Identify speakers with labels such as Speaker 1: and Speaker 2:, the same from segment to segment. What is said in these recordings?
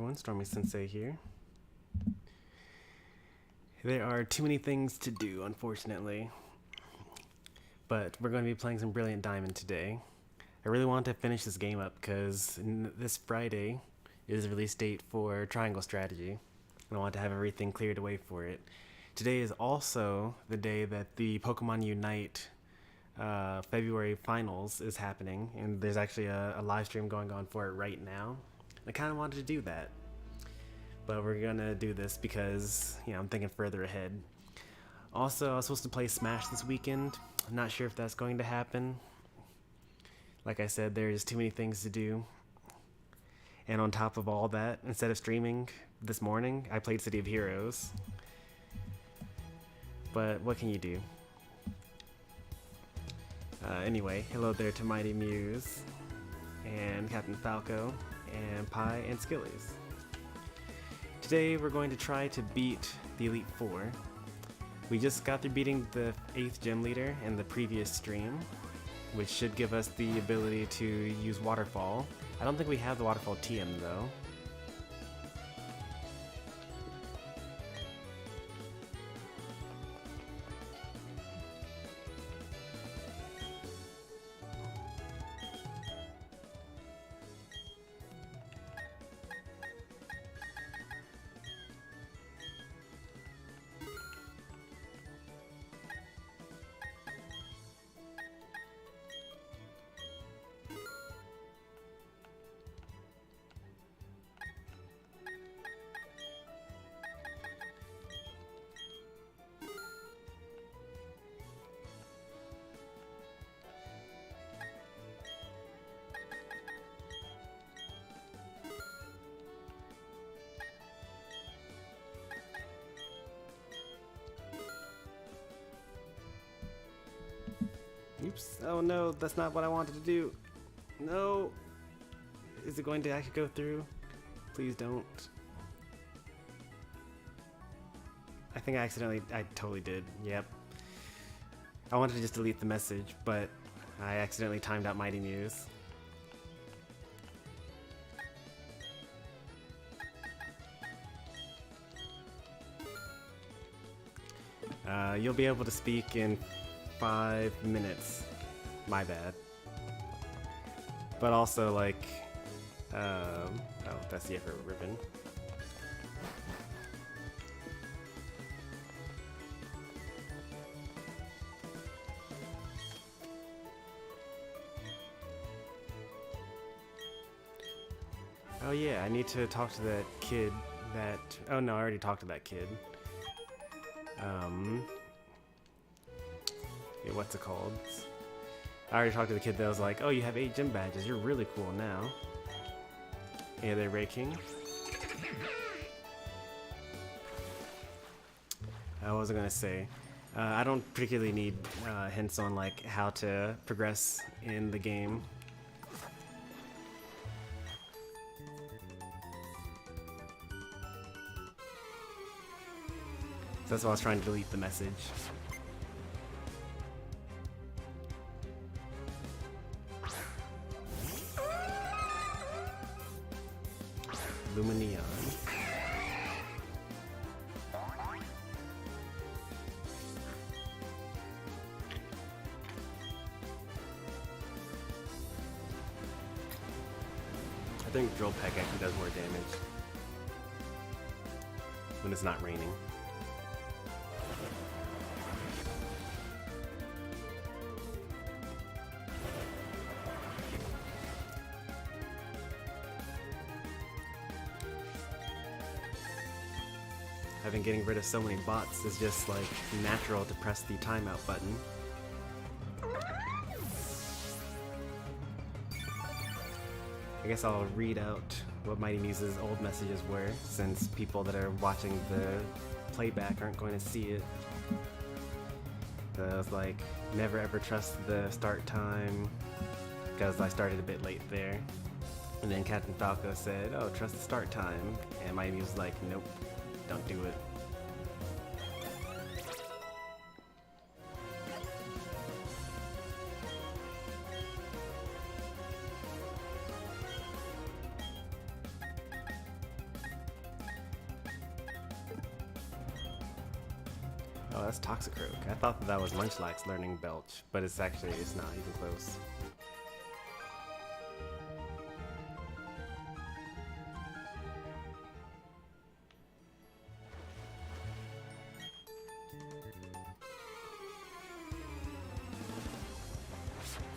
Speaker 1: everyone, Stormy Sensei here. There are too many things to do, unfortunately. But we're going to be playing some Brilliant Diamond today. I really want to finish this game up because this Friday is the release date for Triangle Strategy. And I want to have everything cleared away for it. Today is also the day that the Pokemon Unite February finals is happening, and there's actually a live stream going on for it right now. I kind of wanted to do that, but we're gonna do this because, you know, I'm thinking further ahead. Also, I was supposed to play Smash this weekend. I'm not sure if that's going to happen. Like I said, there's too many things to do. And on top of all that, instead of streaming this morning, I played City of Heroes. But what can you do? Anyway, hello there to Mighty Muse, and Captain Falco, and Pie, and Skillies. Today we're going to try to beat the Elite Four. We just got through beating the 8th gym leader in the previous stream, which should give us the ability to use Waterfall. I don't think we have the Waterfall TM though. Oops. Oh no, that's not what I wanted to do. No. Is it going to actually go through? Please don't. I think I totally did. Yep. I wanted to just delete the message, but I accidentally timed out Mighty Muse. You'll be able to speak in 5 minutes. My bad. But also, like, oh, that's the effort ribbon. Oh yeah, I need to talk to that kid that, oh no, I already talked to that kid. Yeah, what's it called? I already talked to the kid that was like, oh, you have 8 gym badges, you're really cool now. Hey there, Ray King. What was I gonna say? I don't particularly need hints on like how to progress in the game. So that's why I was trying to delete the message. Lumineon. I think Drill Peck actually does more damage when it's not raining. I've been getting rid of so many bots, it's just like natural to press the timeout button. I guess I'll read out what Mighty Muse's old messages were, since people that are watching the playback aren't going to see it. So I was like, never ever trust the start time, because I started a bit late there. And then Captain Falco said, oh, trust the start time. And Mighty Muse was like, nope. Don't do it. Oh, that's Toxicroak. I thought that was Munchlax learning Belch, but it's not even close.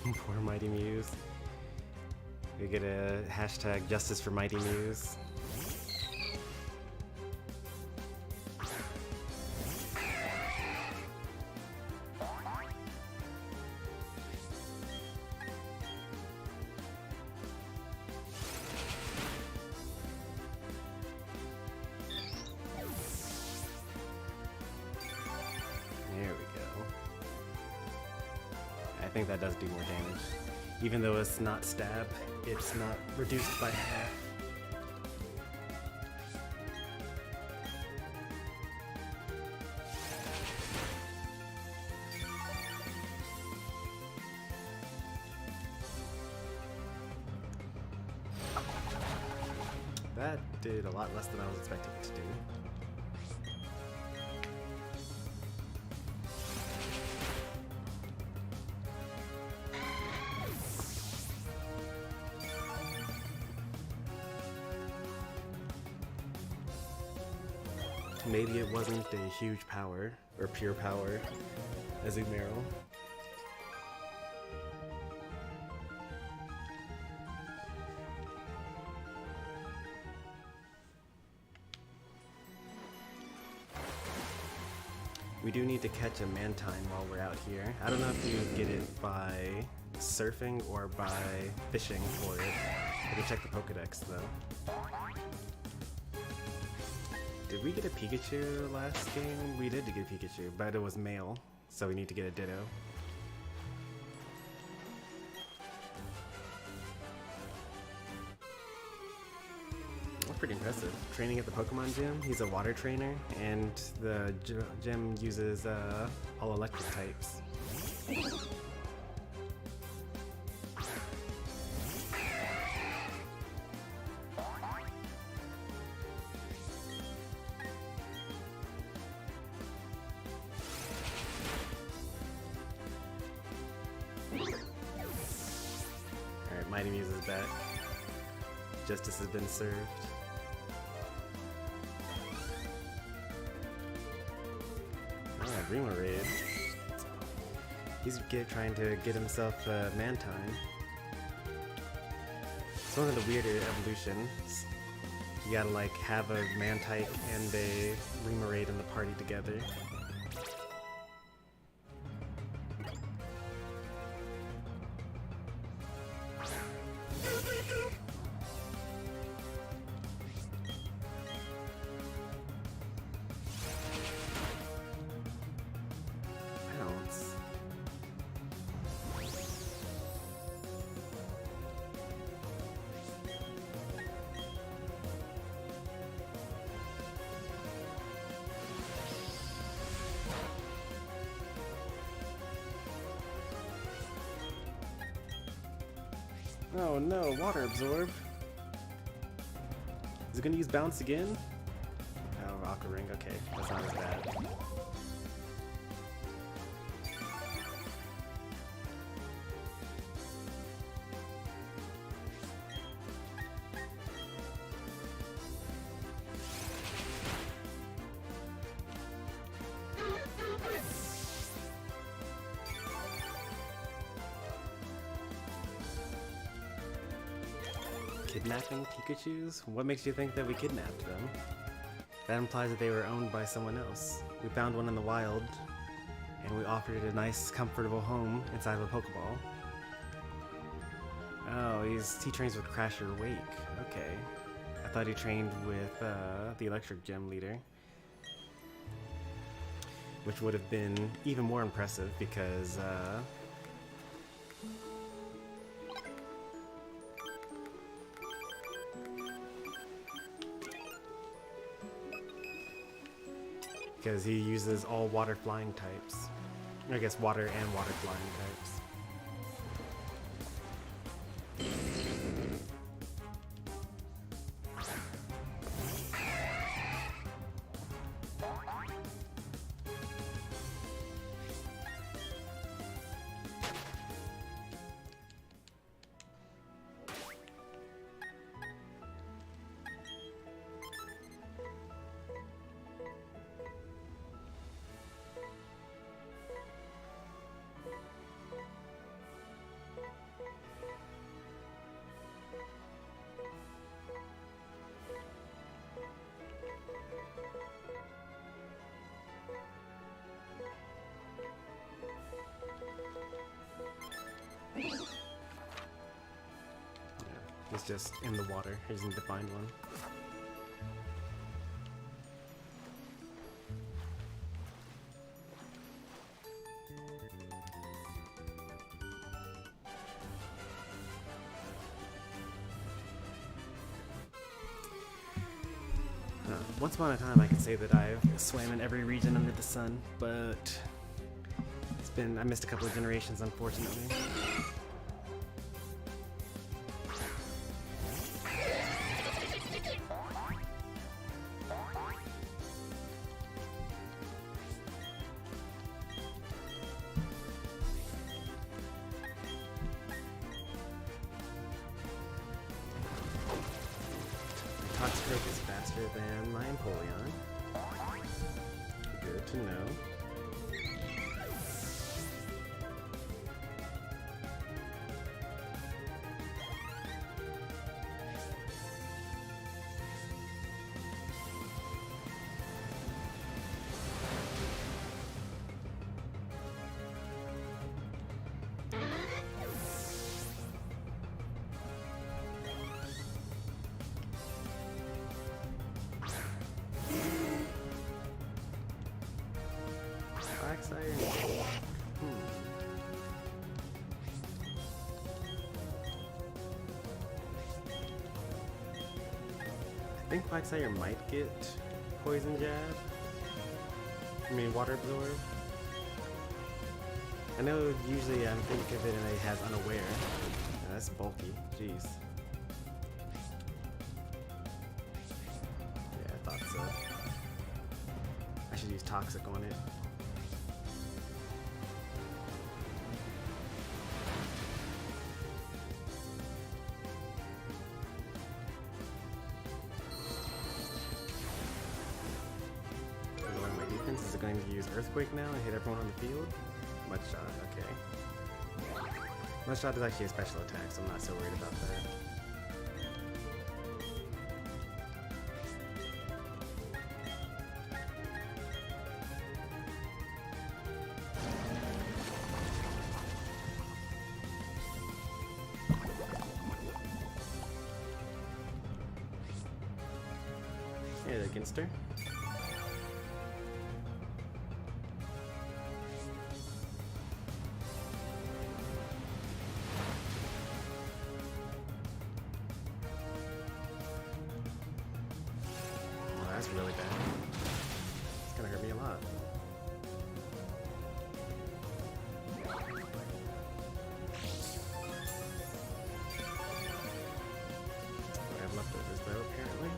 Speaker 1: Poor Mighty Muse. We get a hashtag justice for Mighty Muse. I think that does do more damage. Even though it's not stab, it's not reduced by half. That did a lot less than I was expecting it to do. Maybe it wasn't a huge power, or pure power, as Umero. We do need to catch a Mantine while we're out here. I don't know if you get it by surfing or by fishing for it. I can check the Pokedex though. Did we get a Pikachu last game? We did get a Pikachu, but it was male, so we need to get a Ditto. That's pretty impressive. Training at the Pokemon gym. He's a water trainer, and the gym uses all electric types. Mighty Muse is back. Justice has been served. Ah, Remoraid. He's trying to get himself a Mantine. It's one of the weirder evolutions. You gotta like have a Mantike and a Remoraid in the party together. Oh no, Water Absorb. Is it gonna use Bounce again? Oh, Aqua Ring, okay, that's not as bad. Kidnapping Pikachus? What makes you think that we kidnapped them? That implies that they were owned by someone else. We found one in the wild, and we offered it a nice, comfortable home inside of a Pokeball. Oh, he trains with Crasher Wake. Okay. I thought he trained with the Electric Gym leader. Which would have been even more impressive because he uses all water flying types. I guess water and water flying types. It's just in the water. I just need to find one. Once upon a time, I could say that I've swam in every region under the sun, but I missed a couple of generations, unfortunately. Toxic is faster than my Empoleon. Good to know. I think Quagsire might get Poison Jab. I mean Water Absorb. I know usually I think of it and it has Unaware. Yeah, that's bulky. Jeez. Yeah, I thought so. I should use Toxic on it. Is it going to use Earthquake now and hit everyone on the field? Mud Shot, okay. Mud Shot is actually a special attack, so I'm not so worried about that. Hit it against her. That's really bad. It's gonna hurt me a lot. I have leftovers though, apparently.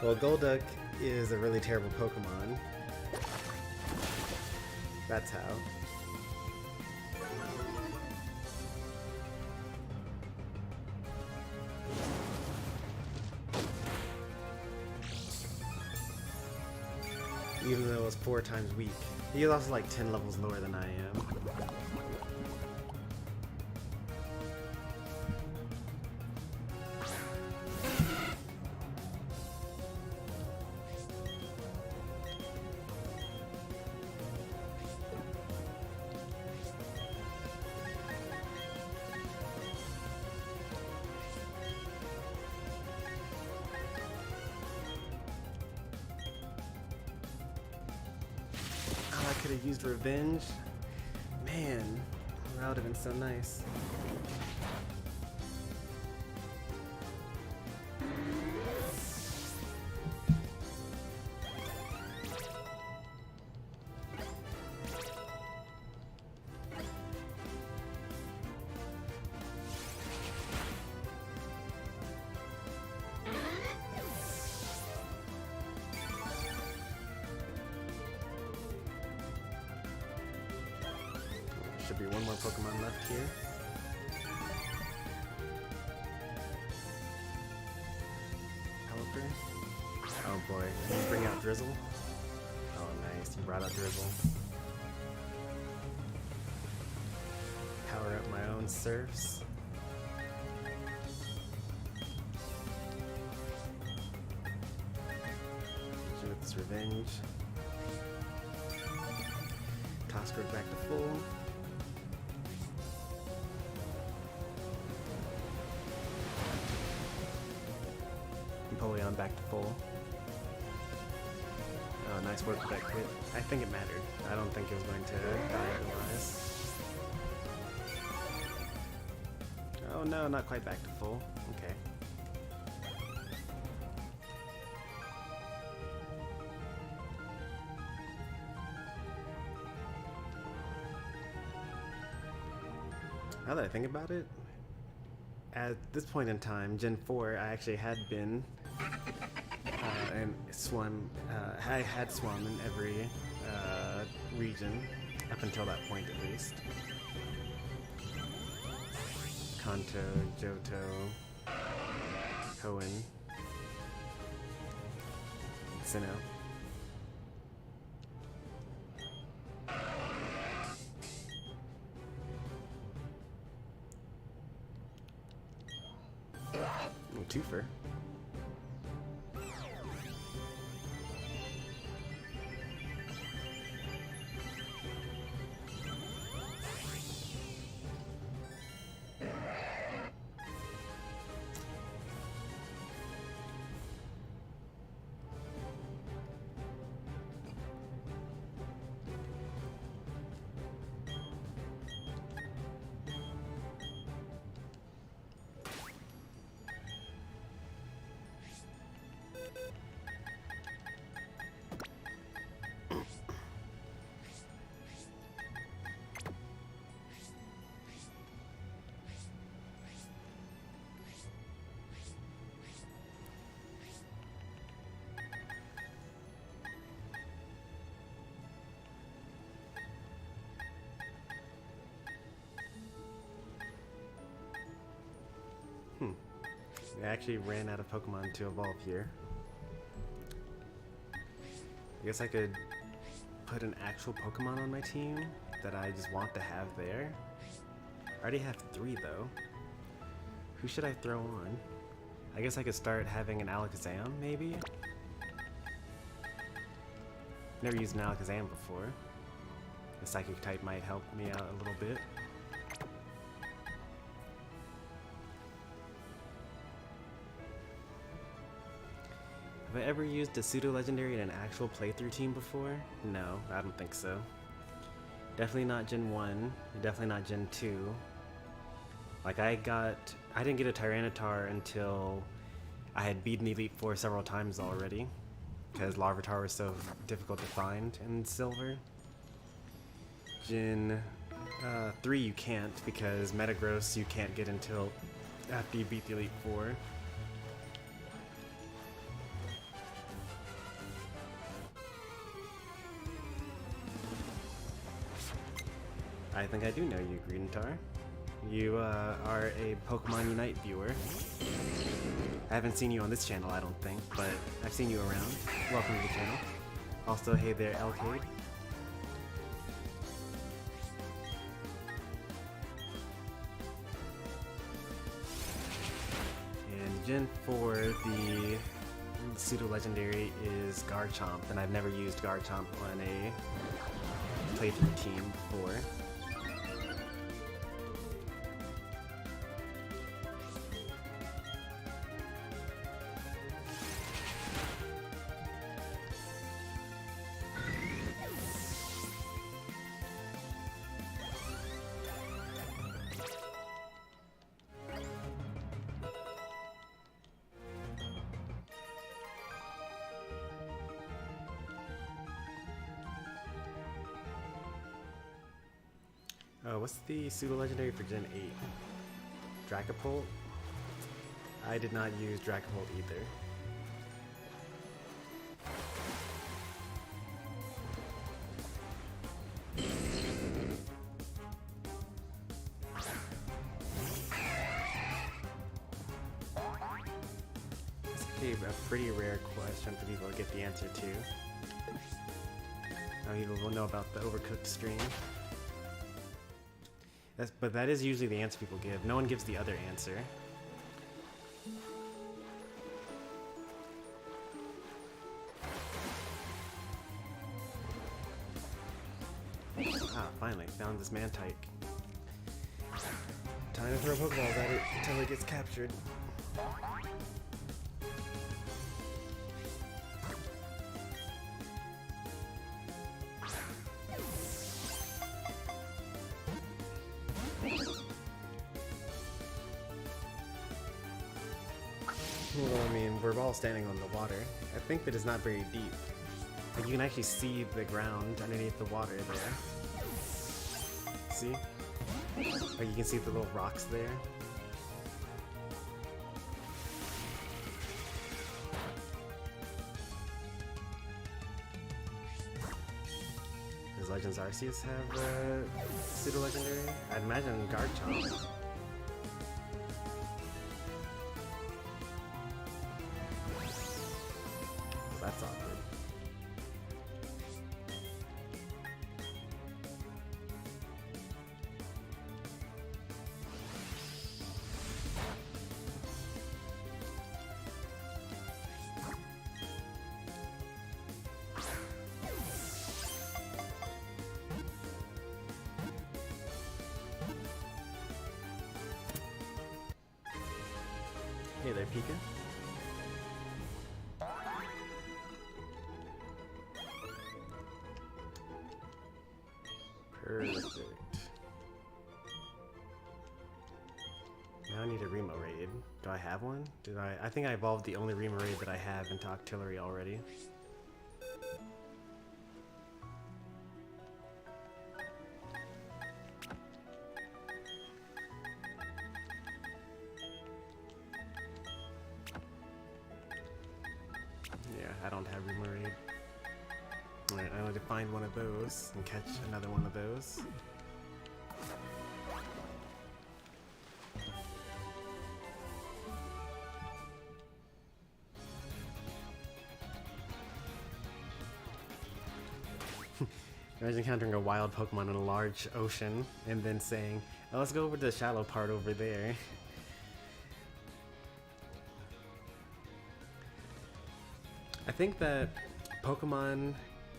Speaker 1: Well, Golduck is a really terrible Pokemon. That's how. Even though it was 4 times weak. He is also like 10 levels lower than I am. I could have used Revenge. Man, that would have been so nice. should be one more Pokemon left here. Pelipper. Oh boy, can you bring out Drizzle? Oh nice, you brought out Drizzle. Power up my own Surfs. Judith's Revenge. Toss goes back to full. Empoleon back to full. Oh, nice work with that crit. I think it mattered. I don't think it was going to die otherwise. Oh no, not quite back to full. Okay. Now that I think about it, at this point in time, Gen 4, I actually had been and swum. I had swum in every region up until that point, at least. Kanto, Johto, Hoenn, Sinnoh. Twofer. I actually ran out of Pokemon to evolve here. I guess I could put an actual Pokemon on my team that I just want to have there. I already have 3 though. Who should I throw on? I guess I could start having an Alakazam, maybe? Never used an Alakazam before. The Psychic type might help me out a little bit. Have I ever used a pseudo-legendary in an actual playthrough team before? No, I don't think so. Definitely not Gen 1, definitely not Gen 2. Like I didn't get a Tyranitar until I had beaten Elite Four several times already, because Larvitar was so difficult to find in Silver. Gen 3 you can't, because Metagross you can't get until after you beat the Elite Four. I think I do know you, Greedintar. You are a Pokemon Unite viewer. I haven't seen you on this channel, I don't think, but I've seen you around. Welcome to the channel. Also, hey there, Elgato. And Gen 4, the pseudo-legendary is Garchomp, and I've never used Garchomp on a playthrough team before. What's the pseudo-legendary for Gen 8? Dragapult? I did not use Dragapult either. actually a pretty rare question for people to get the answer to. Now people will know about the Overcooked stream. But that is usually the answer people give. No one gives the other answer. Ah, finally, found this Mantike. Time to throw Pokeballs at it until it gets captured. Well, I mean, we're all standing on the water. I think that it's not very deep. Like, you can actually see the ground underneath the water there. See? Like, you can see the little rocks there. Does Legends Arceus have pseudo-legendary? I'd imagine Garchomp. That's awkward. Hey there, Pika. Perfect. Now I need a Remo raid. Do I have one? I think I evolved the only Remo raid that I have into Octillery already. Yeah, I don't have Remo raid. Alright, I need to find one of those and catch another one of those. Imagine encountering a wild Pokemon in a large ocean and then saying, oh, let's go over to the shallow part over there. I think that Pokemon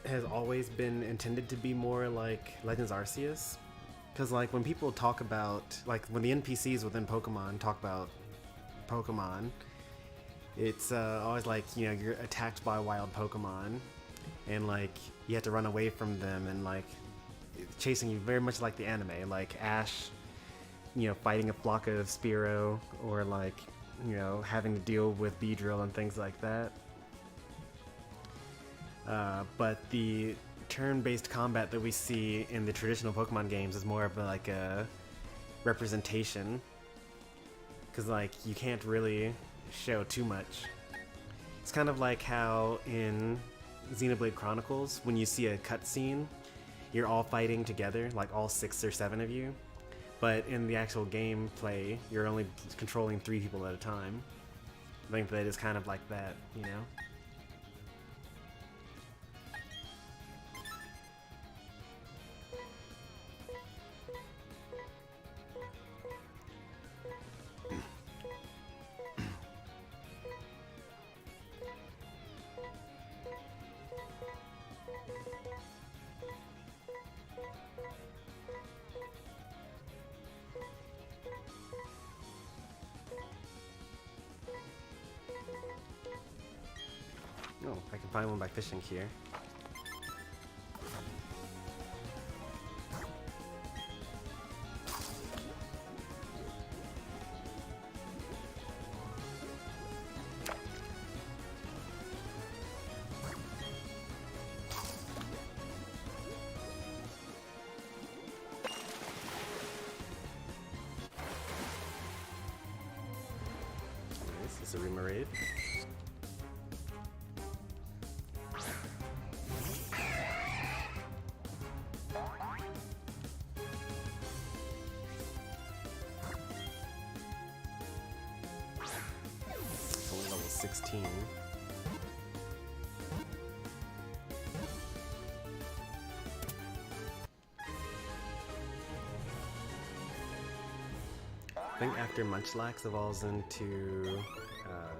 Speaker 1: has always been intended to be more like Legends Arceus. Because like when people talk about, like when the NPCs within Pokemon talk about Pokemon, it's always like, you know, you're attacked by wild Pokemon and like you have to run away from them and like chasing you, very much like the anime, like Ash, you know, fighting a flock of Spearow, or like, you know, having to deal with Beedrill and things like that. But the turn-based combat that we see in the traditional Pokemon games is more of like a representation, because like you can't really show too much. It's kind of like how in Xenoblade Chronicles, when you see a cutscene, you're all fighting together, like all 6 or 7 of you, but in the actual gameplay, you're only controlling 3 people at a time. I think that is kind of like that, you know? Oh, I can find one by fishing here. Nice, this is a Remoraid. 16. I think after Munchlax evolves into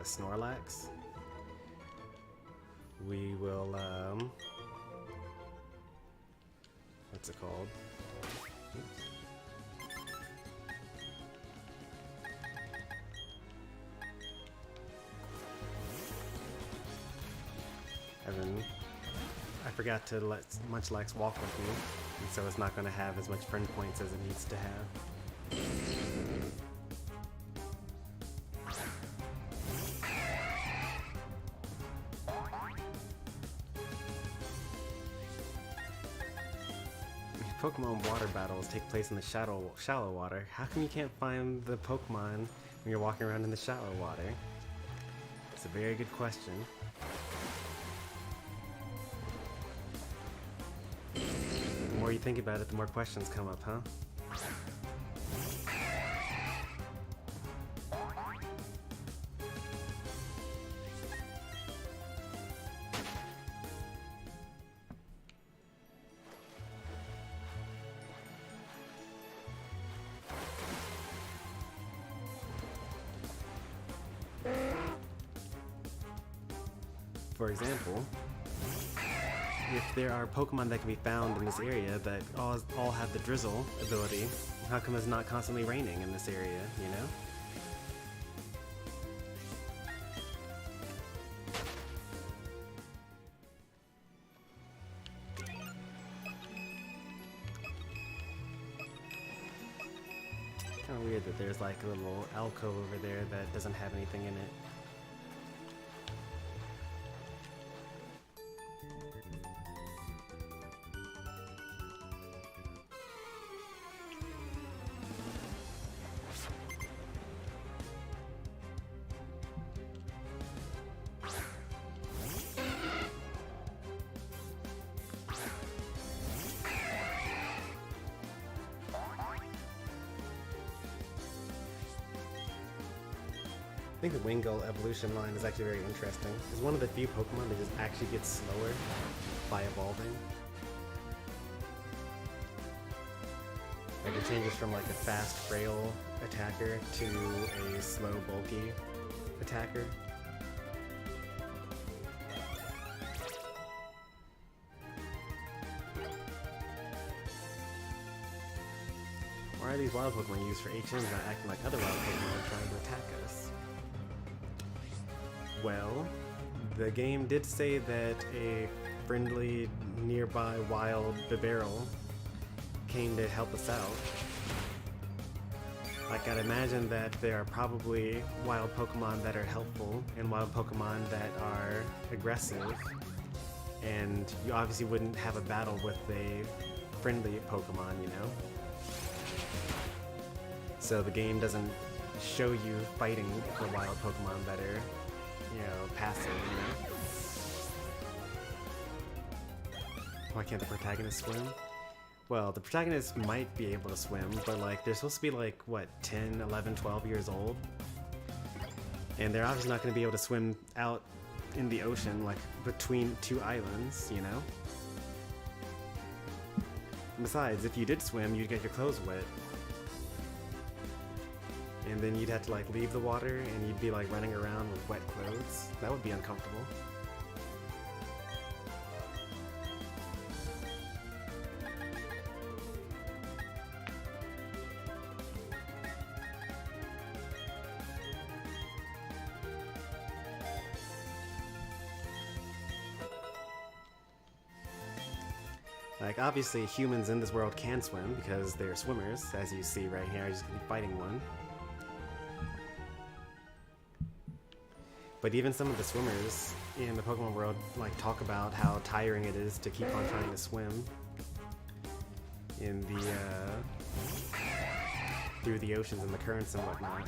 Speaker 1: Snorlax, we will, what's it called? Oops. And then I forgot to let Munchlax walk with me, and so it's not going to have as much friend points as it needs to have. Pokemon water battles take place in the shallow water. How come you can't find the Pokemon when you're walking around in the shallow water? It's a very good question. The more you think about it, the more questions come up, huh? For example, if there are Pokemon that can be found in this area that all have the Drizzle ability, how come it's not constantly raining in this area, you know? Kind of weird that there's like a little alcove over there that doesn't have anything in it. I think the Wingull evolution line is actually very interesting. It's one of the few Pokemon that just actually gets slower by evolving. Like it changes from like a fast, frail attacker to a slow, bulky attacker. Why are these wild Pokemon used for HMs not acting like other wild Pokemon trying to attack us? Well, the game did say that a friendly nearby wild Bibarel came to help us out. Like, I'd imagine that there are probably wild Pokemon that are helpful and wild Pokemon that are aggressive, and you obviously wouldn't have a battle with a friendly Pokemon, you know? So the game doesn't show you fighting the wild Pokemon that are, you know, passive, you know? Why can't the protagonist swim? Well, the protagonist might be able to swim, but like, they're supposed to be like, what, 10, 11, 12 years old? And they're obviously not going to be able to swim out in the ocean, like, between two islands, you know? And besides, if you did swim, you'd get your clothes wet. And then you'd have to like leave the water and you'd be like running around with wet clothes. That would be uncomfortable. Like, obviously humans in this world can swim because they're swimmers, as you see right here. I'm just gonna be fighting one. But even some of the swimmers in the Pokemon world like talk about how tiring it is to keep on trying to swim in the through the oceans and the currents and whatnot.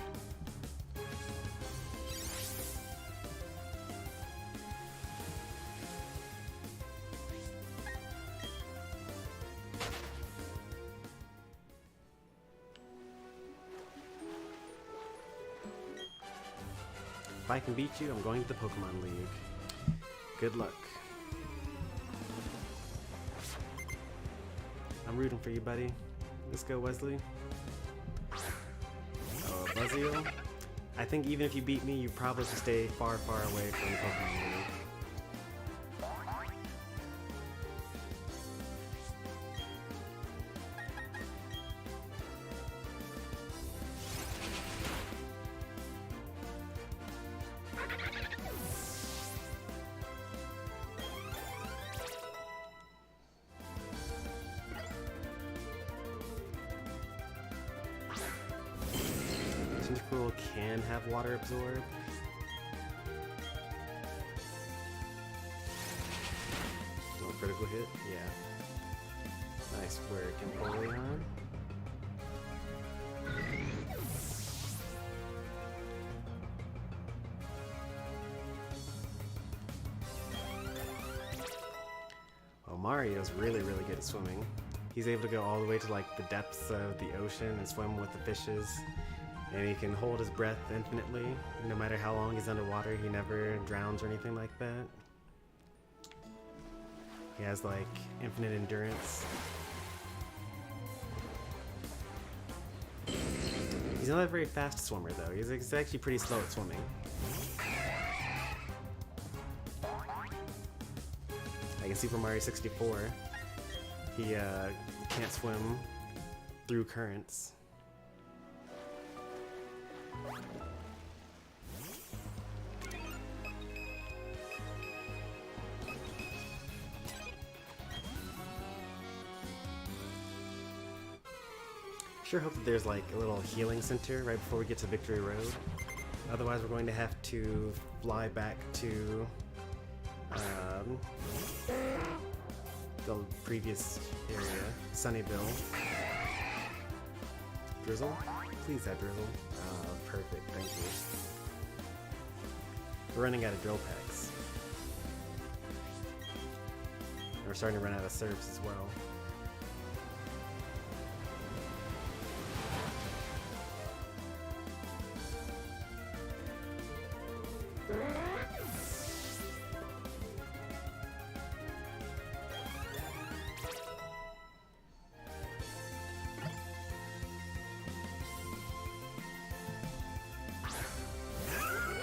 Speaker 1: I can beat you, I'm going to the Pokemon League. Good luck. I'm rooting for you, buddy. Let's go, Wesley. Oh, Buzzio. I think even if you beat me, you probably should stay far, far away from the Pokemon League. Can have water absorb. Oh, critical hit? Yeah. Nice work, Empoleon. Oh, Mario's really, really good at swimming. He's able to go all the way to like the depths of the ocean and swim with the fishes. And he can hold his breath infinitely. No matter how long he's underwater, he never drowns or anything like that. He has like infinite endurance. He's not a very fast swimmer though. He's actually pretty slow at swimming. Like in Super Mario 64, he can't swim through currents. Sure hope that there's like a little healing center right before we get to Victory Road. Otherwise we're going to have to fly back to the previous area, Sunnyville. Drizzle? Please have drizzle. Perfect, thank you. We're running out of drill packs. We're starting to run out of serfs as well.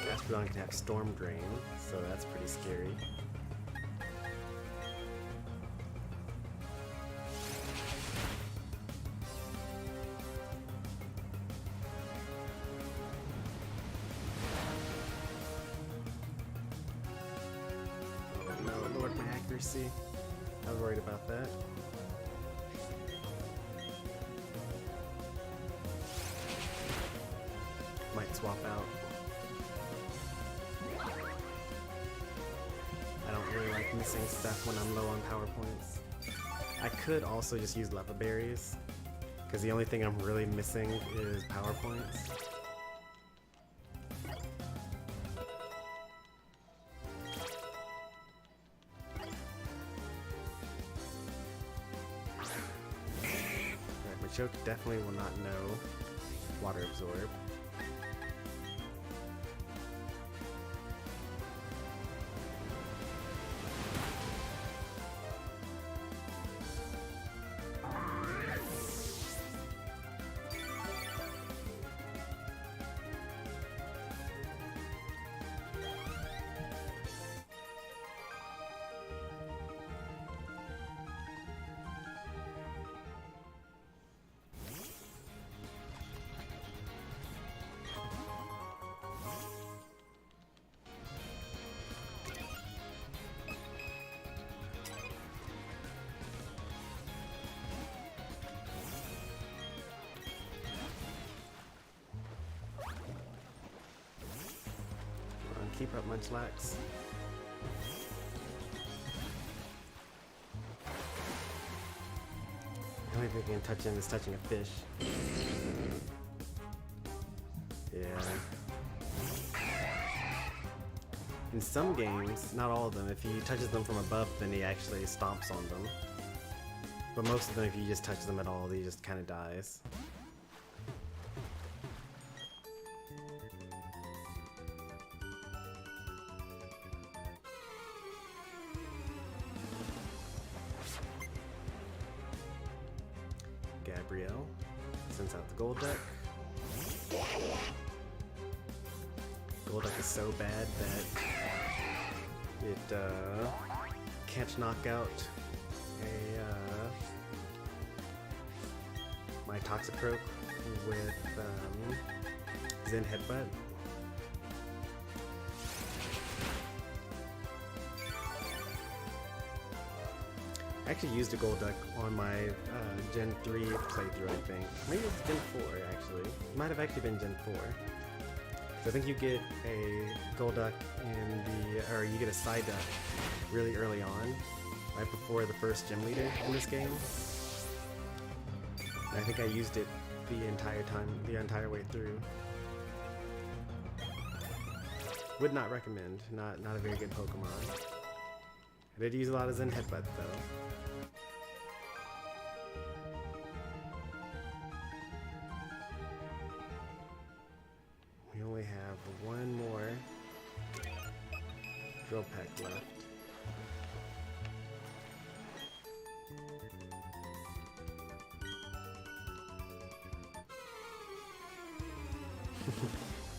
Speaker 1: Gastrodon can have Storm Drain, so that's pretty scary. Oh no, lowered my accuracy. I was worried about that. Might swap out. I don't really like missing stuff when I'm low on power points. I could also just use Leva Berries, because the only thing I'm really missing is power points. Right, Machoke definitely will not know Water Absorb. Keep up, Munchlax. The only thing I can touch him is touching a fish. Yeah. In some games, not all of them, if he touches them from above, then he actually stomps on them. But most of them, if you just touch them at all, he just kind of dies. Gabrielle. Sends out the Golduck. Golduck is so bad that it can't knock out my Toxicroak with Zen Headbutt. I actually used a Golduck on my Gen 3 playthrough, I think. Maybe it was Gen 4, actually. It might have actually been Gen 4. So I think you get a Golduck or you get a Psyduck really early on, right before the first gym leader in this game. And I think I used it the entire way through. Would not recommend. Not a very good Pokemon. I did use a lot of Zen Headbutt though. We only have one more drill pack left.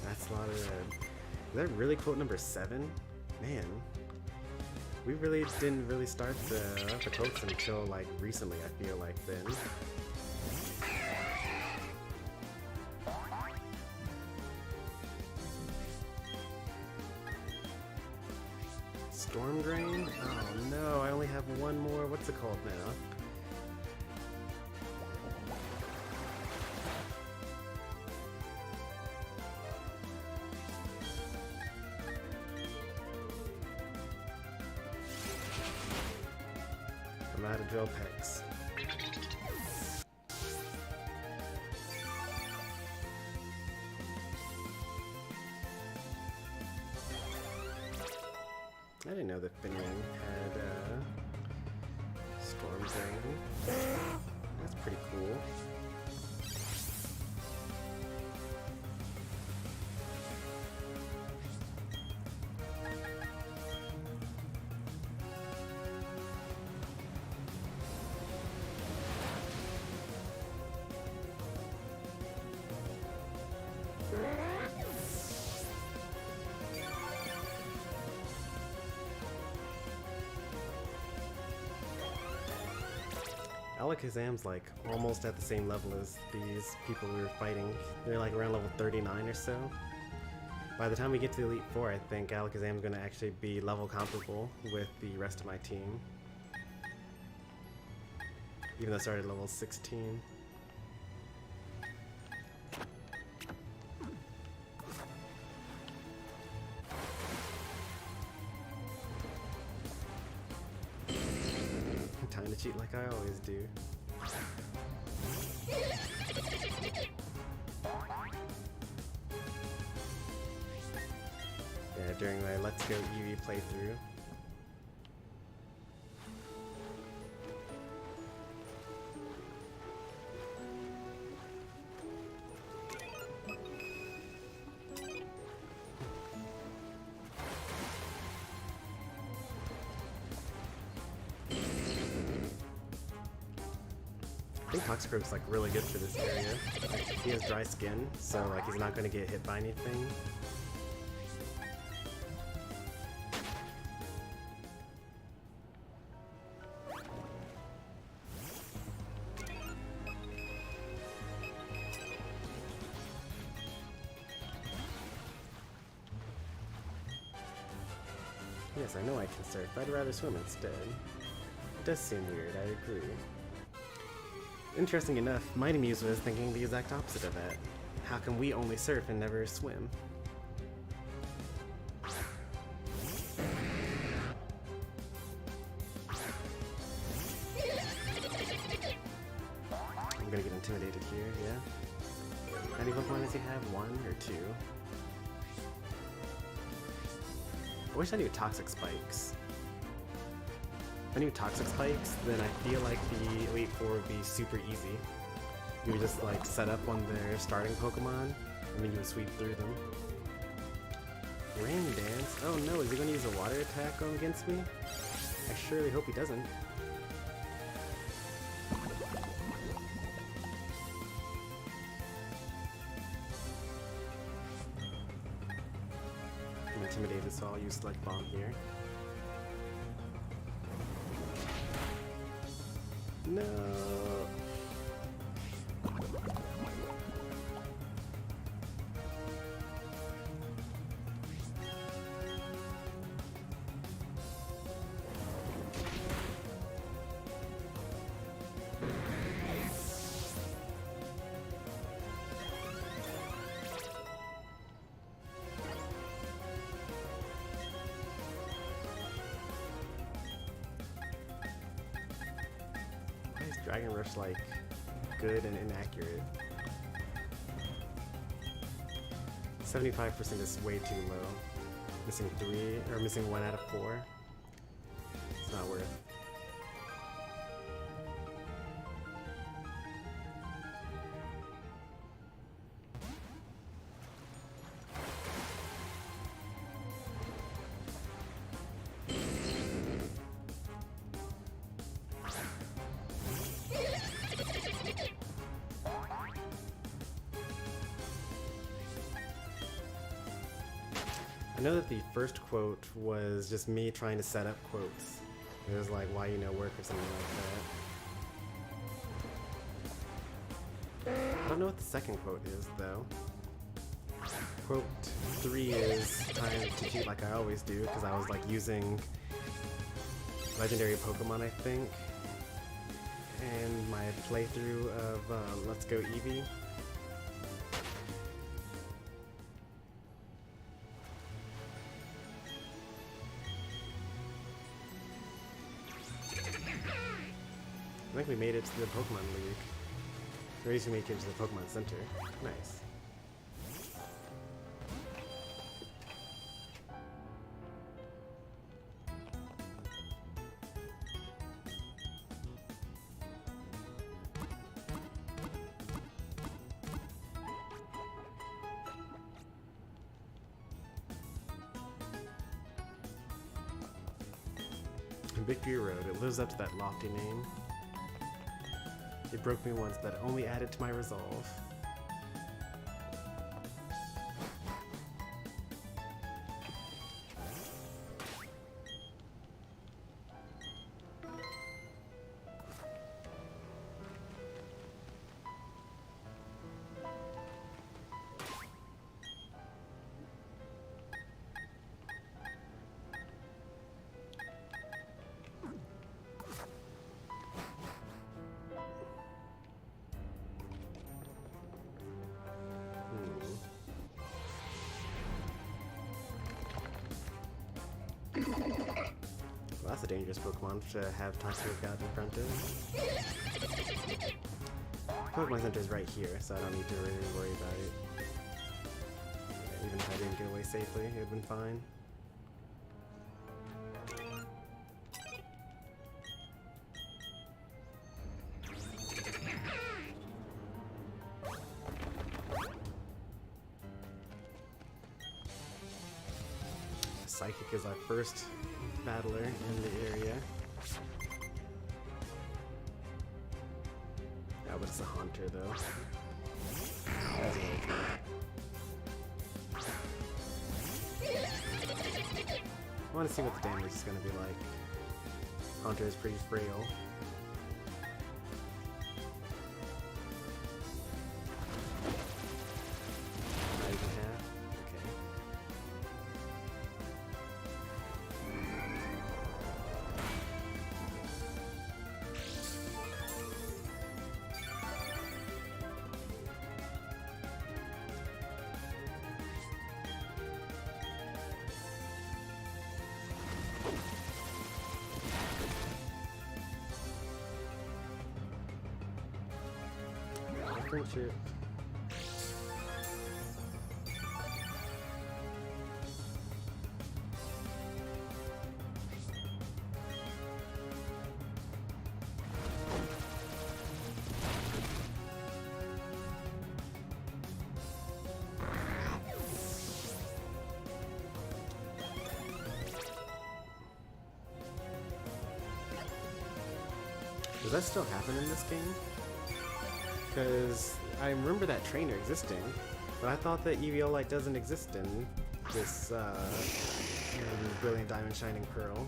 Speaker 1: That's a lot of red. Is that really quote number 7? Man. We really didn't really start the quotes until like recently, I feel like then. Storm Drain? Oh no, I only have one more. What's it called now? I'm out of drill packs. I didn't know that Finnegan had Storm Drain. That's pretty cool. Alakazam's like almost at the same level as these people we were fighting. They're like around level 39 or so. By the time we get to the Elite Four, I think Alakazam's gonna actually be level comparable with the rest of my team. Even though I started level 16. Time to cheat like I always do. Yeah, during my Let's Go Eevee playthrough. I think Toxicroak's like really good for this area. Like, he has dry skin, so like he's not going to get hit by anything. Yes, I know I can surf, but I'd rather swim instead. It does seem weird, I agree. Interesting enough, Mighty Muse was thinking the exact opposite of that. How can we only surf and never swim? I'm gonna get intimidated here, yeah. How many Pokemon does he have? 1 or 2? I wish I knew Toxic Spikes. If I knew Toxic Spikes, then I feel like the Elite Four would be super easy. You would just like set up on their starting Pokemon, and then you would sweep through them. Rain Dance? Oh no, is he going to use a water attack against me? I surely hope he doesn't. intimidated, so I'll use Select Bomb here. No. Dragon Rush like good and inaccurate. 75% is way too low. Missing 3 or missing 1 out of 4. It's not worth. I know that the first quote was just me trying to set up quotes. It was like, why you know work or something like that. I don't know what the second quote is though. Quote 3 is time to cheat like I always do, because I was like using legendary Pokemon, I think, and my playthrough of Let's Go Eevee. I think we made it to the Pokemon League. Or at least we made it to the Pokemon Center. Nice. Victory Road, it lives up to that lofty name. It broke me once, but only added to my resolve. Well, that's a dangerous Pokemon to have Toxic out in front of. Pokemon Center is right here, so I don't need to really worry about it. Yeah, even if I didn't get away safely, it would have been fine. Psychic is our first battler in the area. Yeah, but it's a Haunter though. That's I want to see what the damage is going to be like. Haunter is pretty frail. Not even half. Okay. Friendship. Does that still happen in this game? Because I remember that trainer existing, but I thought that Eviolite doesn't exist in this brilliant diamond shining pearl.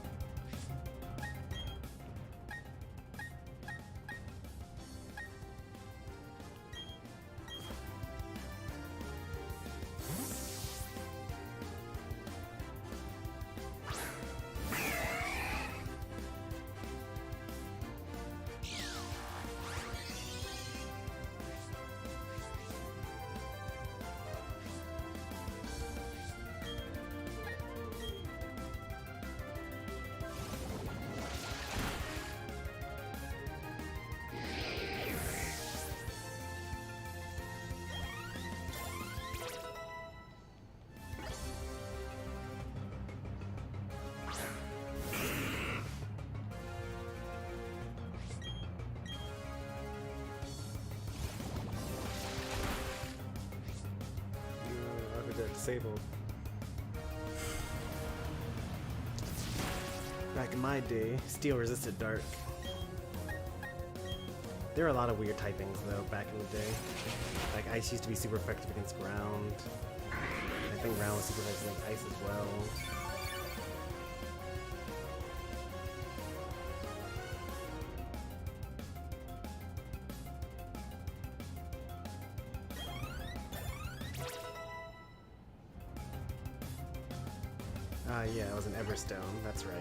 Speaker 1: Disabled. Back in my day, steel resisted dark. There were a lot of weird typings though back in the day. Like ice used to be super effective against ground. I think ground was super effective against ice as well. Yeah, it was an Everstone, that's right.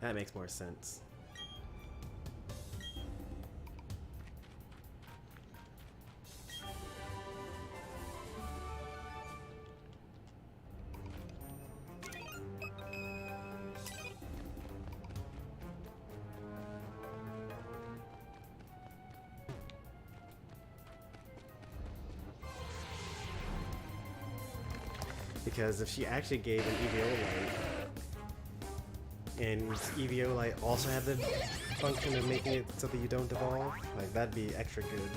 Speaker 1: That makes more sense. Because if she actually gave an EVO light, and EVO light also had the function of making it so that you don't evolve, like that'd be extra good.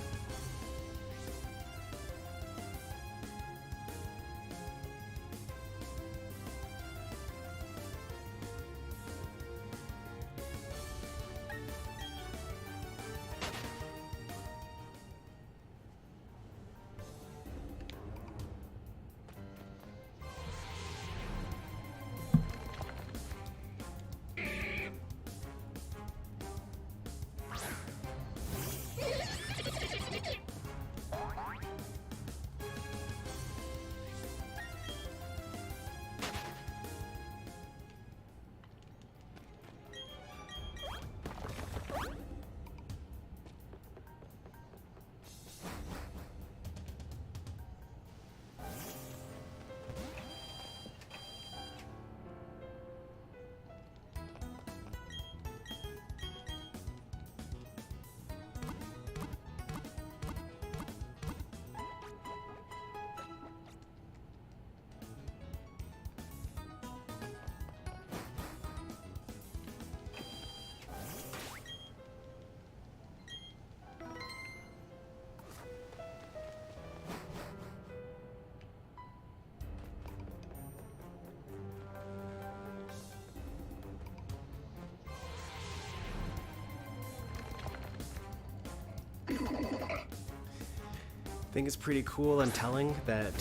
Speaker 1: I think it's pretty cool and telling that,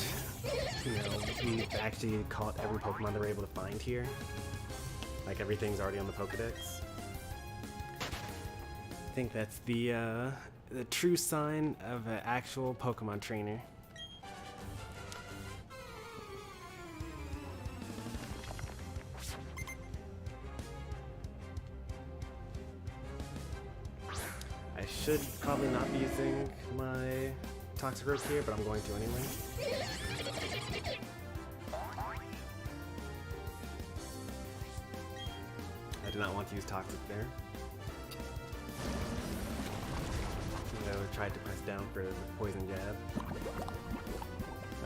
Speaker 1: you know, we've actually caught every Pokemon that we're able to find here. Like everything's already on the Pokedex. I think that's the true sign of an actual Pokemon trainer. I should probably not be using my Toxic Rope here, but I'm going to anyway. I do not want to use Toxic there. I tried to press down for the Poison Jab.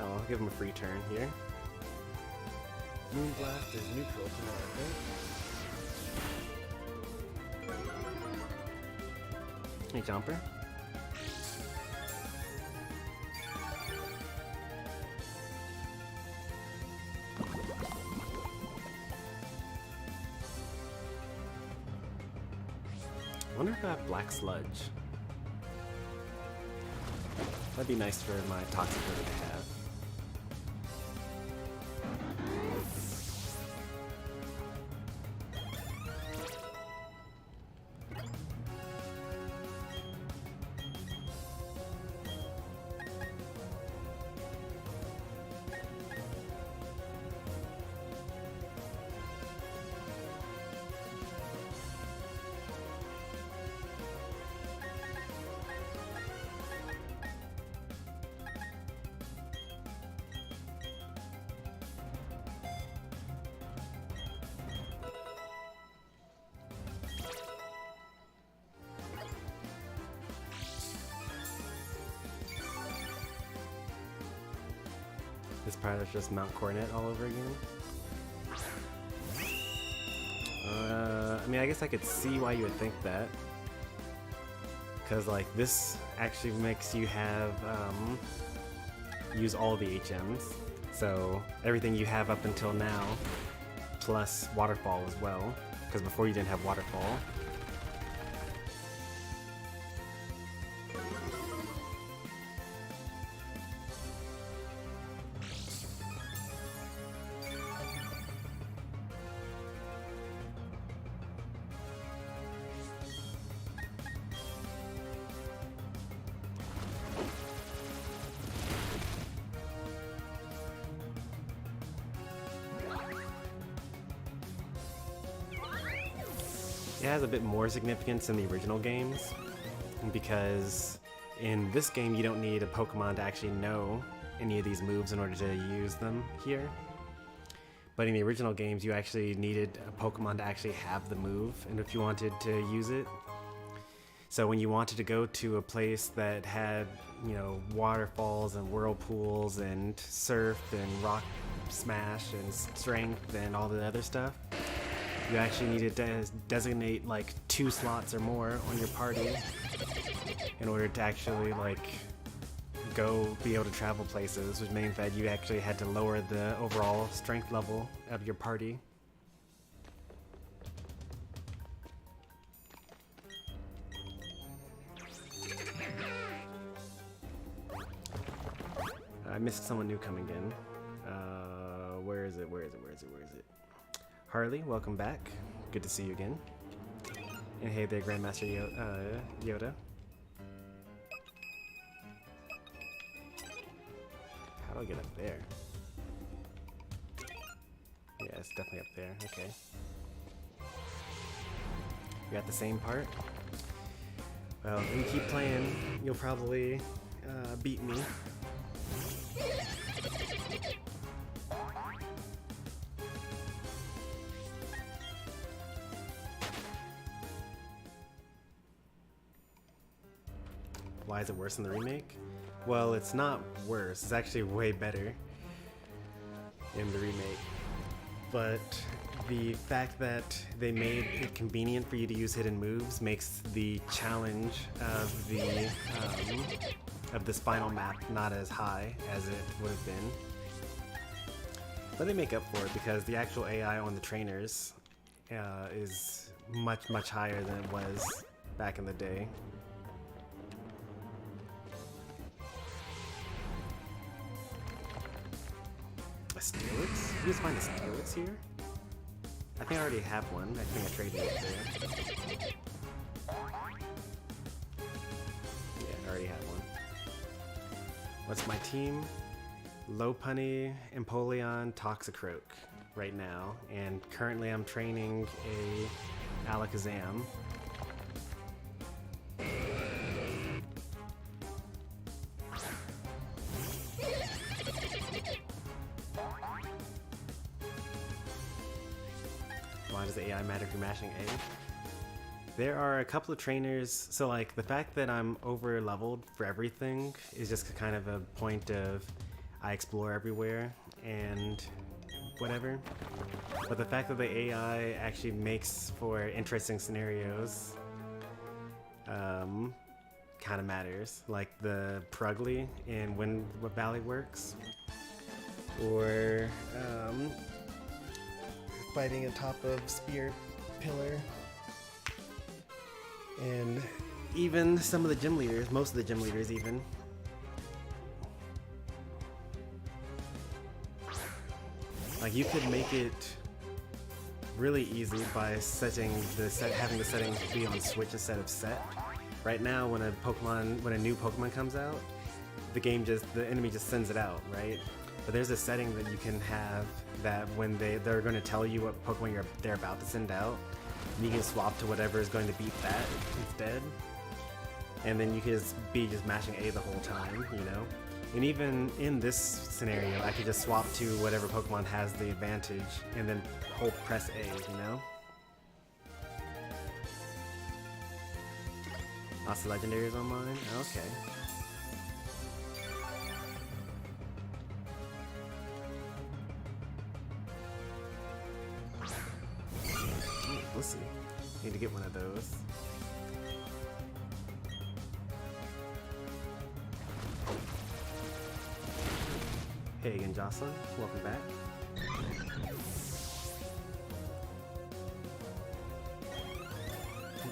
Speaker 1: Oh, I'll give him a free turn here. Moonblast is neutral tonight, I think. Hey, Jumper. wonder if I have black sludge. That'd be nice for my toxic litter to have. This part is just Mount Coronet all over again. I mean, I guess I could see why you would think that. Because, like, this actually makes you have, use all the HMs. So, everything you have up until now, plus Waterfall as well. Because before you didn't have Waterfall. It has a bit more significance in the original games, because in this game you don't need a Pokemon to actually know any of these moves in order to use them here. But in the original games you actually needed a Pokemon to actually have the move, and if you wanted to use it. So when you wanted to go to a place that had, you know, waterfalls and whirlpools and surf and rock smash and strength and all the other stuff, you actually needed to designate like 2 slots or more on your party in order to actually like go be able to travel places, which means that you actually had to lower the overall strength level of your party. I missed someone new coming in. Where is it? Harley, welcome back. Good to see you again. And hey there, Grandmaster Yoda. How do I get up there? Yeah, it's definitely up there. Okay. You got the same part? Well, if you keep playing, you'll probably beat me. Why is it worse than the remake? Well, it's not worse. It's actually way better in the remake. But the fact that they made it convenient for you to use hidden moves makes the challenge of this final map not as high as it would have been. But they make up for it because the actual AI on the trainers is much higher than it was back in the day. Steelix? You just find the Steelix here? I think I already have one. I think I traded it there. Yeah, I already have one. What's my team? Lopunny, Empoleon, Toxicroak right now. And currently I'm training a Alakazam. Why does the AI matter if you're mashing A? There are a couple of trainers, so like the fact that I'm over leveled for everything is just kind of a point of I explore everywhere and whatever. But the fact that the AI actually makes for interesting scenarios kind of matters. Like the Prugly in Wind Valley Works, or fighting atop of Spear Pillar And even some of the gym leaders, most of the gym leaders even, like you could make it really easy by setting having the settings be on switch instead of set. Right now, when a new Pokemon comes out, the enemy just sends it out, right? But there's a setting that you can have that when they're going to tell you what Pokemon they're about to send out, and you can swap to whatever is going to beat that instead. And then you can just be mashing A the whole time, you know? And even in this scenario, I could just swap to whatever Pokemon has the advantage and then press A, you know? Lots of legendaries on mine? Okay. Let's see. Need to get one of those. Hey again, Jocelyn. Welcome back.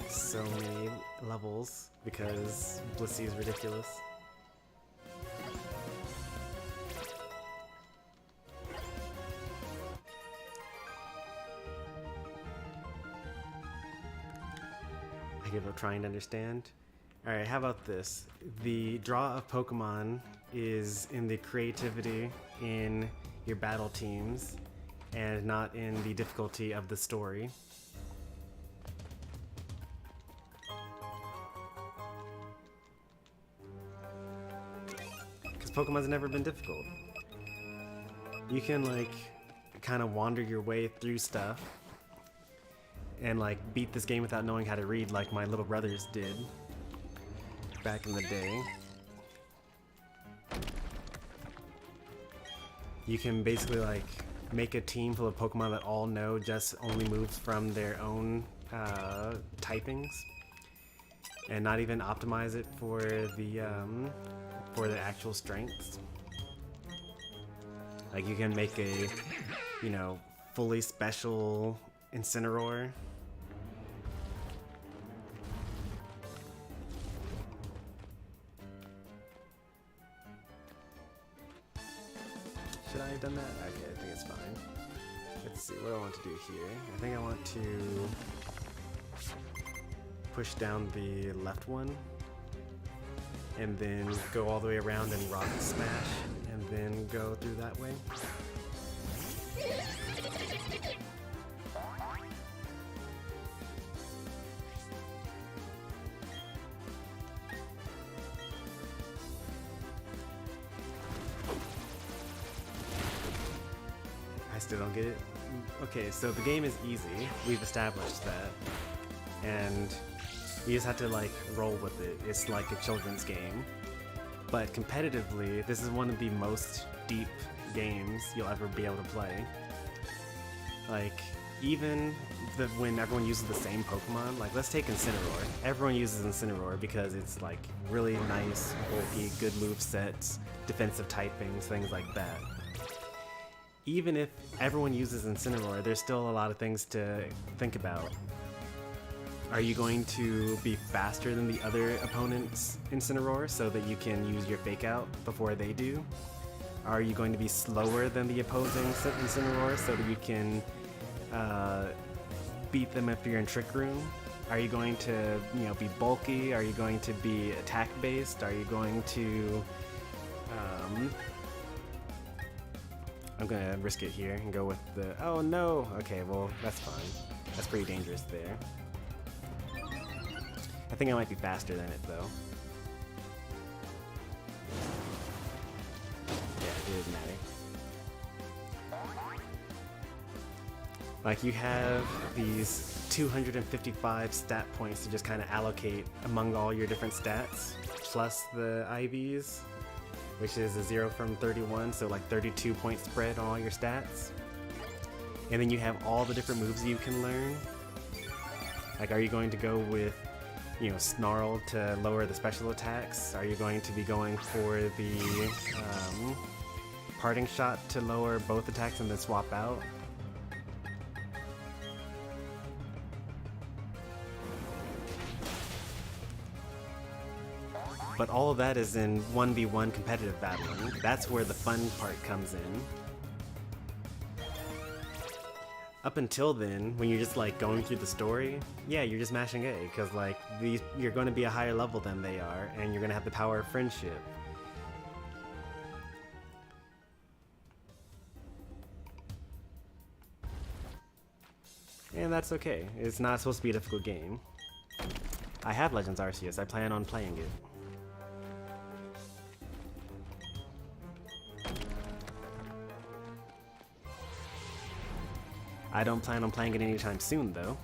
Speaker 1: So many levels because Blissey is ridiculous. I give up trying to understand. Alright, how about this? The draw of Pokemon is in the creativity in your battle teams and not in the difficulty of the story. Because Pokemon's never been difficult. You can like kind of wander your way through stuff and like beat this game without knowing how to read like my little brothers did back in the day. You can basically like make a team full of Pokemon that all know just only moves from their own typings, and not even optimize it for the actual strengths. Like you can make a, you know, fully special Incineroar. Should I have done that? Okay, I think it's fine. Let's see, what do I want to do here? I think I want to push down the left one, and then go all the way around and Rocket Smash, and then go through that way. I still don't get it. Okay, so the game is easy. We've established that. And you just have to like roll with it. It's like a children's game. But competitively, this is one of the most deep games you'll ever be able to play. Like, even when everyone uses the same Pokemon, like let's take Incineroar. Everyone uses Incineroar because it's like really nice, bulky, good move sets, defensive typings, things like that. Even if everyone uses Incineroar, there's still a lot of things to think about. Are you going to be faster than the other opponent's Incineroar so that you can use your Fake Out before they do? Are you going to be slower than the opposing Incineroar so that you can beat them if you're in Trick Room? Are you going to, you know, be bulky? Are you going to be attack based? Are you going to I'm gonna risk it here and go with the, oh no! Okay, well, that's fine. That's pretty dangerous there. I think I might be faster than it, though. Yeah, it doesn't matter. Like, you have these 255 stat points to just kind of allocate among all your different stats, plus the IVs, which is a 0 from 31, so like 32 point spread on all your stats. And then you have all the different moves you can learn. Like, are you going to go with, you know, Snarl to lower the special attacks? Are you going to be going for the Parting Shot to lower both attacks and then swap out? But all of that is in 1v1 competitive battling. That's where the fun part comes in. Up until then, when you're just like going through the story, yeah, you're just mashing A, because like you're going to be a higher level than they are, and you're going to have the power of friendship. And that's okay. It's not supposed to be a difficult game. I have Legends Arceus. I plan on playing it. I don't plan on playing it anytime soon, though.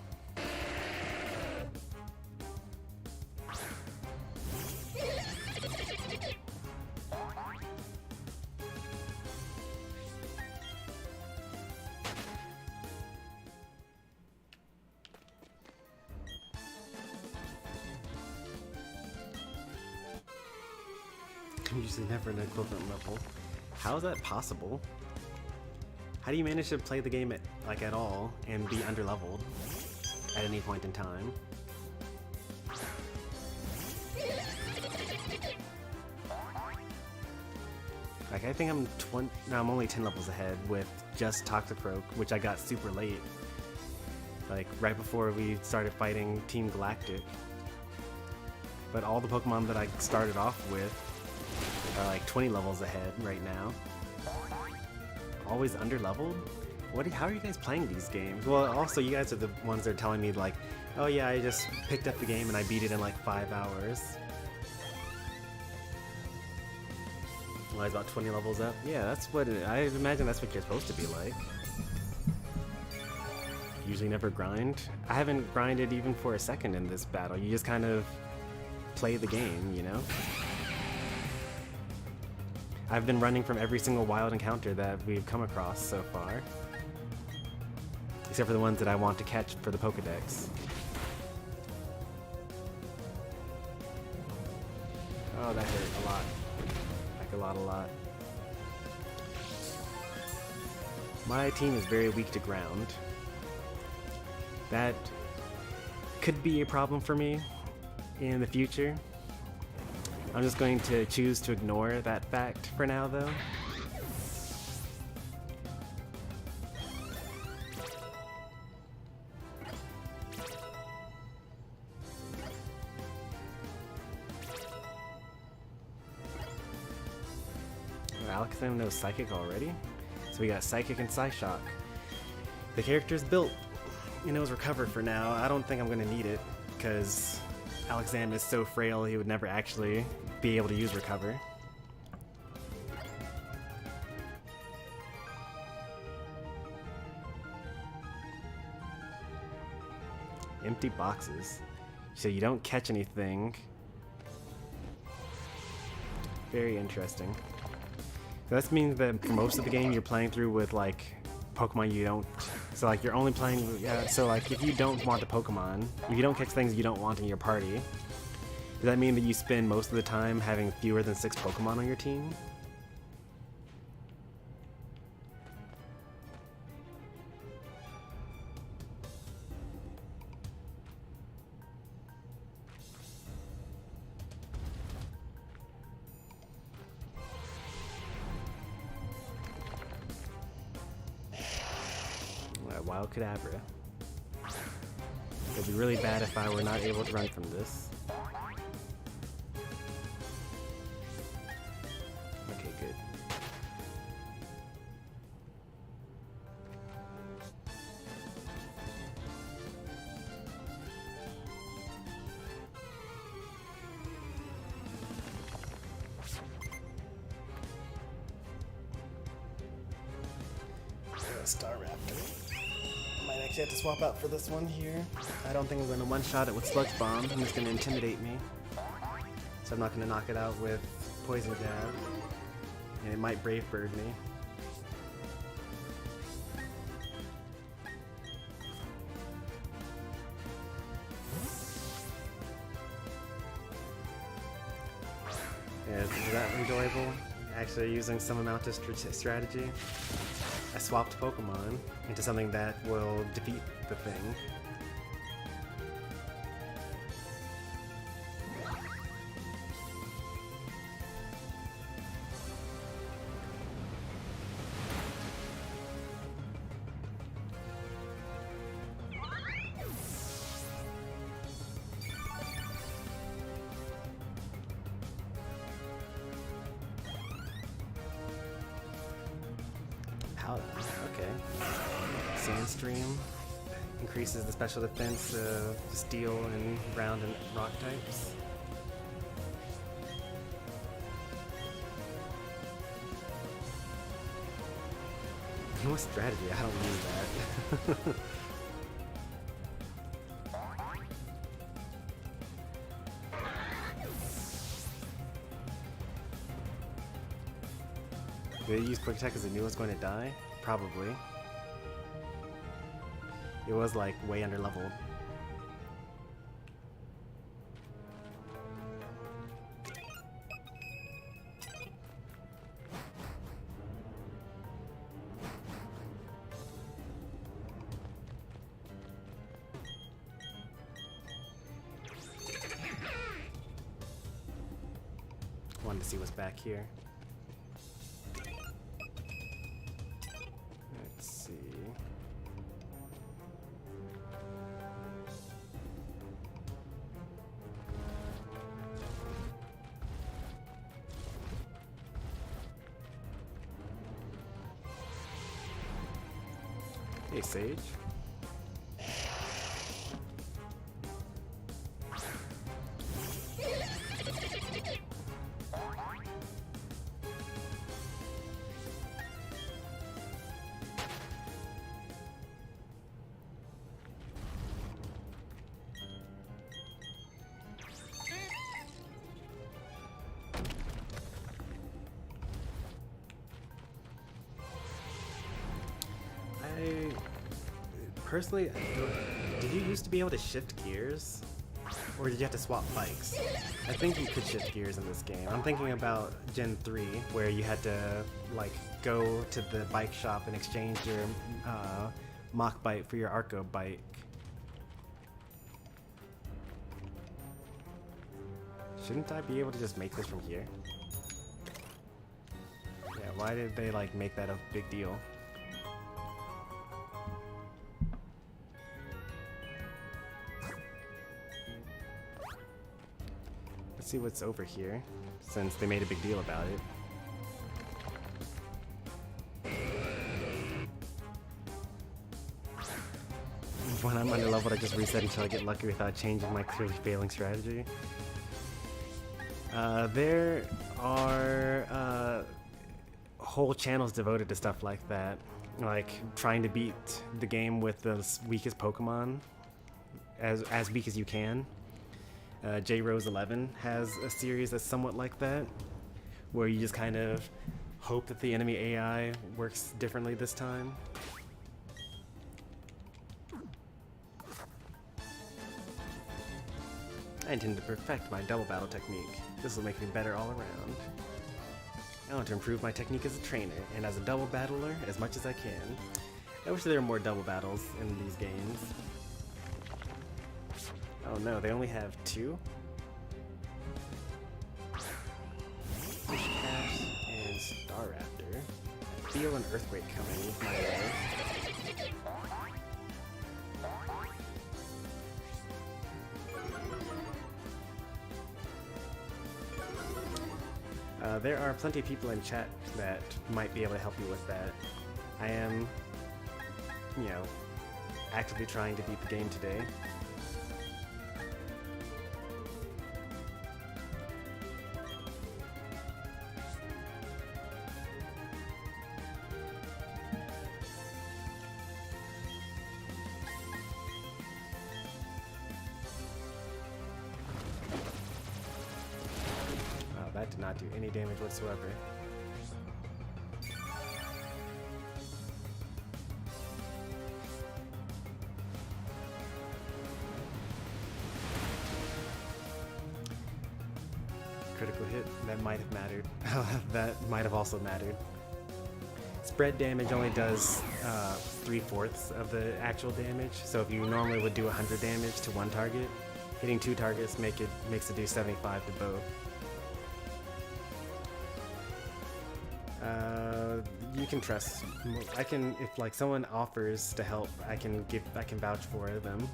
Speaker 1: I'm usually never an equivalent level. How is that possible? How do you manage to play the game at all and be underleveled at any point in time? Like, I think I'm only 10 levels ahead with just Toxicroak, which I got super late. Like, right before we started fighting Team Galactic. But all the Pokemon that I started off with are like 20 levels ahead right now. Always underleveled? How are you guys playing these games? Well, also you guys are the ones that are telling me like, oh yeah, I just picked up the game and I beat it in like 5 hours. Well, I was about 20 levels up. Yeah, that's what I imagine that's what you're supposed to be like. Usually never grind. I haven't grinded even for a second in this battle. You just kind of play the game, you know? I've been running from every single wild encounter that we've come across so far. Except for the ones that I want to catch for the Pokedex. Oh, that hurt a lot. Like a lot. My team is very weak to ground. That could be a problem for me in the future. I'm just going to choose to ignore that fact for now, though. Alakazam knows Psychic already? So we got Psychic and Psyshock. The character's built. It knows Recover for now. I don't think I'm going to need it, because Alakazam is so frail he would never actually be able to use Recover. Empty boxes. So you don't catch anything. Very interesting. So that means that for most of the game you're playing through with like Pokemon you don't. So like you're only playing. So like if you don't want the Pokemon, if you don't catch things you don't want in your party, does that mean that you spend most of the time having fewer than 6 Pokemon on your team? Wild Cadaver. It'd be really bad if I were not able to run from this. Okay, good. Star Raptor. Might actually have to swap out for this one here. I don't think I'm going to one-shot it with Sludge Bomb. I'm just going to intimidate me. So I'm not going to knock it out with Poison Jab. And it might Brave Bird me. Yeah, is that enjoyable? Actually using some amount of strategy. I swapped Pokemon into something that will defeat the thing. Sandstream. Increases the special defense of steel and ground and rock types. What strategy? I don't use that. Did I use quick attack because I knew I was going to die? Probably. It was like way under leveled. Wanted to see what's back here. Let's see. Hey, Sage. Personally, did you used to be able to shift gears? Or did you have to swap bikes? I think you could shift gears in this game. I'm thinking about Gen 3, where you had to like go to the bike shop and exchange your Mach bike for your Arco bike. Shouldn't I be able to just make this from here? Yeah, why did they like make that a big deal? Let's see what's over here, since they made a big deal about it. When I'm under leveled, I just reset until I get lucky without changing my clearly failing strategy. There are whole channels devoted to stuff like that, like trying to beat the game with the weakest Pokemon, as weak as you can. JRose11 has a series that's somewhat like that, where you just kind of hope that the enemy AI works differently this time. I intend to perfect my double battle technique. This will make me better all around. I want to improve my technique as a trainer and as a double battler as much as I can. I wish there were more double battles in these games. Oh no, they only have 2? Fishcash and Staraptor. I feel an earthquake coming my way. There are plenty of people in chat that might be able to help you with that. I am, you know, actively trying to beat the game today. That did not do any damage whatsoever. Critical hit, that might have mattered. That might have also mattered. Spread damage only does 3/4 of the actual damage, so if you normally would do 100 damage to one target, hitting 2 targets makes it do 75 to both. You can trust. I can, if like someone offers to help, I can vouch for them.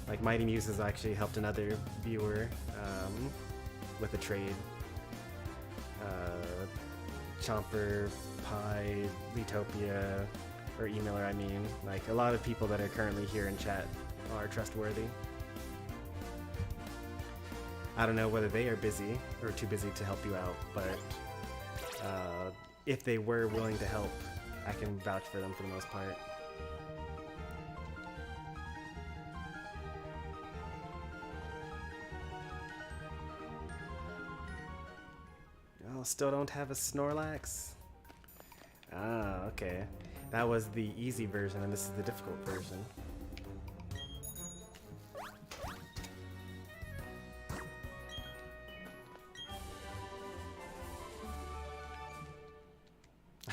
Speaker 1: Like Mighty Muse has actually helped another viewer with a trade. Chomper, Pie, Letopia, or emailer, I mean. Like, a lot of people that are currently here in chat are trustworthy. I don't know whether they are busy or too busy to help you out, but if they were willing to help, I can vouch for them for the most part. Oh, still don't have a Snorlax? Ah, okay. That was the easy version, and this is the difficult version.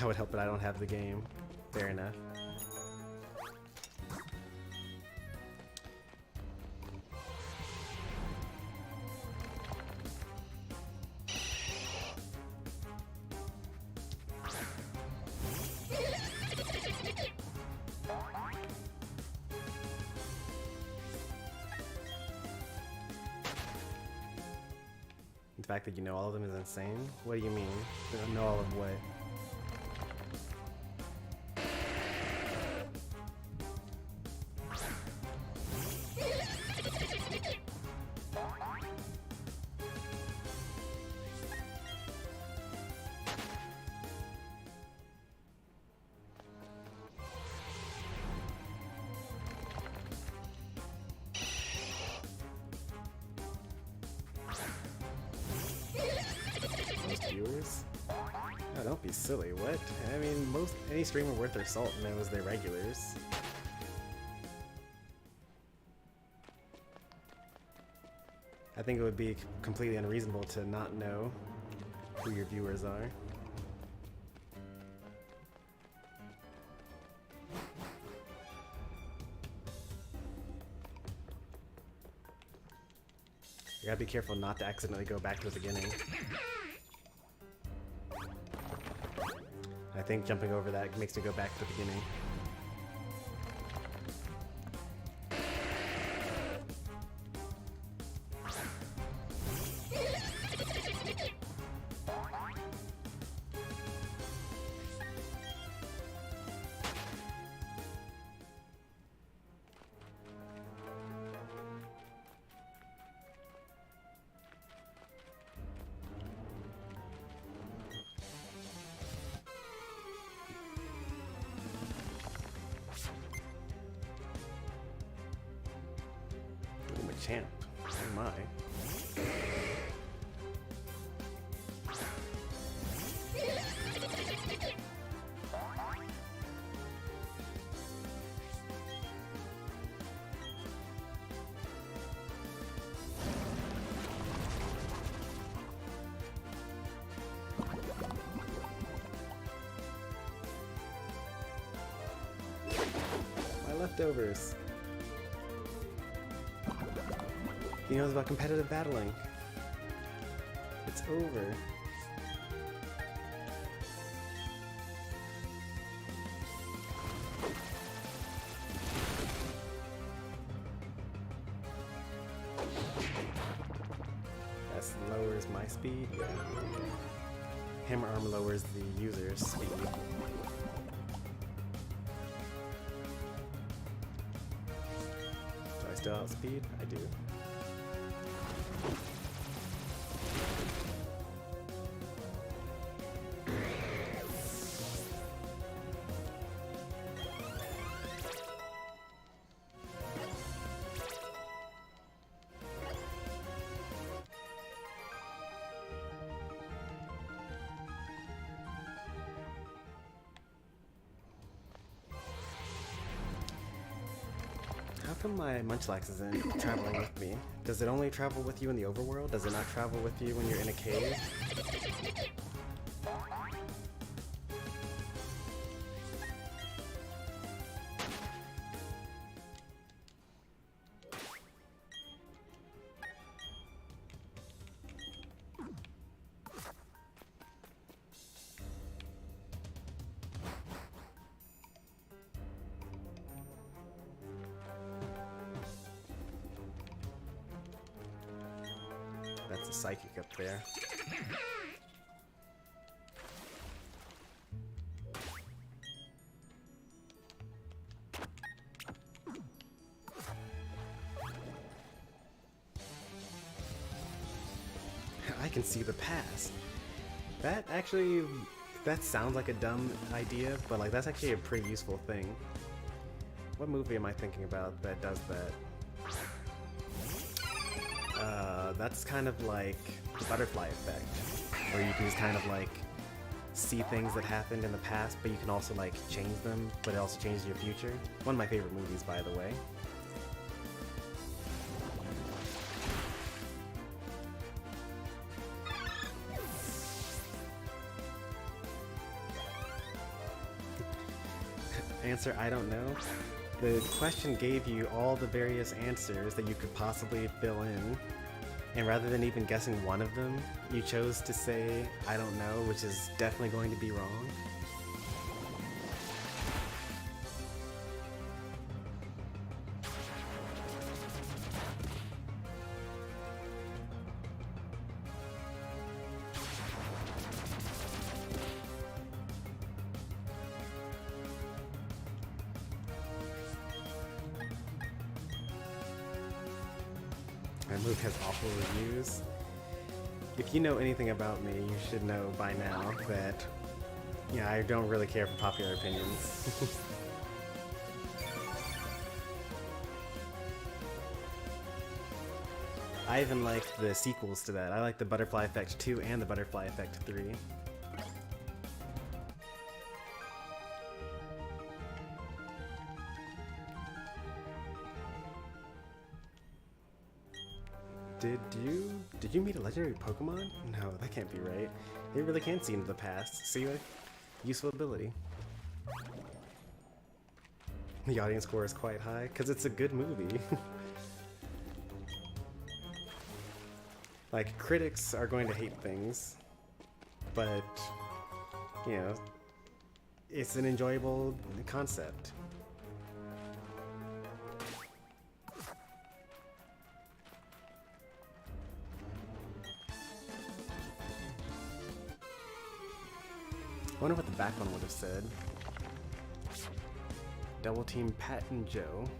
Speaker 1: I would help, but I don't have the game. Fair enough. The fact that you know all of them is insane? What do you mean? You don't know all of what? Viewers? Oh, don't be silly. What? I mean, any streamer worth their salt knows they're regulars. I think it would be completely unreasonable to not know who your viewers are. You gotta be careful not to accidentally go back to the beginning. I think jumping over that makes me go back to the beginning. Champ. Oh my. My leftovers. He knows about competitive battling. It's over. That lowers my speed. Yeah. Hammer arm lowers the user's speed. Do I still outspeed? I do. How come my Munchlax isn't traveling with me? Does it only travel with you in the overworld? Does it not travel with you when you're in a cave? That's a psychic up there. I can see the past. That actually, that sounds like a dumb idea, but like that's actually a pretty useful thing. What movie am I thinking about that does that? That's kind of like the butterfly effect, where you can just kind of like see things that happened in the past, but you can also like change them, but it also changes your future. One of my favorite movies, by the way. Answer, I don't know. The question gave you all the various answers that you could possibly fill in, and rather than even guessing one of them, you chose to say, I don't know, which is definitely going to be wrong. My movie has awful reviews. If you know anything about me, you should know by now that, yeah, I don't really care for popular opinions. I even like the sequels to that. I like the Butterfly Effect 2 and the Butterfly Effect 3. Did you meet a legendary Pokemon? No, that can't be right. They really can see into the past. See, like, useful ability. The audience score is quite high, because it's a good movie. Like, critics are going to hate things, but, you know, it's an enjoyable concept. I wonder what the back one would have said. Double team Pat and Joe.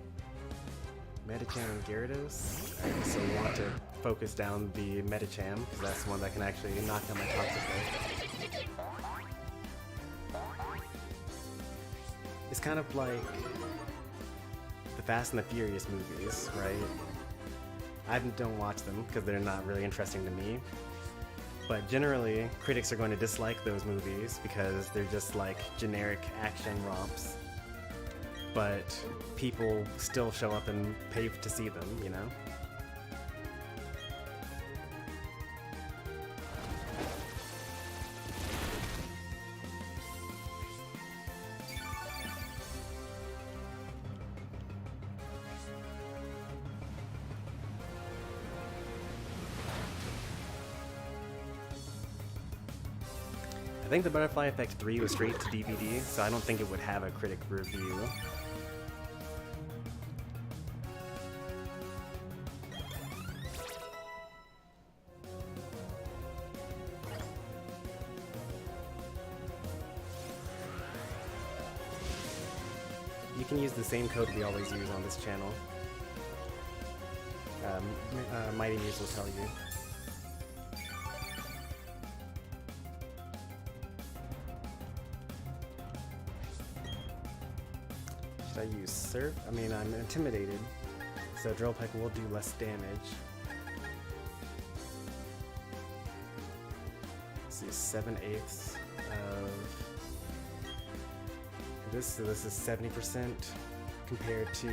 Speaker 1: Medicham and Gyarados. I also want to focus down the Medicham, because that's the one that can actually knock down my Toxic. It's kind of like the Fast and the Furious movies, right? I don't watch them because they're not really interesting to me. But generally, critics are going to dislike those movies because they're just like generic action romps. But people still show up and pay to see them, you know? I think the Butterfly Effect 3 was straight to DVD, so I don't think it would have a critic review. You can use the same code we always use on this channel. Mighty Muse will tell you. I use Surf? I mean, I'm intimidated, so Drill Peck will do less damage. Let's see, 7/8 of this, so this is 70% compared to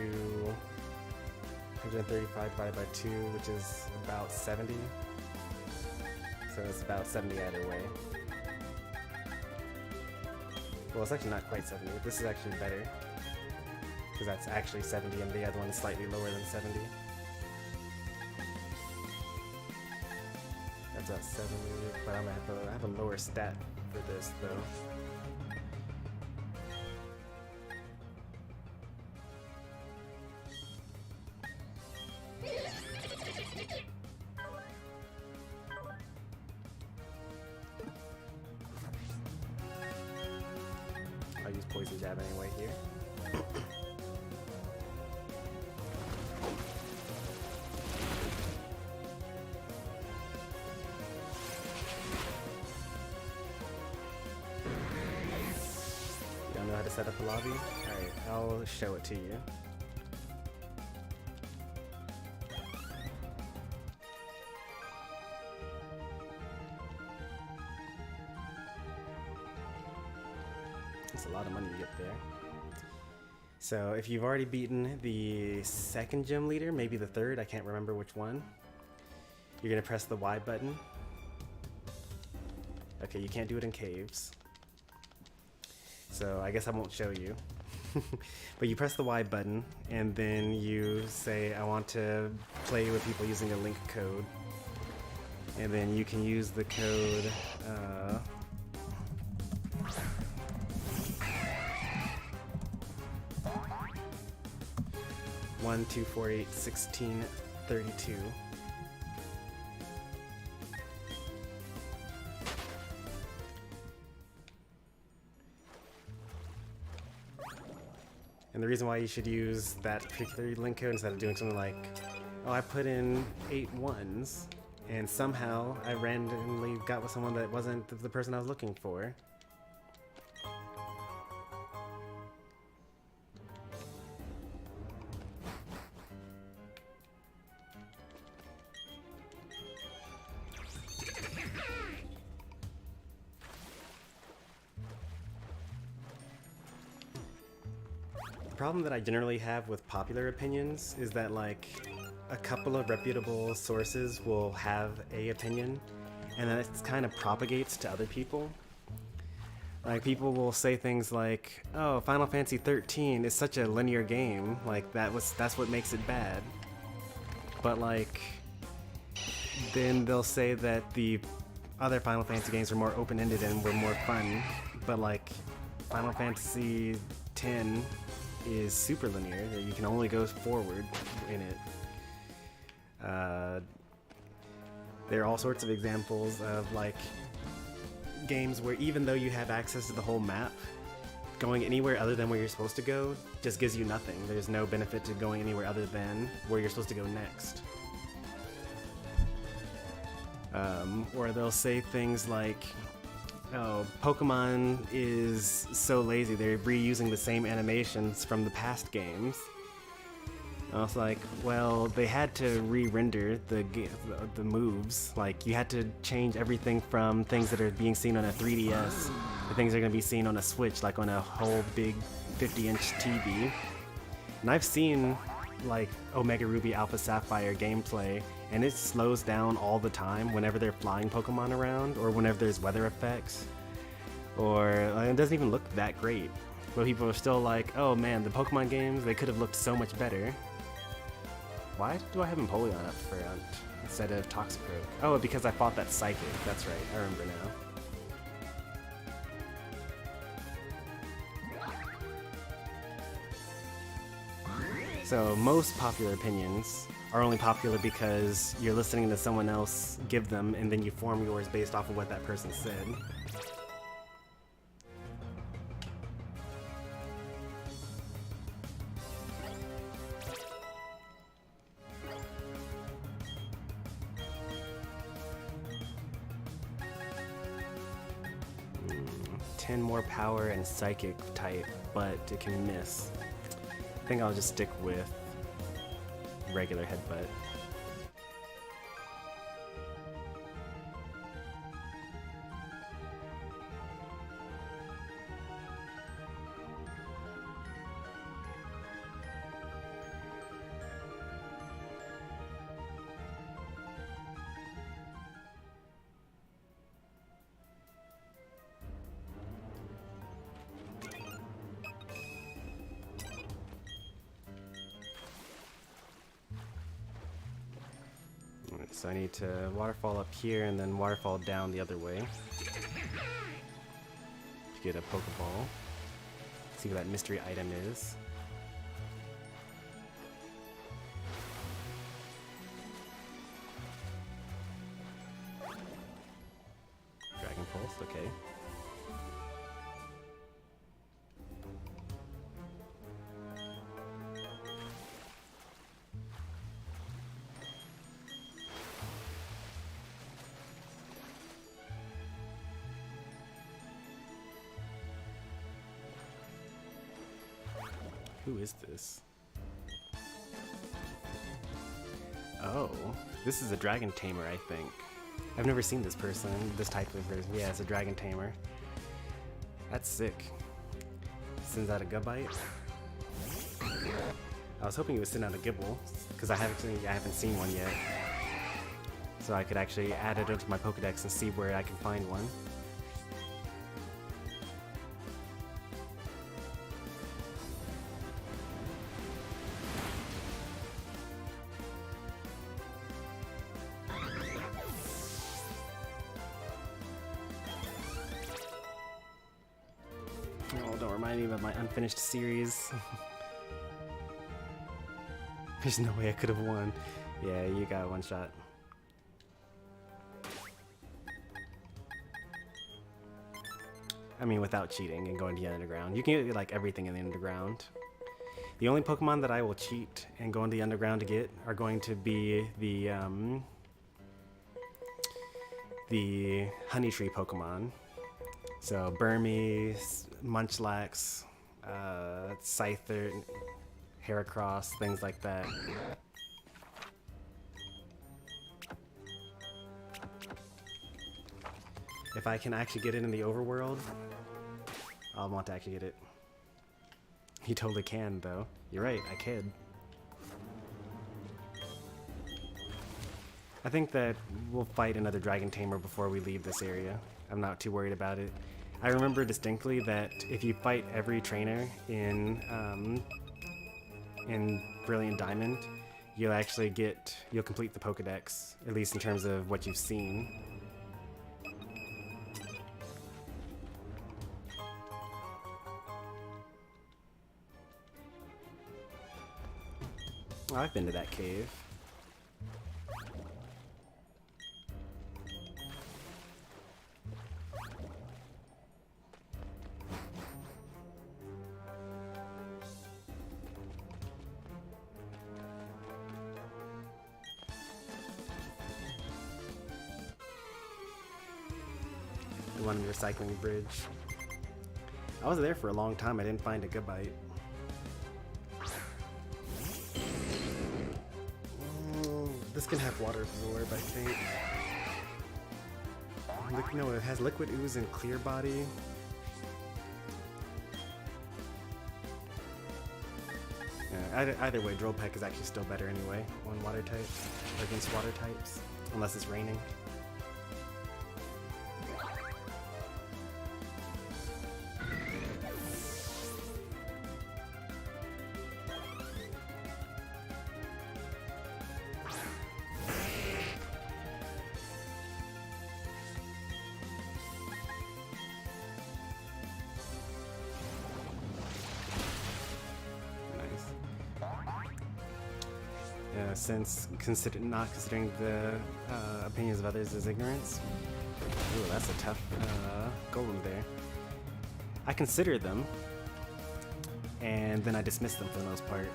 Speaker 1: 135 divided by 2, which is about 70. So it's about 70 either way. Well, it's actually not quite 70. This is actually better, because that's actually 70 and the other one is slightly lower than 70. That's about 70, but I'm gonna have a lower stat for this though. I'll use Poison Jab anyway here. know how to set up a lobby? Alright, I'll show it to you. It's a lot of money to get there. So if you've already beaten the second gym leader, maybe the third, I can't remember which one, you're gonna press the Y button. Okay, you can't do it in caves, so I guess I won't show you. But you press the Y button, and then you say, I want to play with people using a link code. And then you can use the code, 12481632. And the reason why you should use that particular link code instead of doing something like, oh, I put in 8 ones, and somehow I randomly got with someone that wasn't the person I was looking for. The problem that I generally have with popular opinions is that, like, a couple of reputable sources will have a opinion, and then it kind of propagates to other people. Like, people will say things like, oh, Final Fantasy 13 is such a linear game, like that's what makes it bad. But, like, then they'll say that the other Final Fantasy games were more open-ended and were more fun, but, like, Final Fantasy 10 is super linear. You can only go forward in it. There are all sorts of examples of, like, games where even though you have access to the whole map, going anywhere other than where you're supposed to go just gives you nothing. There's no benefit to going anywhere other than where you're supposed to go next. Or they'll say things like, oh, Pokemon is so lazy, they're reusing the same animations from the past games. And I was like, well, they had to re-render the moves. Like, you had to change everything from things that are being seen on a 3DS to things that are going to be seen on a Switch, like on a whole big 50-inch TV. And I've seen, like, Omega Ruby Alpha Sapphire gameplay, and it slows down all the time whenever they're flying Pokemon around, or whenever there's weather effects, or like, it doesn't even look that great. But people are still like, oh man, the Pokemon games, they could have looked so much better. Why do I have Empoleon up front instead of Toxicroak? Oh, because I fought that Psychic, that's right, I remember now. So most popular opinions are only popular because you're listening to someone else give them, and then you form yours based off of what that person said. Mm, 10 more power and Psychic type, but it can miss. I think I'll just stick with regular headbutt. So I need to waterfall up here and then waterfall down the other way to get a Pokeball. See what that mystery item is. Dragon Pulse, okay. Who is this? Oh, this is a dragon tamer, I think. I've never seen this person, this type of person. Yeah, it's a dragon tamer. That's sick. Sends out a Gubite. I was hoping he would send out a Gibble, because I haven't seen one yet. So I could actually add it into my Pokedex and see where I can find one. Oh, don't remind me of my unfinished series. There's no way I could have won. Yeah, you got one shot. I mean, without cheating and going to the underground. You can get like everything in the underground. The only Pokemon that I will cheat and go into the underground to get are going to be the Honey Tree Pokemon. So Burmese, Munchlax, Scyther, Heracross, things like that. If I can actually get it in the overworld, I'll want to actually get it. You totally can, though. You're right, I could. I think that we'll fight another Dragon Tamer before we leave this area. I'm not too worried about it. I remember distinctly that if you fight every trainer in Brilliant Diamond, you'll complete the Pokedex, at least in terms of what you've seen. Oh, I've been to that cave. The one recycling bridge. I was there for a long time. I didn't find a Gubite. This can have water absorb, I think. No, it has liquid ooze and clear body. Yeah, either way, Drill Peck is actually still better anyway on water types, or against water types, unless it's raining. Since not considering the opinions of others as ignorance. Ooh, that's a tough golem there. I consider them, and then I dismiss them for the most part.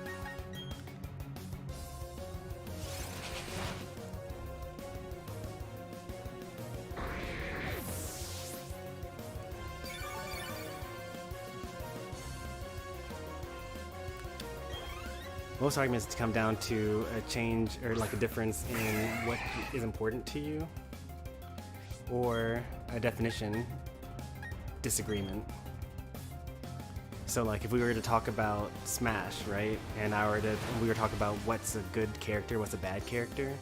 Speaker 1: Most arguments come down to a change or like a difference in what is important to you, or a definition disagreement. So like if we were to talk about Smash, right, and we were talking about what's a good character, what's a bad character,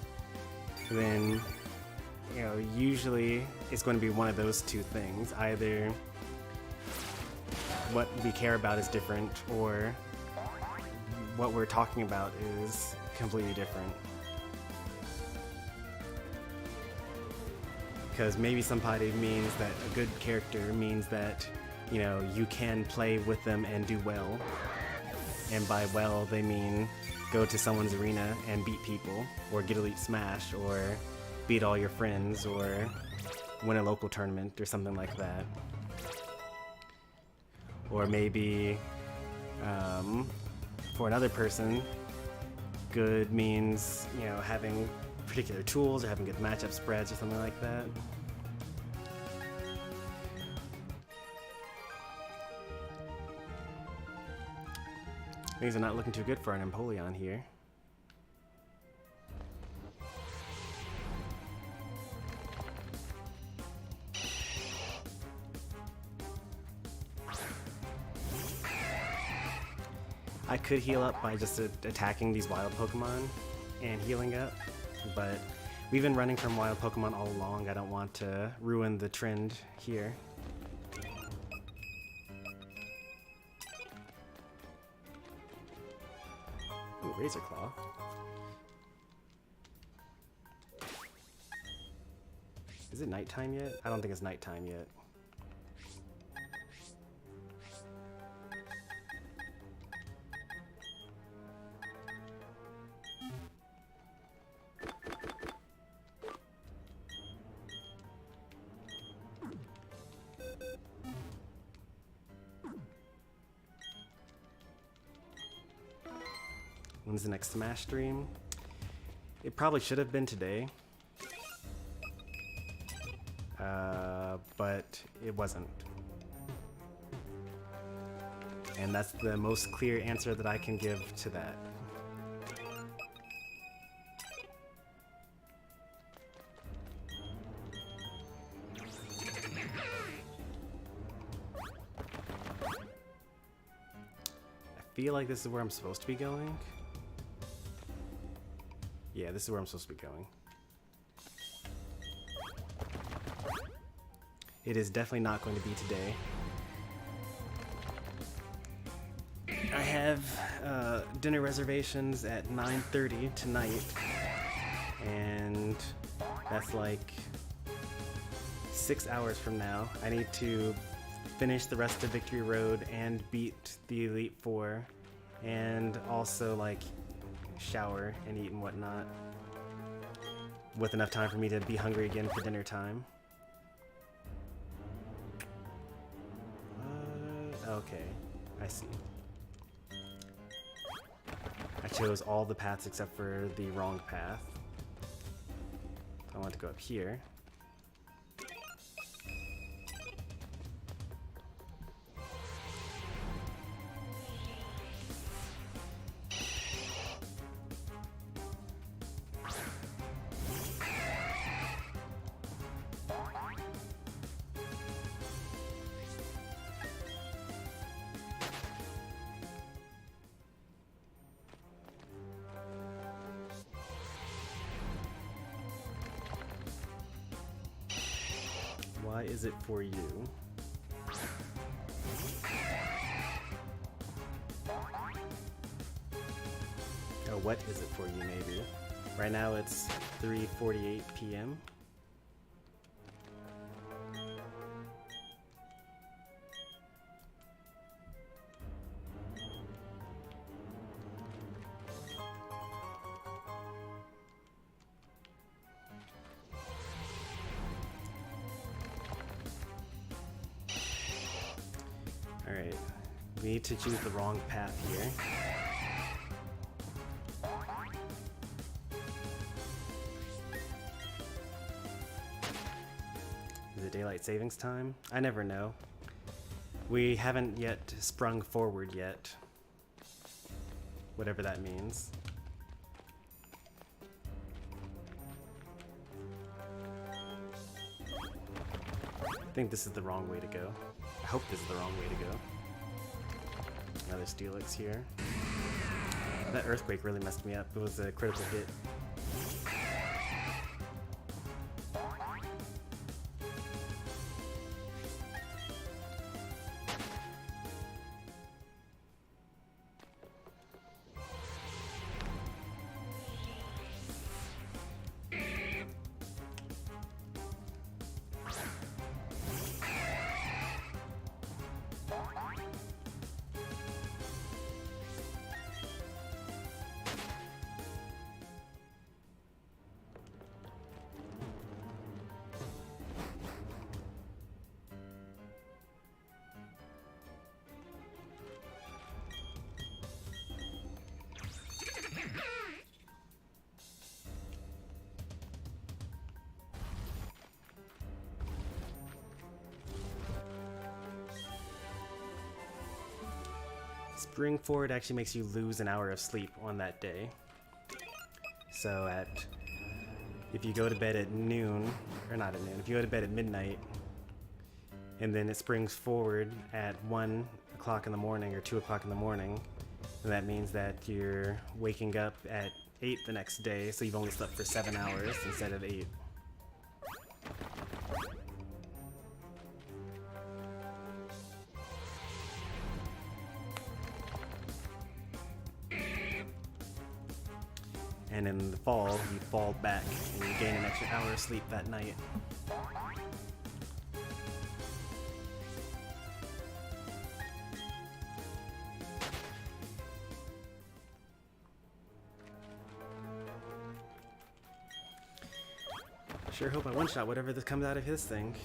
Speaker 1: then usually it's going to be one of those two things. Either what we care about is different, or what we're talking about is completely different. Because maybe somebody means that a good character means that, you can play with them and do well. And by well, they mean go to someone's arena and beat people, or get Elite Smash, or beat all your friends, or win a local tournament, or something like that. Or maybe, for another person, good means, having particular tools or having good matchup spreads or something like that. Things are not looking too good for an Empoleon here. I could heal up by just attacking these wild Pokemon and healing up, but we've been running from wild Pokemon all along. I don't want to ruin the trend here. Ooh, Razor Claw. Is it nighttime yet? I don't think it's nighttime yet. When's the next Smash stream? It probably should have been today. But it wasn't. And that's the most clear answer that I can give to that. I feel like this is where I'm supposed to be going. Yeah, this is where I'm supposed to be going. It is definitely not going to be today. I have dinner reservations at 9:30 tonight, and that's like 6 hours from now. I need to finish the rest of Victory Road and beat the Elite Four, and also like shower and eat and whatnot, with enough time for me to be hungry again for dinner time. Okay, I see. I chose all the paths except for the wrong path. I want to go up here. Why is it for you? Oh, what is it for you, maybe? Right now it's 3:48 p.m. Alright, we need to choose the wrong path here. Is it daylight savings time? I never know. We haven't yet sprung forward yet. Whatever that means. I think this is the wrong way to go. I hope this is the wrong way to go. Another Steelix here. That earthquake really messed me up. It was a critical hit. Spring forward actually makes you lose an hour of sleep on that day. So if you go to bed at noon, or not at noon, if you go to bed at midnight, and then it springs forward at 1 o'clock in the morning or 2 o'clock in the morning, then that means that you're waking up at 8 the next day, so you've only slept for 7 hours instead of 8. And in the fall, you fall back and you gain an extra hour of sleep that night. Sure hope I one-shot whatever this comes out of his thing.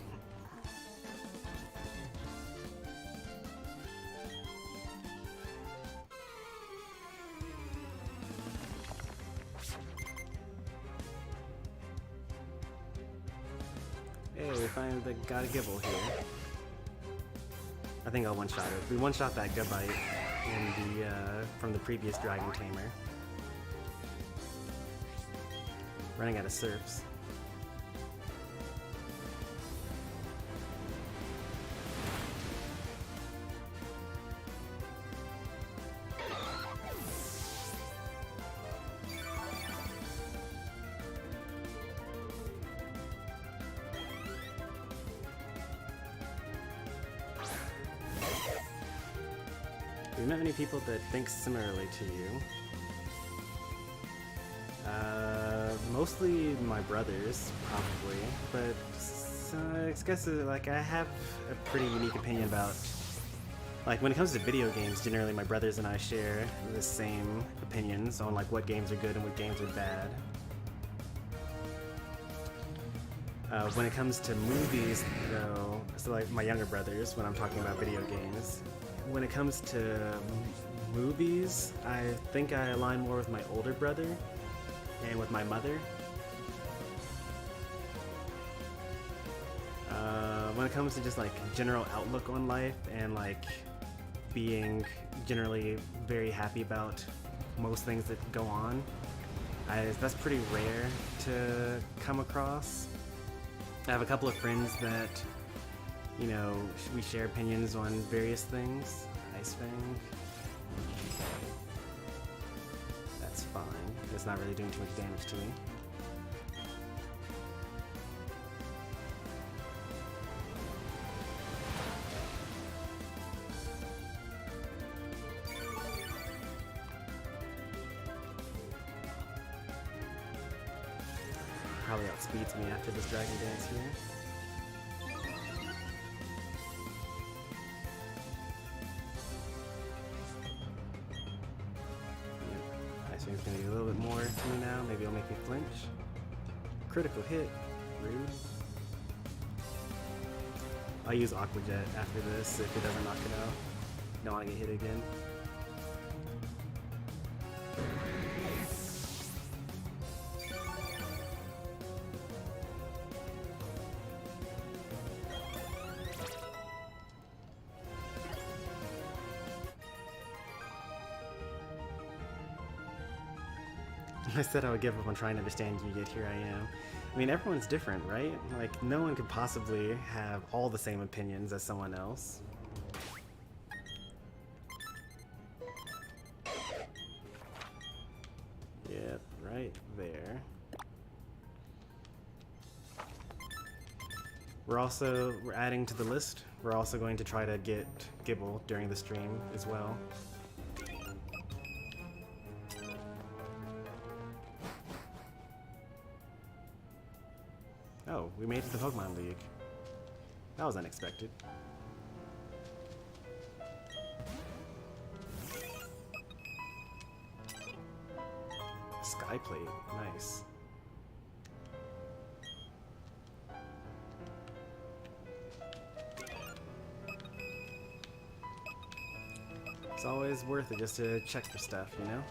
Speaker 1: Hey, we finally got a Gibble here. I think I'll one-shot it. We one-shot that Gabite in the from the previous Dragon Tamer. Running out of serfs. We've met many people that think similarly to you. Mostly my brothers, probably, but I guess like I have a pretty unique opinion about, like when it comes to video games, generally my brothers and I share the same opinions on like what games are good and what games are bad. When it comes to movies, though, so like my younger brothers, when I'm talking about video games, when it comes to movies, I think I align more with my older brother and with my mother. When it comes to just like general outlook on life and like being generally very happy about most things that go on, that's pretty rare to come across. I have a couple of friends that, you know, we share opinions on various things. Ice Fang. That's fine. It's not really doing too much damage to me. Probably outspeeds me after this Dragon Dance here. Ice Fang's gonna be a little bit more to me now. Maybe it'll make me flinch. Critical hit. Rude. I'll use Aqua Jet after this if it doesn't knock it out. Don't want to get hit again. I said I would give up on trying to understand you, yet here I am. I mean, everyone's different, right? Like, no one could possibly have all the same opinions as someone else. Yep, right there. We're adding to the list. We're also going to try to get Gibble during the stream as well. Oh, we made it to the Pokemon League. That was unexpected. Skyplate, nice. It's always worth it just to check for stuff, you know?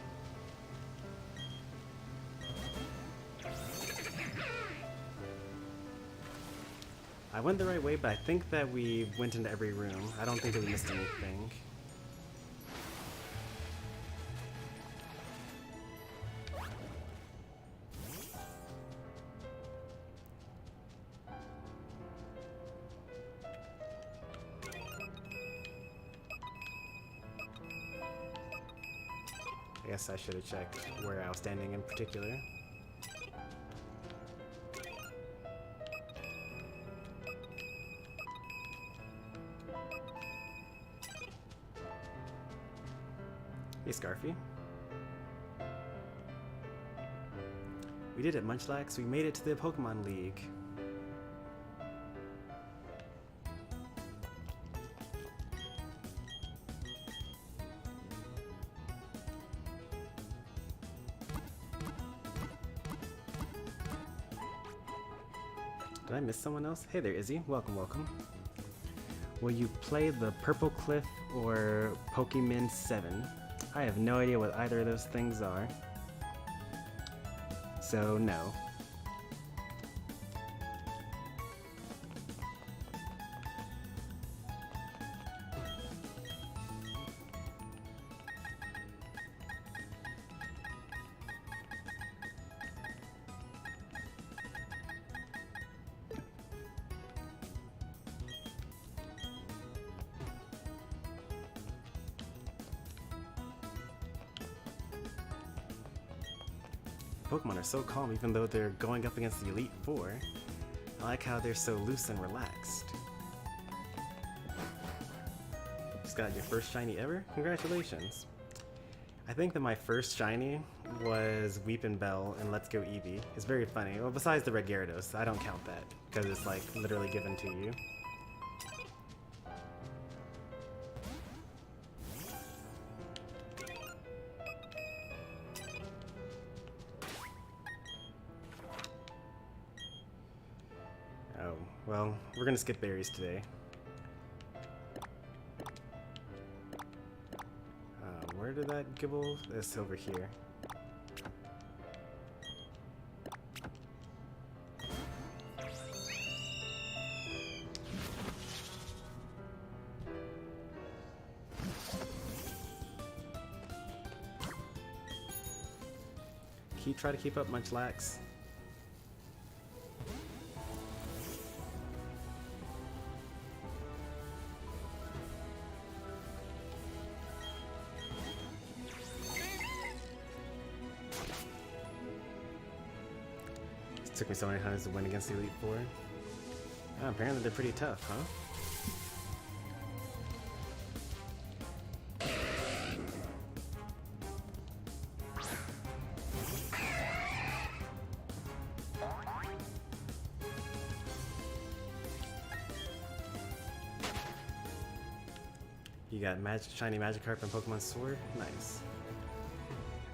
Speaker 1: I went the right way, but I think that we went into every room. I don't think that we missed anything. I guess I should have checked where I was standing in particular. Hey, Scarfy. We did it, Munchlax. We made it to the Pokemon League. Did I miss someone else? Hey there, Izzy. Welcome, welcome. Will you play the Purple Cliff or Pokemon 7? I have no idea what either of those things are. So, no. Pokemon are so calm even though they're going up against the Elite Four. I like how they're so loose and relaxed. Just got your first shiny ever? Congratulations. I think that my first shiny was Weepin' Bell in Let's Go Eevee. It's very funny. Well, besides the Red Gyarados, I don't count that because it's like literally given to you. Oh, well, we're gonna skip berries today. Where did that gibble? It's over here. Try to keep up, Munchlax. It took me so many times to win against the Elite Four. Oh, apparently they're pretty tough, huh? You got shiny Magikarp and Pokemon Sword? Nice.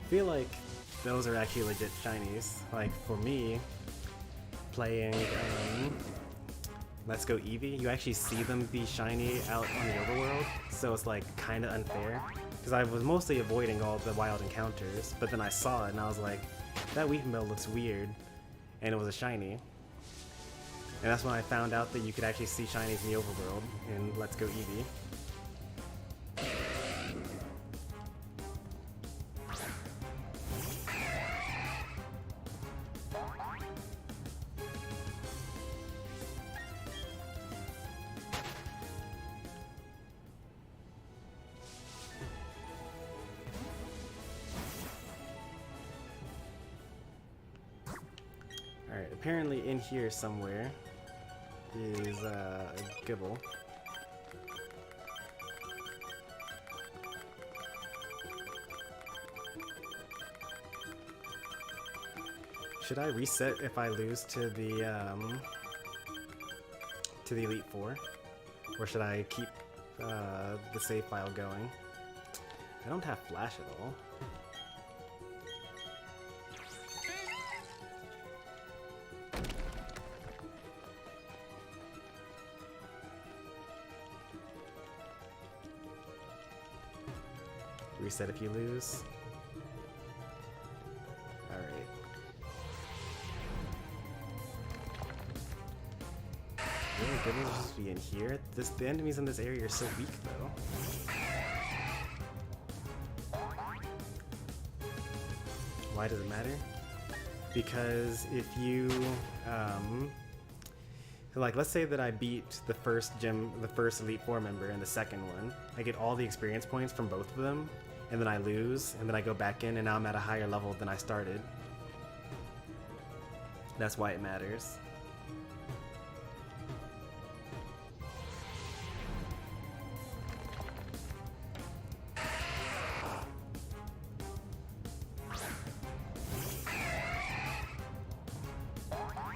Speaker 1: I feel like those are actually legit shinies. Like, for me, playing Let's Go Eevee, you actually see them be shiny out on the overworld, so it's like kind of unfair. Because I was mostly avoiding all the wild encounters, but then I saw it and I was like, that Weepin' Bell looks weird, and it was a shiny. And that's when I found out that you could actually see shinies in the overworld in Let's Go Eevee. Alright, apparently in here somewhere is a Gibble. Should I reset if I lose to the Elite Four? Or should I keep the save file going? I don't have Flash at all. Reset if you lose. Alright. Really good to just be in here. The enemies in this area are so weak though. Why does it matter? Because if you like, let's say that I beat the first Elite Four member and the second one, I get all the experience points from both of them, and then I lose, and then I go back in, and now I'm at a higher level than I started. That's why it matters.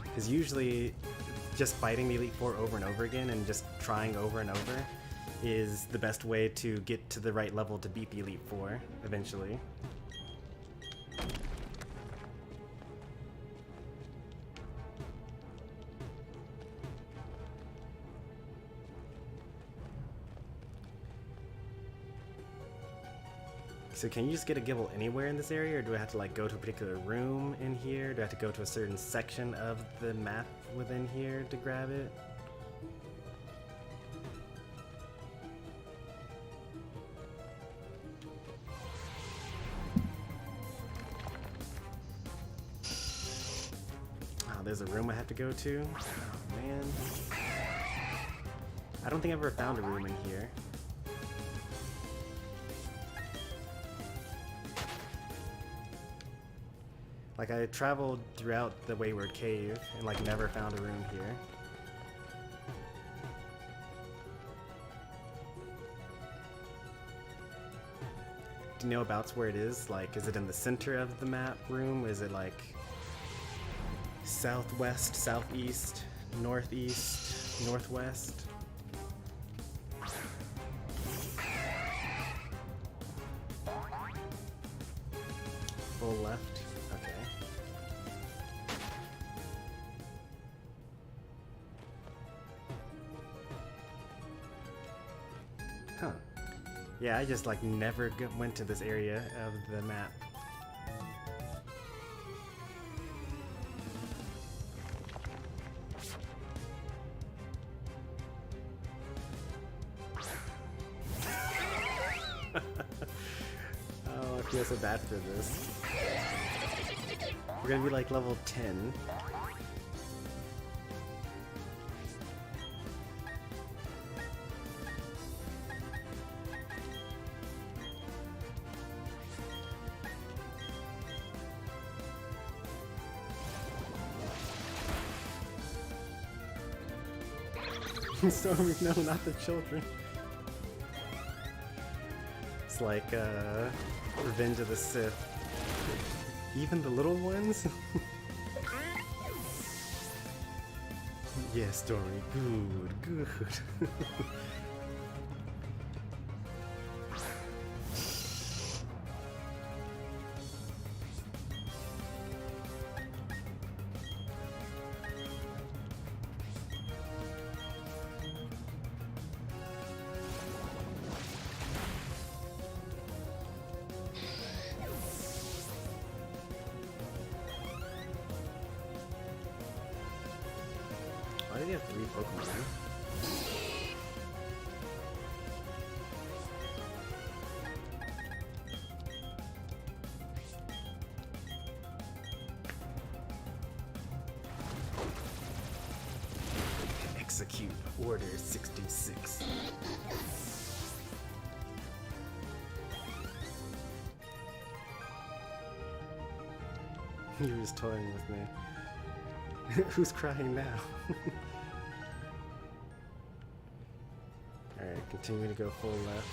Speaker 1: Because usually just fighting the Elite Four over and over again and just trying over and over is the best way to get to the right level to beat the Elite Four eventually. So can you just get a Gibble anywhere in this area, or do I have to like go to a particular room in here? Do I have to go to a certain section of the map within here to grab it? Oh, there's a room I have to go to? Oh man. I don't think I've ever found a room in here. Like, I traveled throughout the Wayward Cave and like never found a room here. Do you know about where it is? Like, is it in the center of the map room? Is it like southwest, southeast, northeast, northwest? Full left. Huh. Yeah, I just like never went to this area of the map. Oh, I feel so bad for this. We're gonna be like level 10. Stormy, no, not the children. It's like, Revenge of the Sith. Even the little ones? Yeah, Stormy, good, good. Why do they have 3 Pokemon? Execute Order 66. You're just toying with me. Who's crying now? Alright, continue to go full left.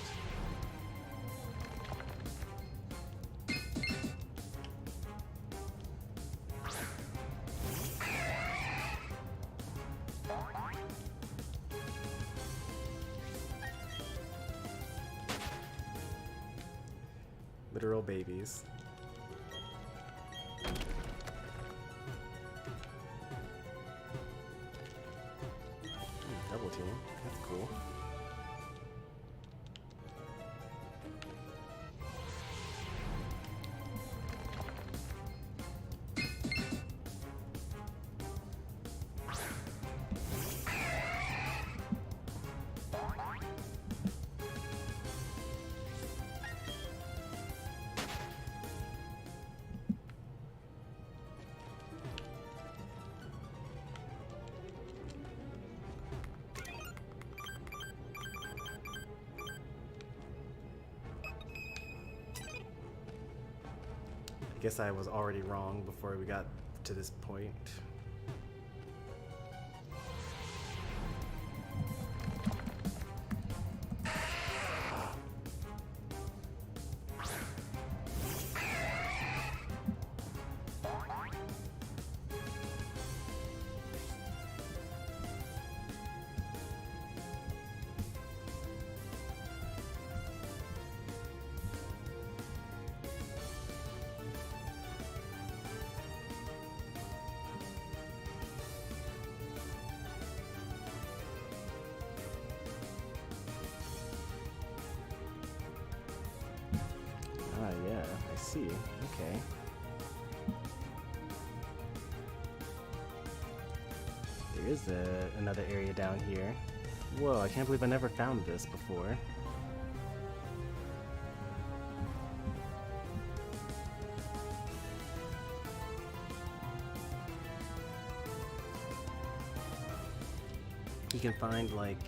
Speaker 1: Literal babies. Double team. That's cool. Guess I was already wrong before we got to this point. Ah, yeah, I see. Okay. There is another area down here. Whoa, I can't believe I never found this before. You can find, like,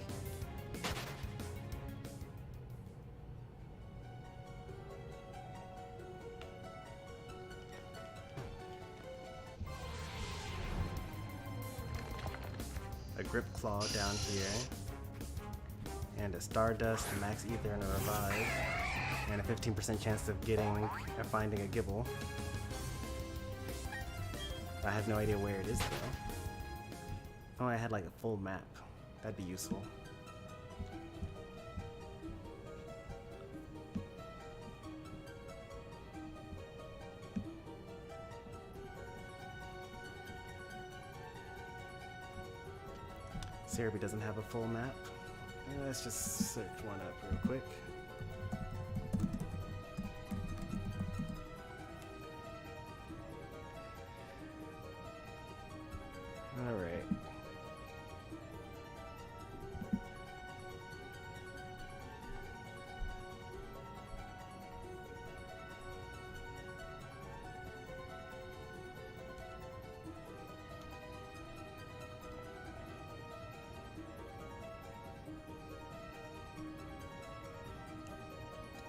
Speaker 1: a grip claw down here, and a Stardust, a Max Ether, and a Revive, and a 15% chance of finding a Gibble. I have no idea where it is though. Oh, I had like a full map. That'd be useful. Cerebi doesn't have a full map. Let's just search one up real quick. Alright.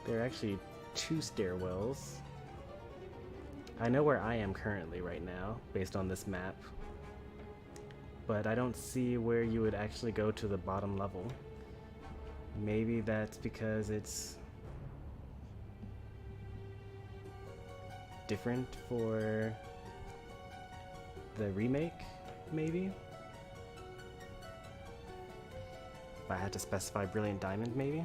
Speaker 1: There are actually 2 stairwells. I know where I am currently right now, based on this map. But I don't see where you would actually go to the bottom level. Maybe that's because it's different for the remake, maybe? If I had to specify Brilliant Diamond, maybe?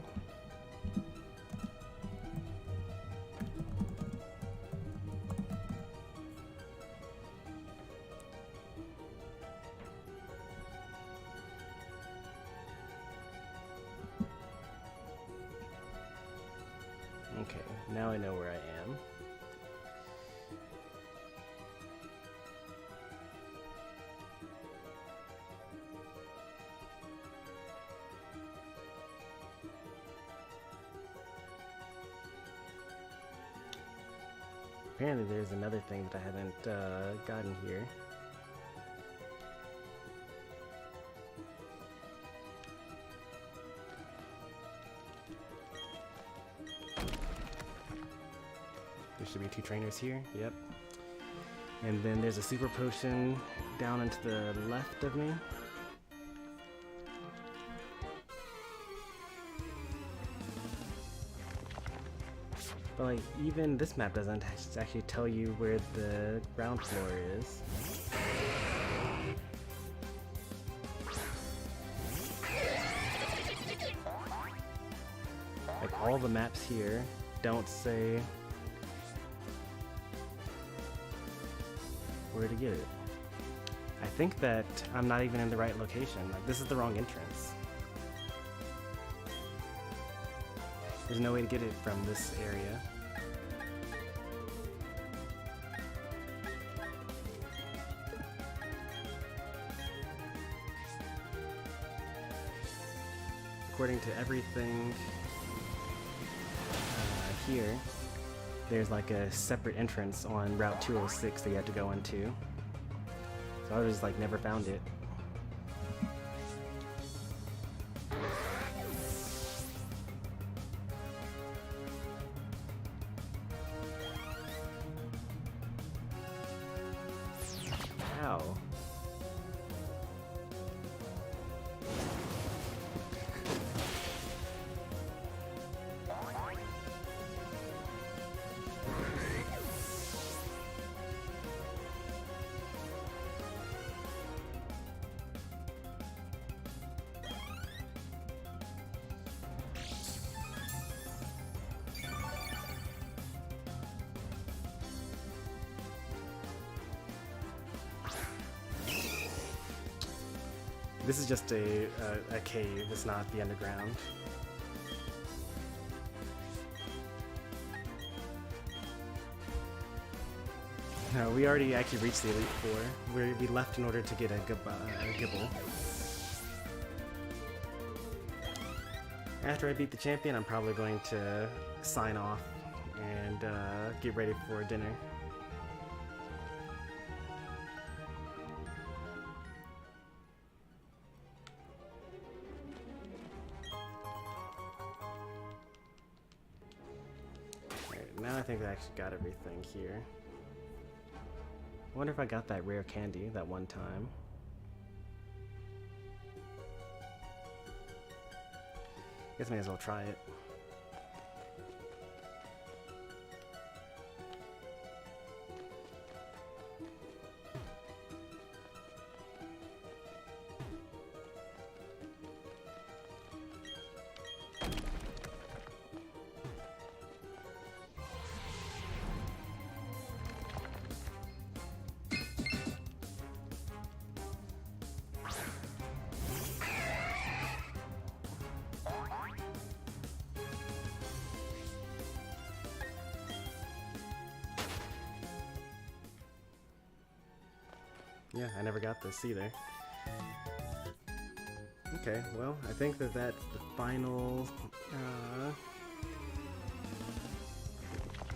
Speaker 1: Okay, now I know where I am. Apparently there's another thing that I haven't gotten here. There should be 2 trainers here, yep. And then there's a super potion down into the left of me. But like, even this map doesn't actually tell you where the ground floor is. Like, all the maps here don't say where to get it. I think that I'm not even in the right location. Like, this is the wrong entrance. There's no way to get it from this area. According to everything here, there's like a separate entrance on Route 206 that you have to go into. So I just like never found it. Wow. This is just a cave, it's not the underground. No, we already actually reached the Elite Four. We left in order to get a Gibble. After I beat the champion, I'm probably going to sign off and get ready for dinner. Now I think I actually got everything here. I wonder if I got that rare candy that one time. Guess I may as well try it. Yeah, I never got this either. Okay, well, I think that that's the final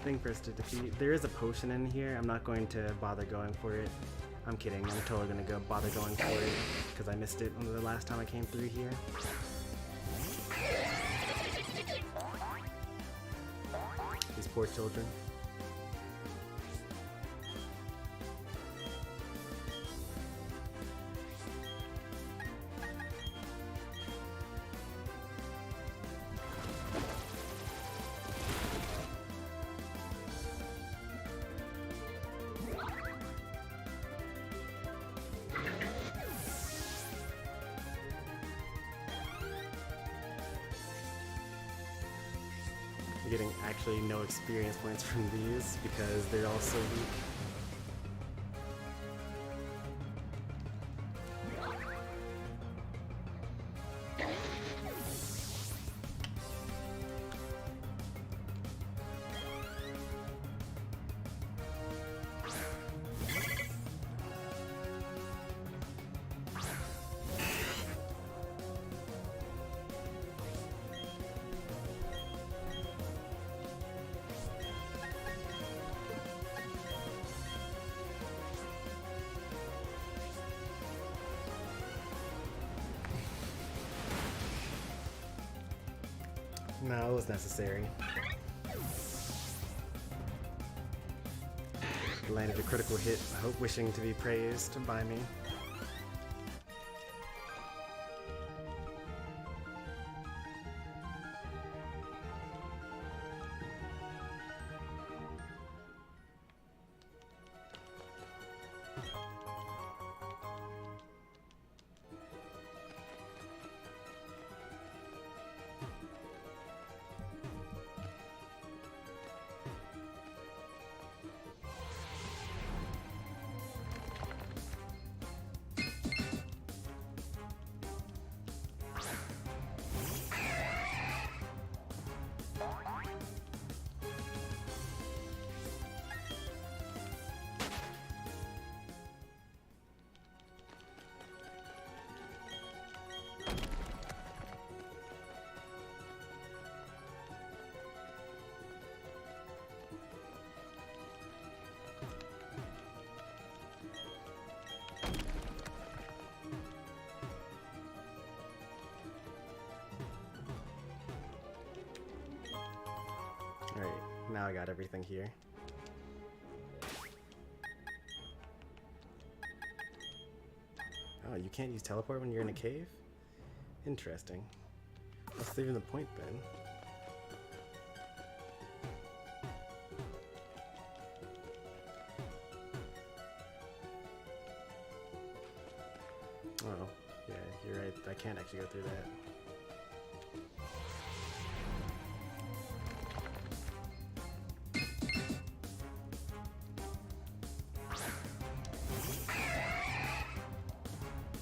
Speaker 1: thing for us to defeat. There is a potion in here. I'm not going to bother going for it. I'm kidding. I'm totally going to bother going for it because I missed it the last time I came through here. These poor children. Getting actually no experience points from these because they're all so weak. No, it was necessary. Landed a critical hit, I hope wishing to be praised by me. Alright, now I got everything here. Oh, you can't use teleport when you're in a cave? Interesting. What's even the point then? Oh, yeah, you're right. I can't actually go through that.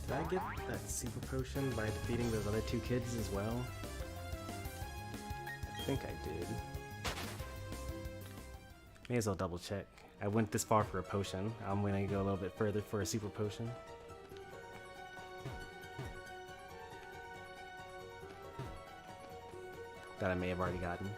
Speaker 1: Did I get that super potion by defeating those other two kids as well? I think I did. May as well double check. I went this far for a potion. I'm gonna go a little bit further for a super potion. That I may have already gotten.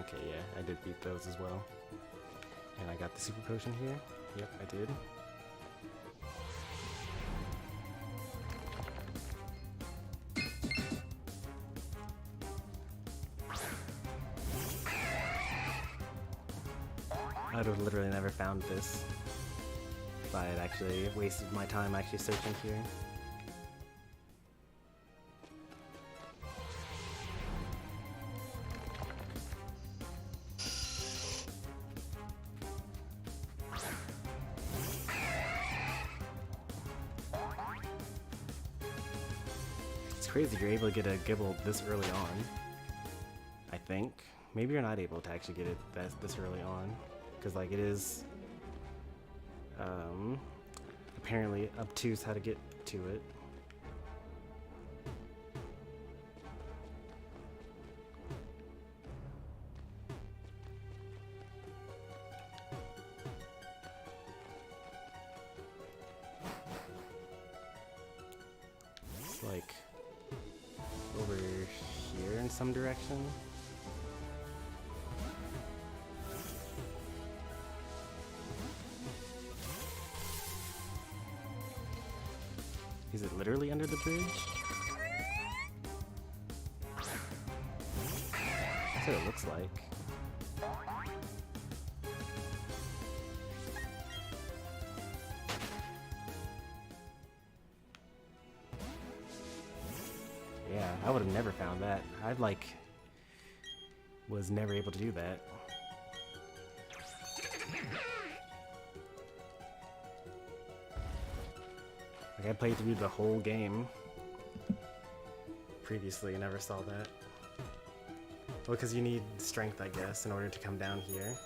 Speaker 1: Okay, yeah, I did beat those as well. And I got the super potion here. Yep, I did. I would have literally never found this if I had actually wasted my time actually searching here. It's crazy you're able to get a Gibble this early on, I think. Maybe you're not able to actually get it this early on, because like it is apparently obtuse how to get to it. It's like over here in some direction. Is it literally under the bridge? That's what it looks like. Yeah, I would have never found that. I was never able to do that. Like I played through the whole game previously and never saw that. Well, because you need strength, I guess, in order to come down here.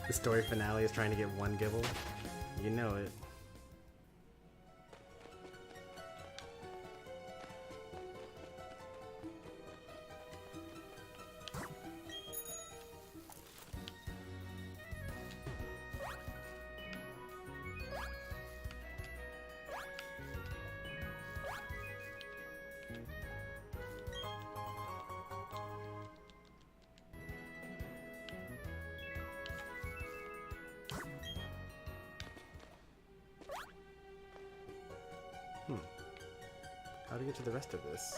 Speaker 1: The story finale is trying to get one Gibble. You know it. How do you get to the rest of this?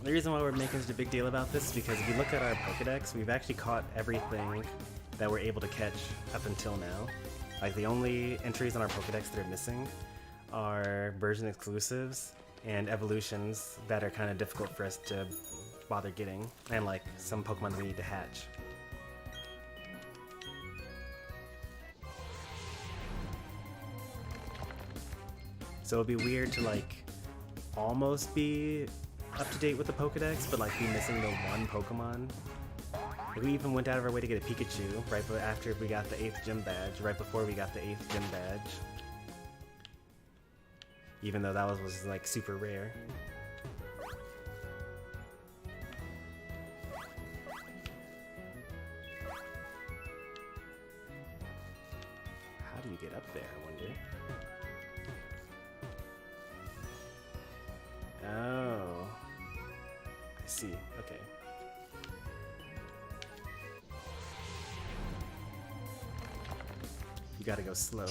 Speaker 1: The reason why we're making such a big deal about this is because if you look at our Pokedex, we've actually caught everything that we're able to catch up until now. Like, the only entries on our Pokedex that are missing are version exclusives and evolutions that are kind of difficult for us to bother getting, and like some Pokemon we need to hatch. So it'll be weird to like almost be up to date with the Pokedex, but like be missing the one Pokemon. Like, we even went out of our way to get a Pikachu right after we got the 8th gym badge, right before we got the 8th gym badge. Even though that was like super rare. How do you get up there, I wonder? Oh, I see. Okay. You gotta go slow.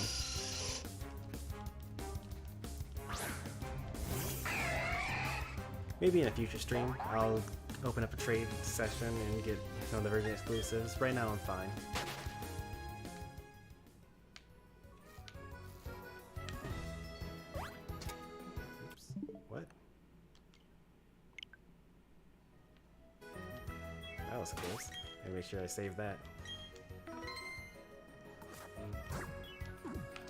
Speaker 1: Maybe in a future stream, I'll open up a trade session and get some of the version exclusives. Right now, I'm fine. Oops. What? That was close. Let me make sure I save that.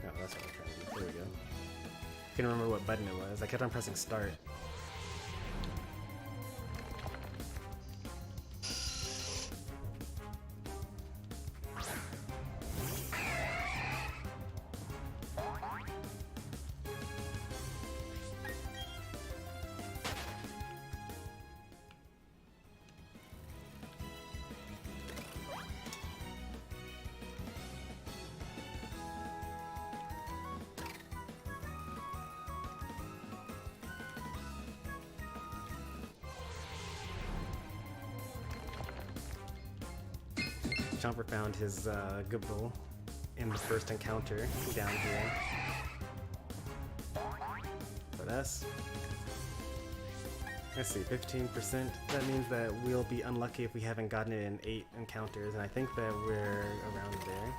Speaker 1: Oh, that's what I'm trying to do. There we go. I can't remember what button it was. I kept on pressing start. Chomper found his Gibble in the first encounter down here. But us, let's see, 15%. That means that we'll be unlucky if we haven't gotten it in 8 encounters, and I think that we're around there.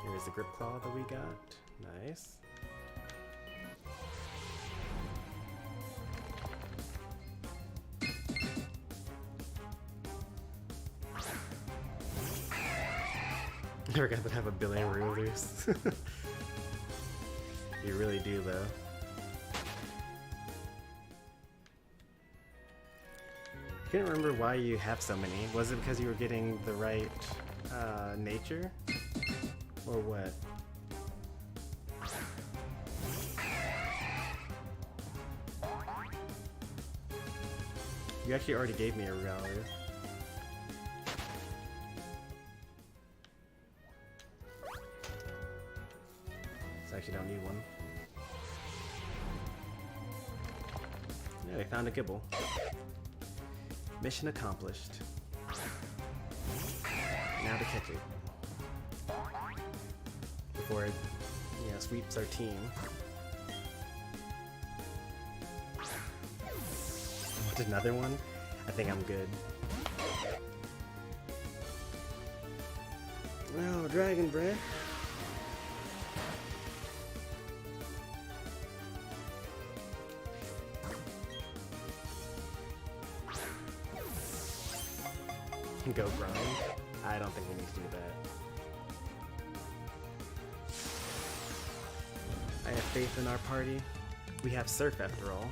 Speaker 1: Here's the Grip Claw that we got. Nice. I forgot to have a billion rulers. You really do, though. I can't remember why you have so many. Was it because you were getting the right nature? Or what? You actually already gave me a Rowler. Actually don't need one. Yeah, we found a Gibble. Mission accomplished. Now to catch it. Before it, you know, sweeps our team. Want another one? I think I'm good. Well, Dragon Breath. Go grind? I don't think we need to do that. I have faith in our party. We have Surf after all.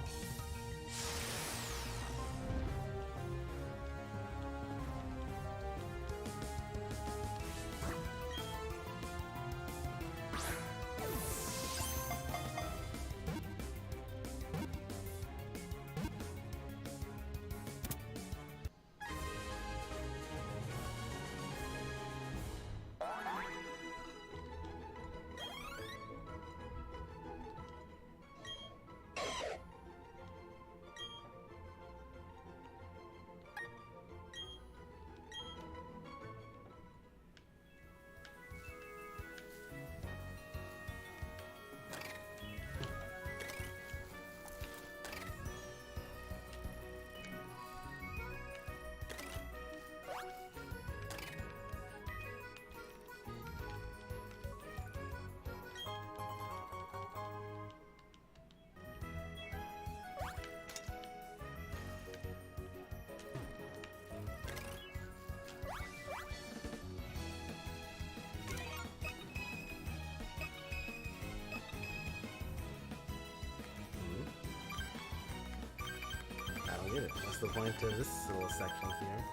Speaker 1: get it. What's the point of this little section here?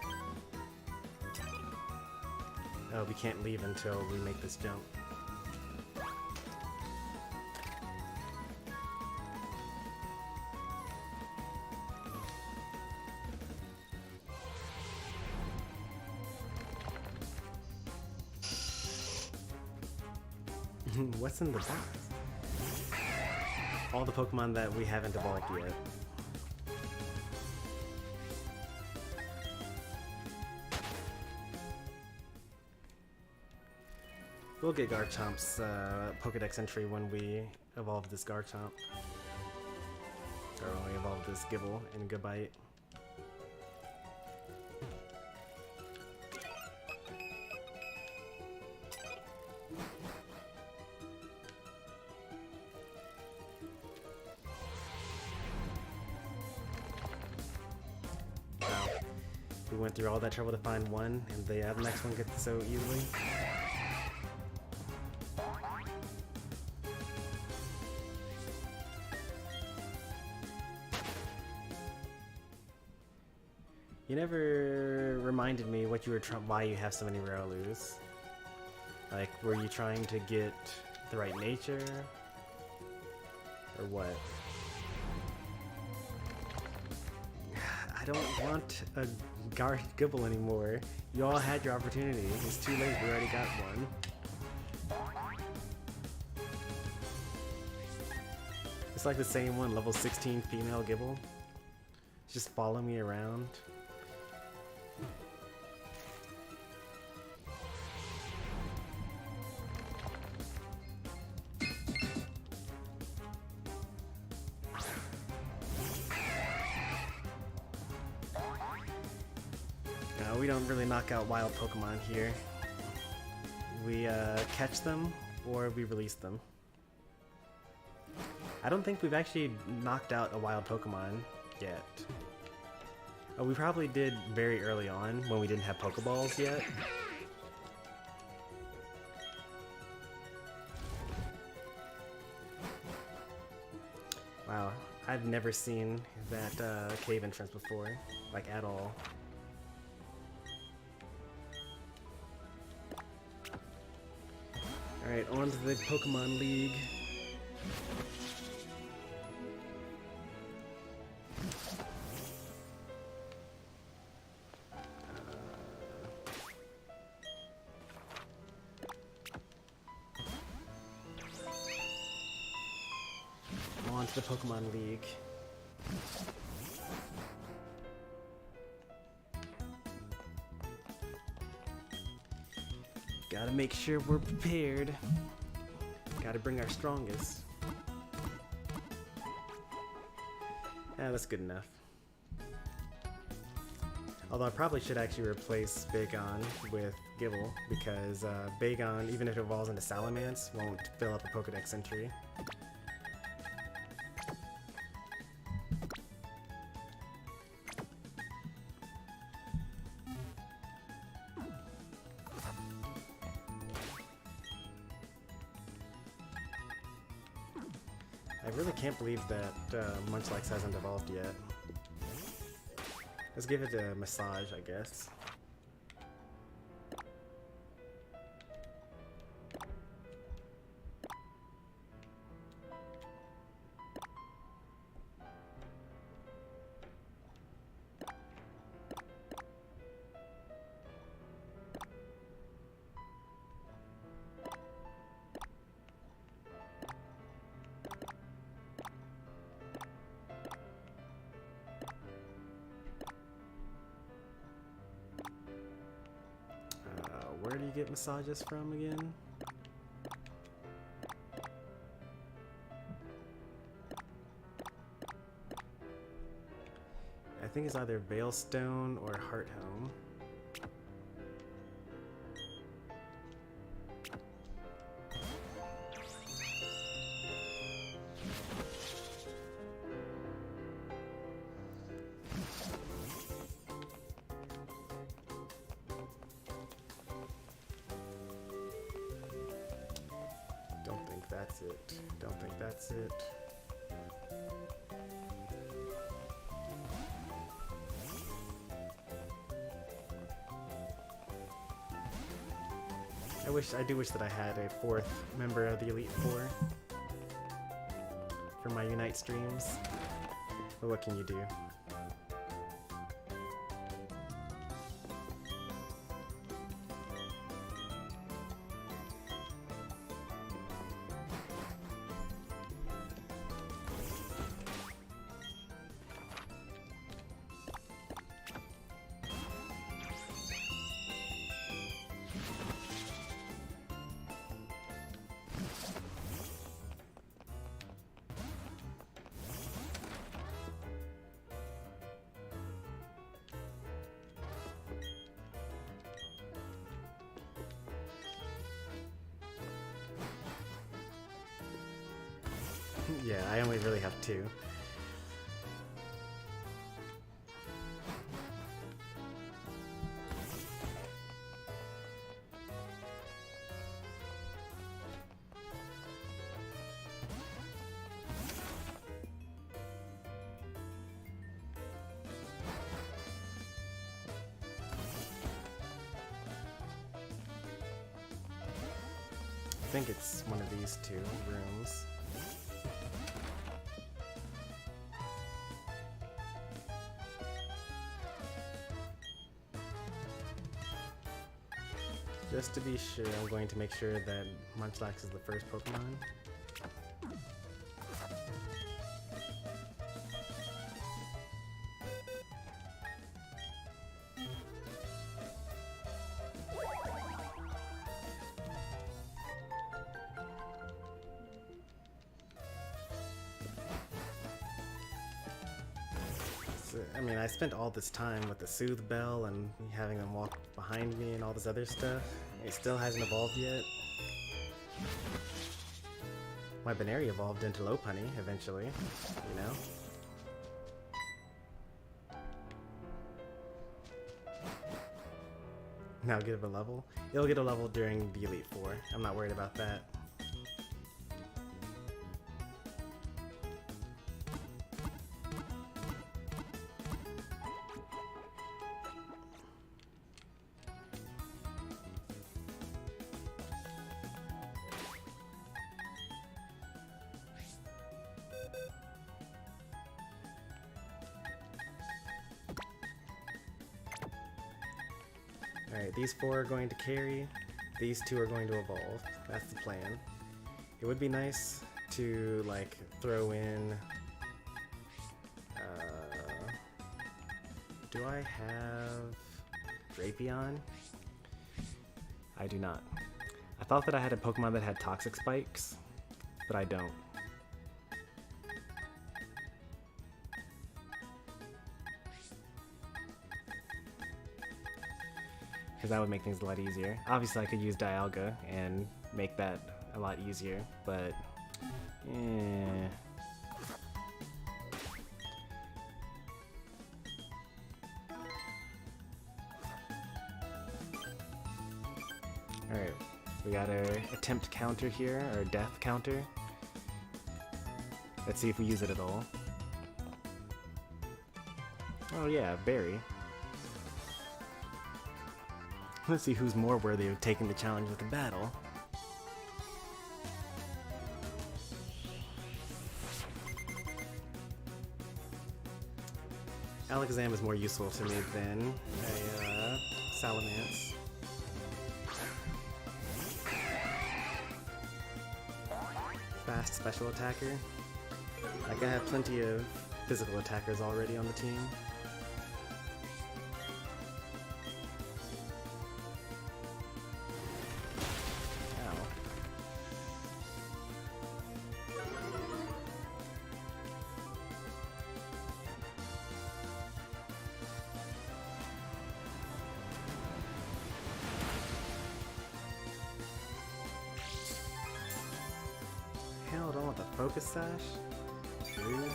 Speaker 1: Oh, we can't leave until we make this jump. What's in the box? All the Pokemon that we haven't evolved yet. We'll get Garchomp's Pokedex entry when we evolve this Garchomp. Or when we evolve this Gibble and Gabite. We went through all that trouble to find one, and the next one gets so easily. You never reminded me what you were why you have so many Riolus. Like, were you trying to get the right nature? Or what? I don't want a Gibble anymore. You all had your opportunity. It's too late. We already got one. It's like the same one, level 16 female Gibble. Just follow me around. We don't really knock out wild Pokemon here. We catch them or we release them. I don't think we've actually knocked out a wild Pokemon yet. Oh, we probably did very early on when we didn't have Pokeballs yet. Wow, I've never seen that cave entrance before, like at all. Alright, on to the Pokemon League. On to the Pokemon League. Gotta make sure we're prepared. Gotta bring our strongest. That's good enough. Although I probably should actually replace Bagon with Gibble, because Bagon, even if it evolves into Salamence, won't fill up a Pokedex entry. I really can't believe that Munchlax hasn't evolved yet. Let's give it a massage, I guess. Where do you get massages from again? I think it's either Veilstone or Hearthome. That's it. Don't think that's it. I do wish that I had a 4th member of the Elite Four for my Unite streams. But what can you do? Yeah, I only really have 2. I think it's one of these 2 rooms. Just to be sure, I'm going to make sure that Munchlax is the first Pokemon. So, I mean, I spent all this time with the Soothe Bell and having them walk behind me and all this other stuff. It still hasn't evolved yet. My Baneri evolved into Lopunny eventually, you know? Now give it a level. It'll get a level during the Elite Four. I'm not worried about that. Alright, these 4 are going to carry, these 2 are going to evolve. That's the plan. It would be nice to, like, throw in... do I have Drapion? I do not. I thought that I had a Pokemon that had Toxic Spikes, but I don't. Because that would make things a lot easier. Obviously I could use Dialga and make that a lot easier, but Alright, we got our attempt counter here, our death counter. Let's see if we use it at all. Oh yeah, Berry. Let's see who's more worthy of taking the challenge with the battle. Alakazam is more useful to me than a Salamence. Fast special attacker. Like I have plenty of physical attackers already on the team. Hell, I don't want the Focus Sash. Really?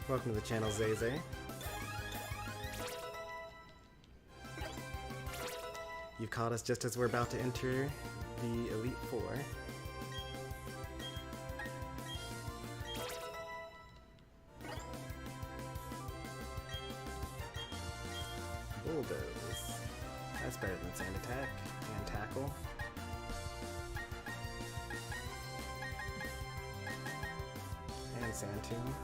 Speaker 1: Welcome to the channel, Zay. You've caught us just as we're about to enter the Elite Four. Bulldoze. That's better than Sand Attack and Tackle. And Sand Tomb.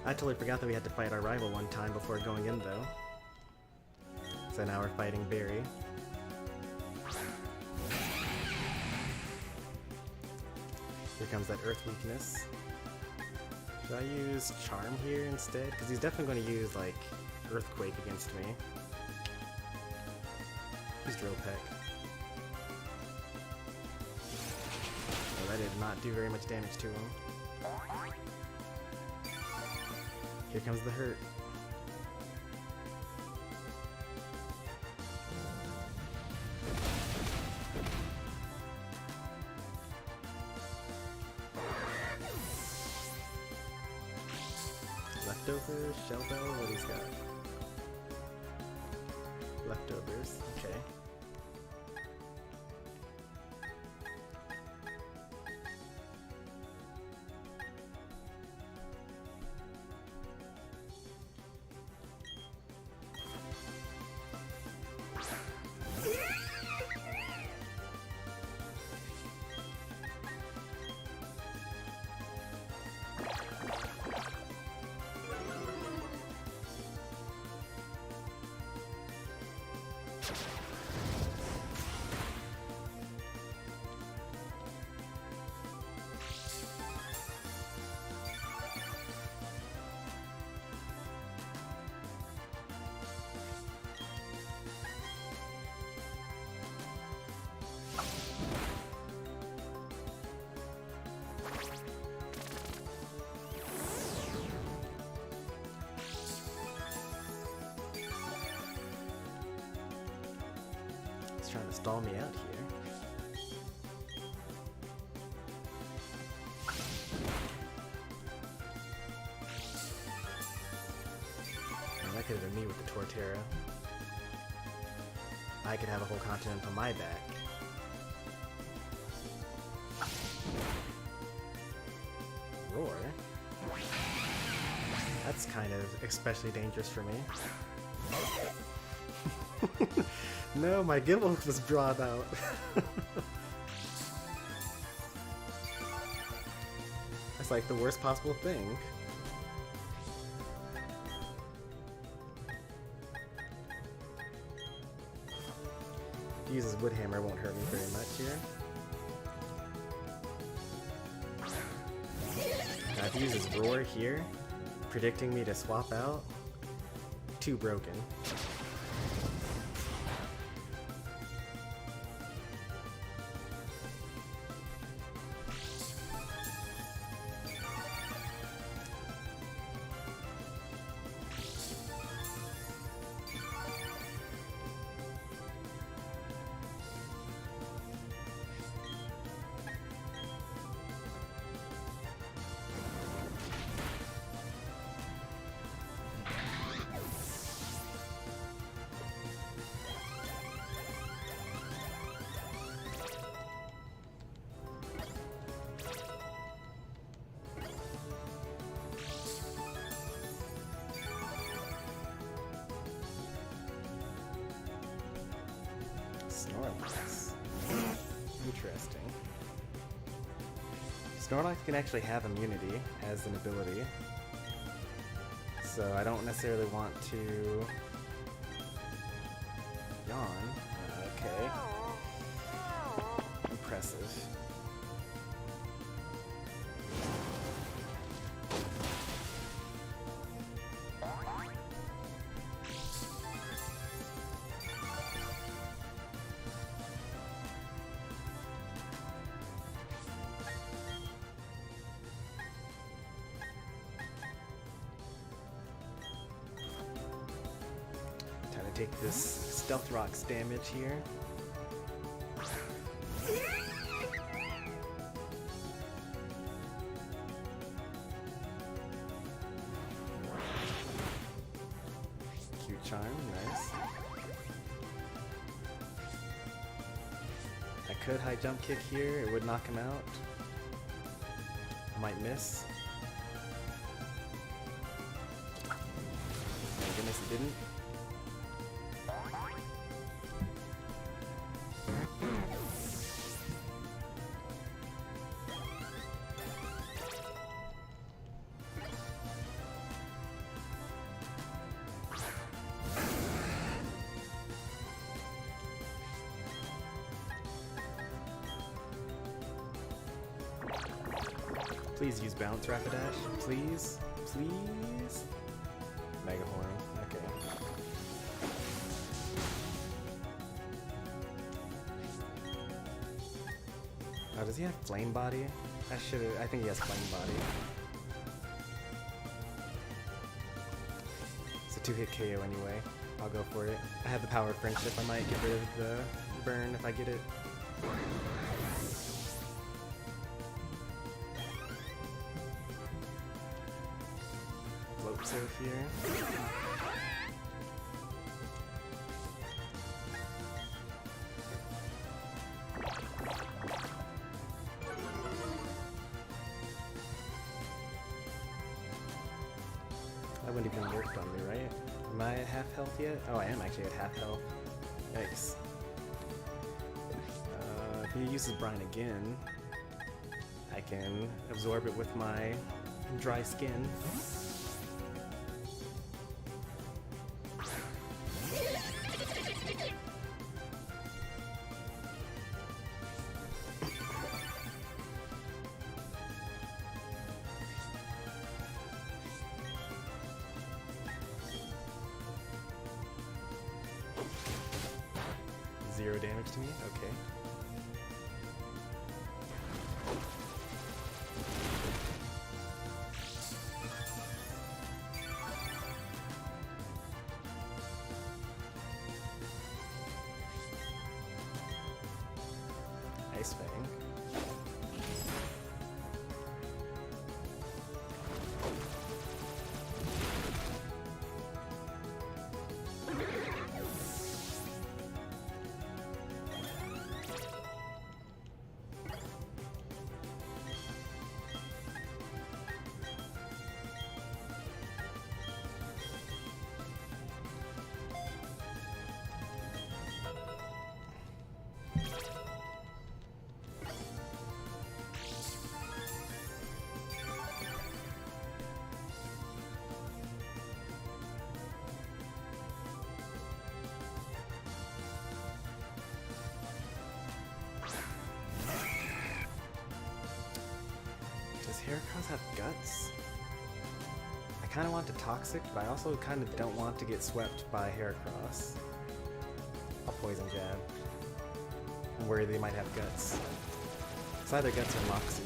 Speaker 1: I totally forgot that we had to fight our rival one time before going in, though. So now we're fighting Barry. Here comes that Earth weakness. Should I use Charm here instead? Because he's definitely going to use, like, Earthquake against me. Use Drill Peck. Well, that did not do very much damage to him. Here comes the hurt. Leftovers, Shell Bell, what he's got? Leftovers, okay. Trying to stall me out here. And that could have been me with the Torterra. I could have a whole continent on my back. Roar? That's kind of especially dangerous for me. No, my gimbal was drawn out. That's like the worst possible thing. If he uses Wood Hammer, it won't hurt me very much here. Now if he uses Roar here, predicting me to swap out, too broken. Snorlax. Interesting. Snorlax can actually have immunity as an ability, so I don't necessarily want to yawn. Okay. Impressive. Take this Stealth Rock's damage here. charm, nice. I could high jump kick here, it would knock him out. I might miss. Thank goodness it didn't. Please use bounce Rapidash. Please? Please? Mega Horn. Okay. Oh, does he have Flame Body? I think he has Flame Body. It's a 2-hit KO anyway. I'll go for it. I have the Power of Friendship. I might get rid of the burn if I get it. Surf here. That wouldn't even work on me, right? Am I at half health yet? Oh, I am actually at half health. Nice. If he uses Brine again, I can absorb it with my dry skin. Zero damage to me? Okay. Ice Fang. Does Heracross have guts? I kind of want to Toxic, but I also kind of don't want to get swept by Heracross. I'll Poison Jab. I'm worried they might have guts. It's either guts or Moxie.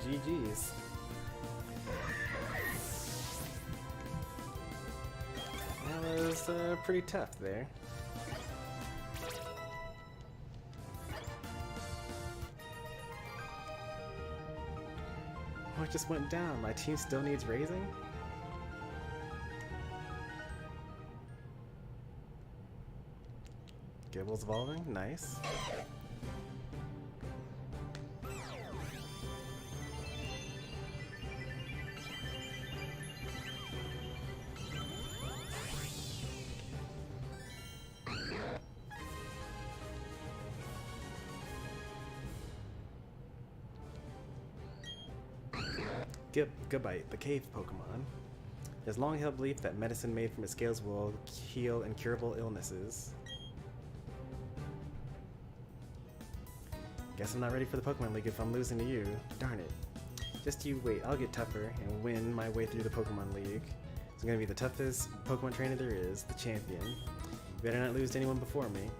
Speaker 1: GG's. That was pretty tough there. Oh, it just went down. My team still needs raising? Gibble's evolving? Nice. Goodbye, the cave Pokemon. There's long held belief that medicine made from its scales will heal incurable illnesses. Guess I'm not ready for the Pokemon League if I'm losing to you. Darn it. Just you wait, I'll get tougher and win my way through the Pokemon League. It's gonna be the toughest Pokemon trainer there is, the champion. You better not lose to anyone before me.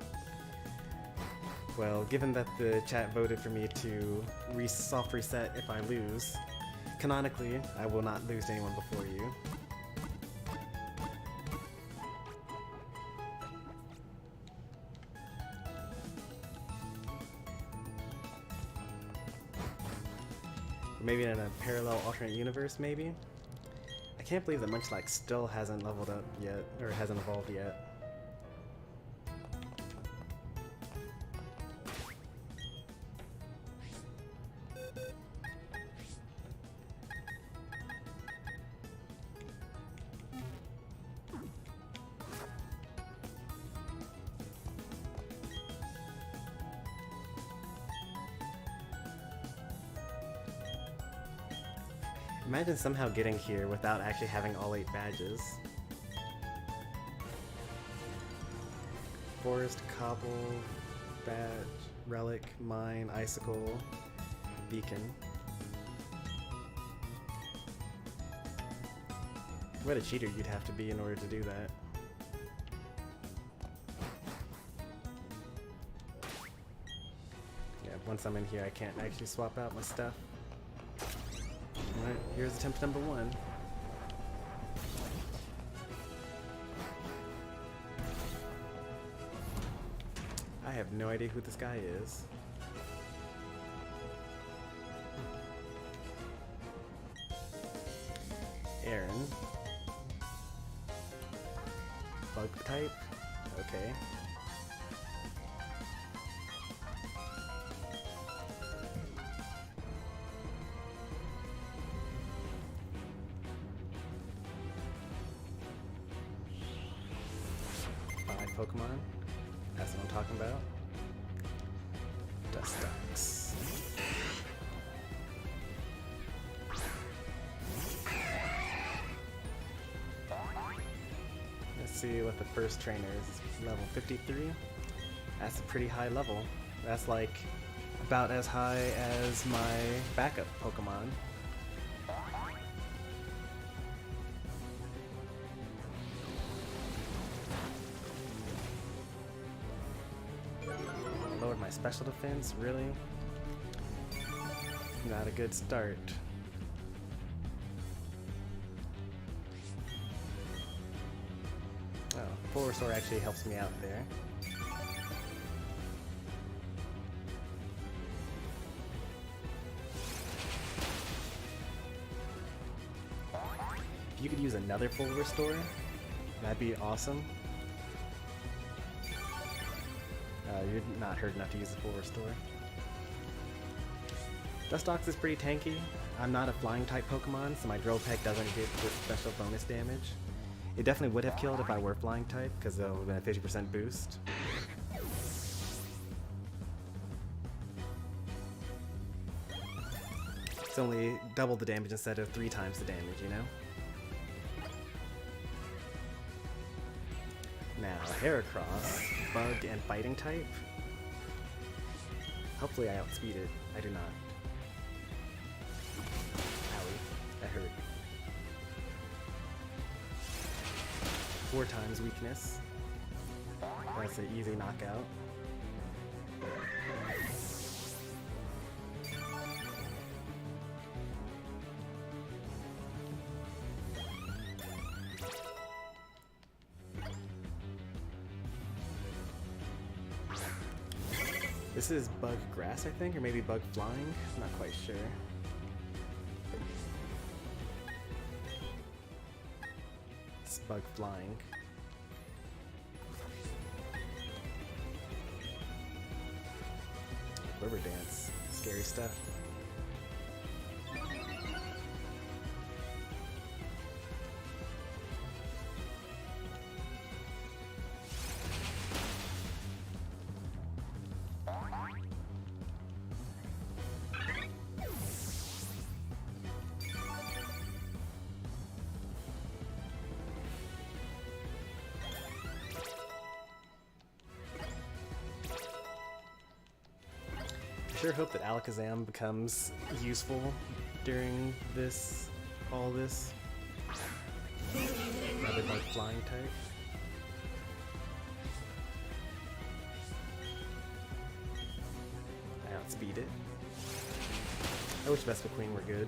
Speaker 1: Well, given that the chat voted for me to soft reset if I lose, canonically, I will not lose to anyone before you. Maybe in a parallel alternate universe, maybe? I can't believe that Munchlax still hasn't leveled up yet, or hasn't evolved yet. Imagine somehow getting here without actually having all 8 badges. Forest, Cobble, Badge, Relic, Mine, Icicle, Beacon. What a cheater you'd have to be in order to do that. Yeah, once I'm in here I can't actually swap out my stuff. Alright, here's attempt number 1. I have no idea who this guy is. Aaron. Bug type? Okay. Pokemon. That's what I'm talking about. Dustox. Let's see what the first trainer is. Level 53. That's a pretty high level. That's like about as high as my backup Pokemon. My special defense, really? Not a good start. Oh, Full Restore actually helps me out there. If you could use another Full Restore, that'd be awesome. You're not hurt enough to use the Full Restore. Dustox is pretty tanky. I'm not a flying type Pokemon, so my Drill Peck doesn't get this special bonus damage. It definitely would have killed if I were flying type, because it would have been a 50% boost. It's only double the damage instead of 3 times the damage, you know? Now, Heracross, Bug and Fighting type. Hopefully I outspeed it. I do not. Owie, that hurt. 4 times weakness. That's an easy knockout. This is Bug Grass, I think, or maybe Bug Flying? I'm not quite sure. It's Bug Flying. River Dance. Scary stuff. I sure hope that Alakazam becomes useful during this, all this. Rather than flying type. outspeed it. I wish Vespiquen were good.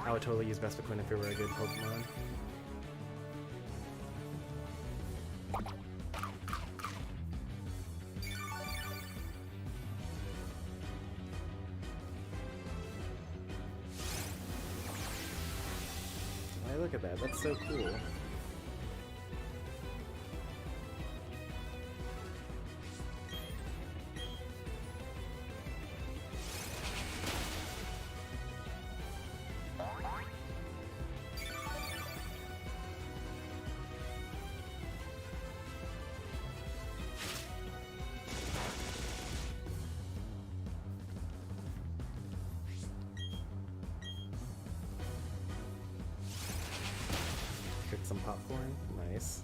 Speaker 1: I would totally use Vespiquen if it were a good Pokemon. Hey, look at that, that's so cool. Cook some popcorn. Nice.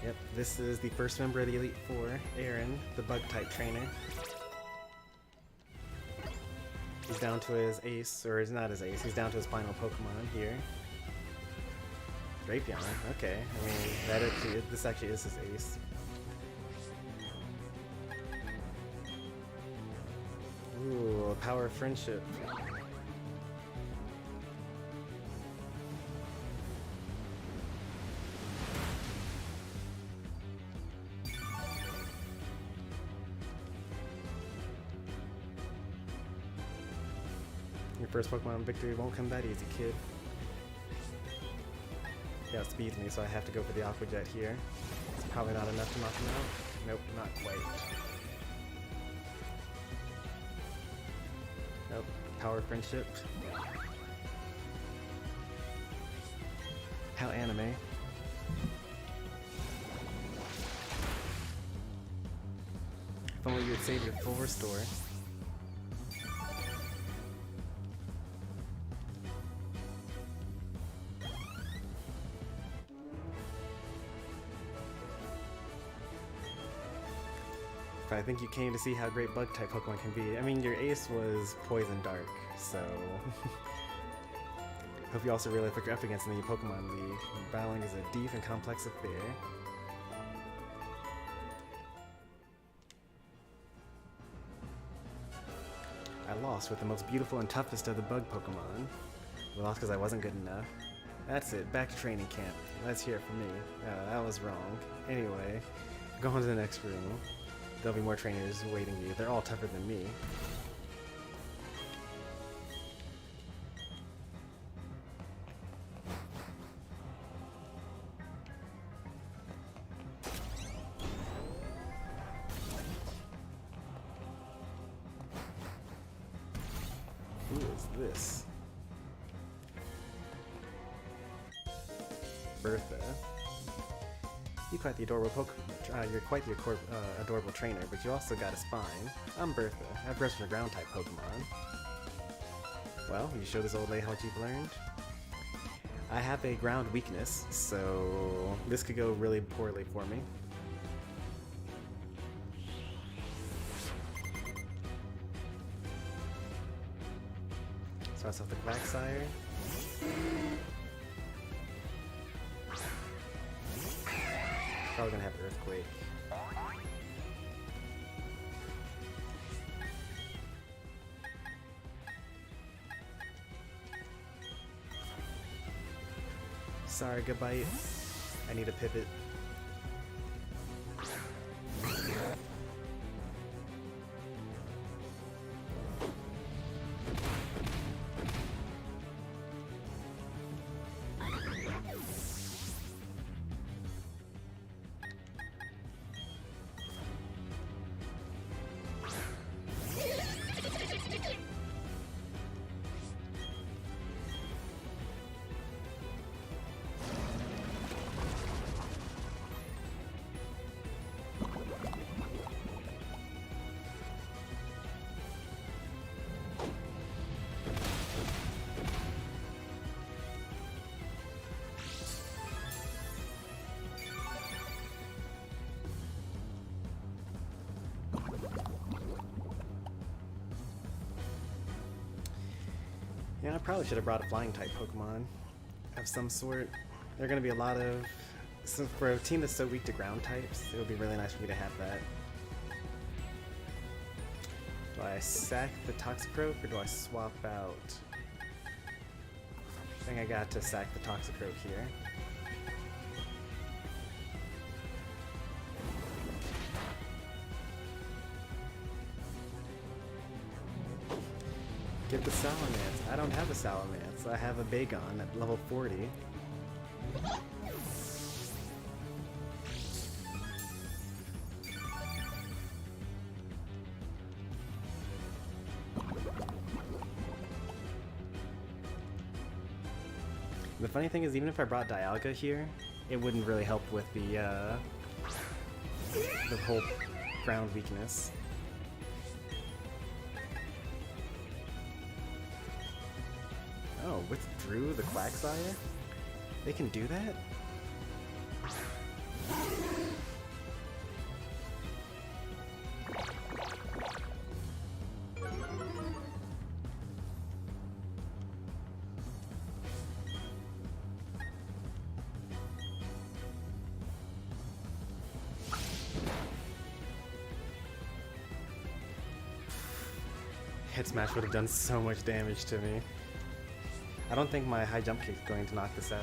Speaker 1: Yep, this is the first member of the Elite Four, Aaron, the Bug-type trainer. He's down to his ace, or he's not his ace, he's down to his final Pokemon here. Drapion, okay. I mean, this actually is his ace. Ooh, power of friendship. Your first Pokemon victory won't come that easy, kid. Yeah, it speeds me, so I have to go for the Aqua Jet here. It's probably not enough to knock him out. Nope, not quite. Nope, power of friendship. How anime. If only you would save your full restore. I think you came to see how great Bug-type Pokemon can be. I mean, your ace was Poison Dark, so... Hope you also realize what you're up against in the Pokemon League. Battling is a deep and complex affair. I lost with the most beautiful and toughest of the Bug Pokemon. I lost because I wasn't good enough. That's it, back to training camp. Let's hear it from me. That was wrong. Anyway, go on to the next room. There'll be more trainers waiting you. They're all tougher than me. Who is this? Bertha. You're quite the adorable trainer, but you also got a spine. I'm Bertha. I've bred for ground-type Pokemon. Well, you show this old lady what you've learned? I have a ground weakness, so this could go really poorly for me. Starts off the Quagsire. Probably gonna have Earthquake. Sorry, goodbye. I need a pivot. Yeah, I probably should have brought a flying type Pokemon of some sort. There are going to be a lot of... So for a team that's so weak to ground types, it would be really nice for me to have that. Do I sack the Toxicroak or do I swap out? I think I got to sack the Toxicroak here. Get the Salamence. I don't have a Salamence. I have a Bagon at level 40. The funny thing is, even if I brought Dialga here, it wouldn't really help with the whole ground weakness. Oh, withdrew the Quagsire? They can do that? Hit Smash would have done so much damage to me. I don't think my high jump kick is going to knock this out.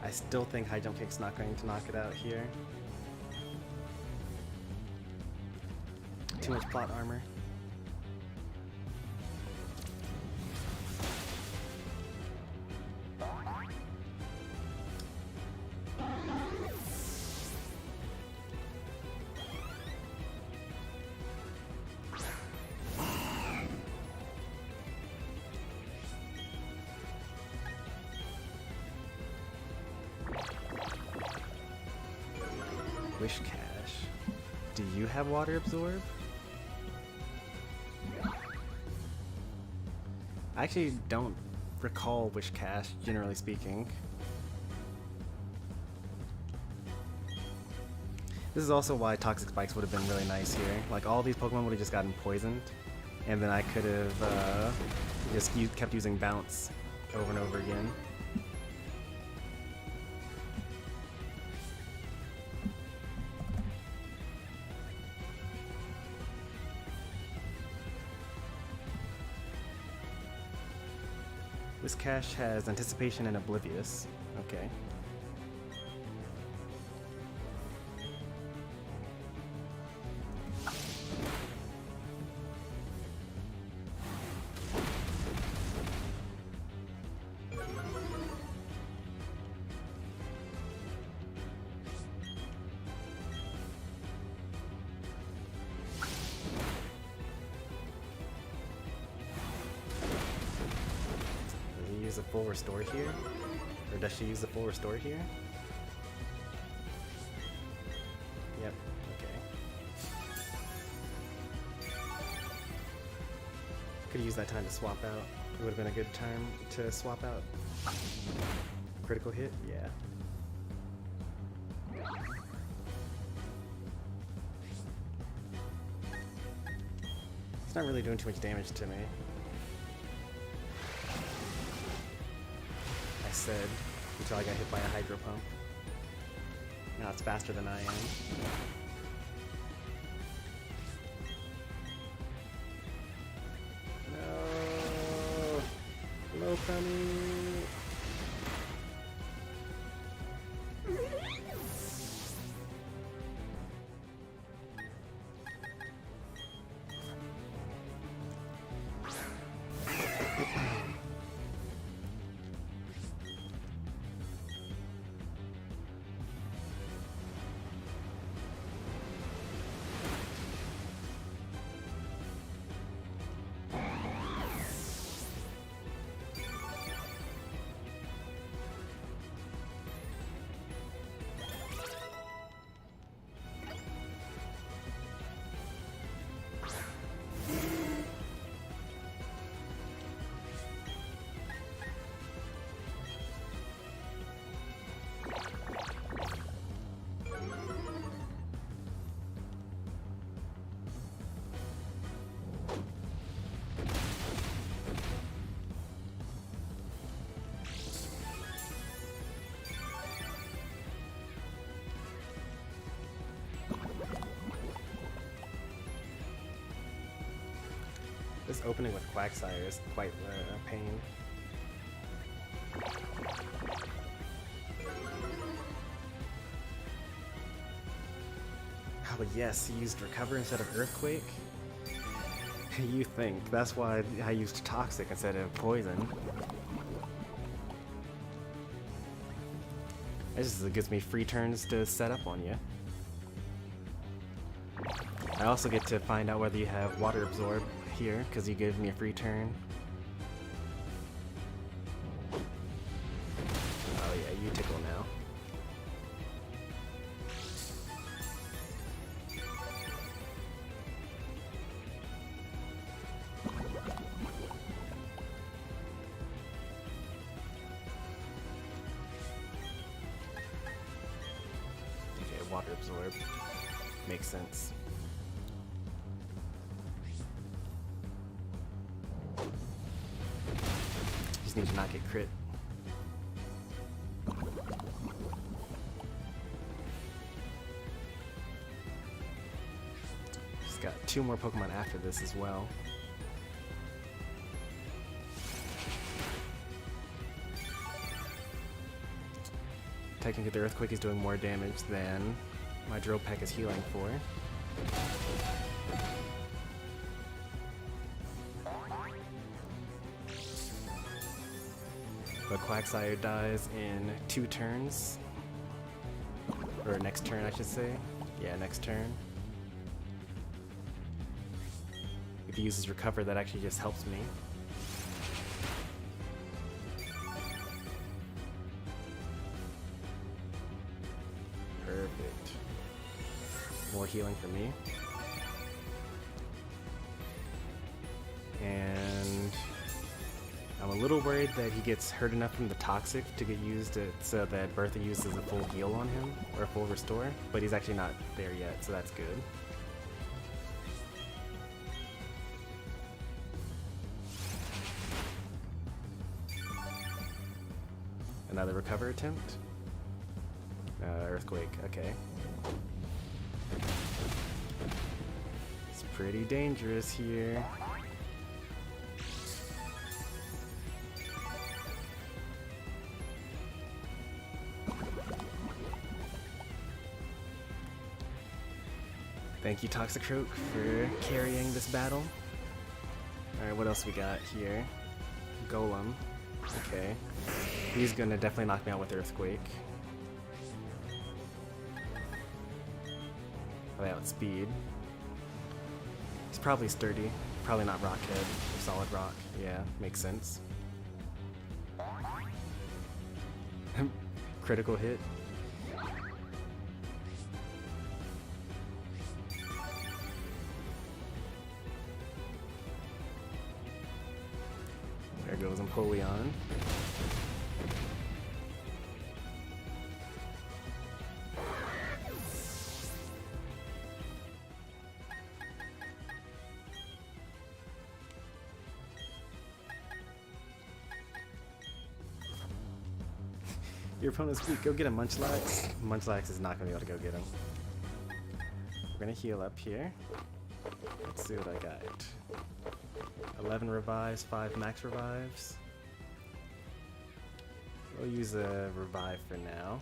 Speaker 1: I still think high jump kick's not going to knock it out here. Too much plot armor. Wish Cash. Do you have Water Absorb? I actually don't recall Wish Cash, generally speaking. This is also why Toxic Spikes would have been really nice here. Like, all these Pokemon would have just gotten poisoned, and then I could have just kept using Bounce over and over again. This Cash has Anticipation and Oblivious. Okay. Use a full restore here? Or does she use the full restore here? Yep, okay. Could use that time to swap out. It would have been a good time to swap out. Critical hit? Yeah. It's not really doing too much damage to me. Said until I got hit by a Hydro Pump. Now it's faster than I am. No! Hello, Crummy! This opening with Quagsire is quite a pain. Oh, but yes, he used Recover instead of Earthquake. You think. That's why I used Toxic instead of Poison. This just gives me free turns to set up on you. I also get to find out whether you have Water Absorb here, because you gave me a free turn. Oh yeah, you tickle now. Okay, Water Absorb. Makes sense. Just need to not get crit. Just got 2 more Pokemon after this as well. Technically the Earthquake is doing more damage than my Drill Peck is healing for. But Quagsire dies in 2 turns. Or next turn, I should say. Yeah, next turn. If he uses Recover, that actually just helps me. Perfect. More healing for me. And I'm a little worried that he gets hurt enough from the Toxic to get used so that Bertha uses a full heal on him, or a full restore, but he's actually not there yet, so that's good. Another Recover attempt? Earthquake, okay. It's pretty dangerous here. Thank you, Toxicroak, for carrying this battle. Alright, what else we got here? Golem. Okay. He's gonna definitely knock me out with Earthquake. Oh, yeah, with Speed. He's probably Sturdy. Probably not Rockhead or Solid Rock. Yeah, makes sense. Critical hit. There goes Empoleon. Your opponent's weak. Go get him, Munchlax. Munchlax is not going to be able to go get him. We're going to heal up here. Let's see what I got. 11 revives, 5 max revives. We'll use a revive for now.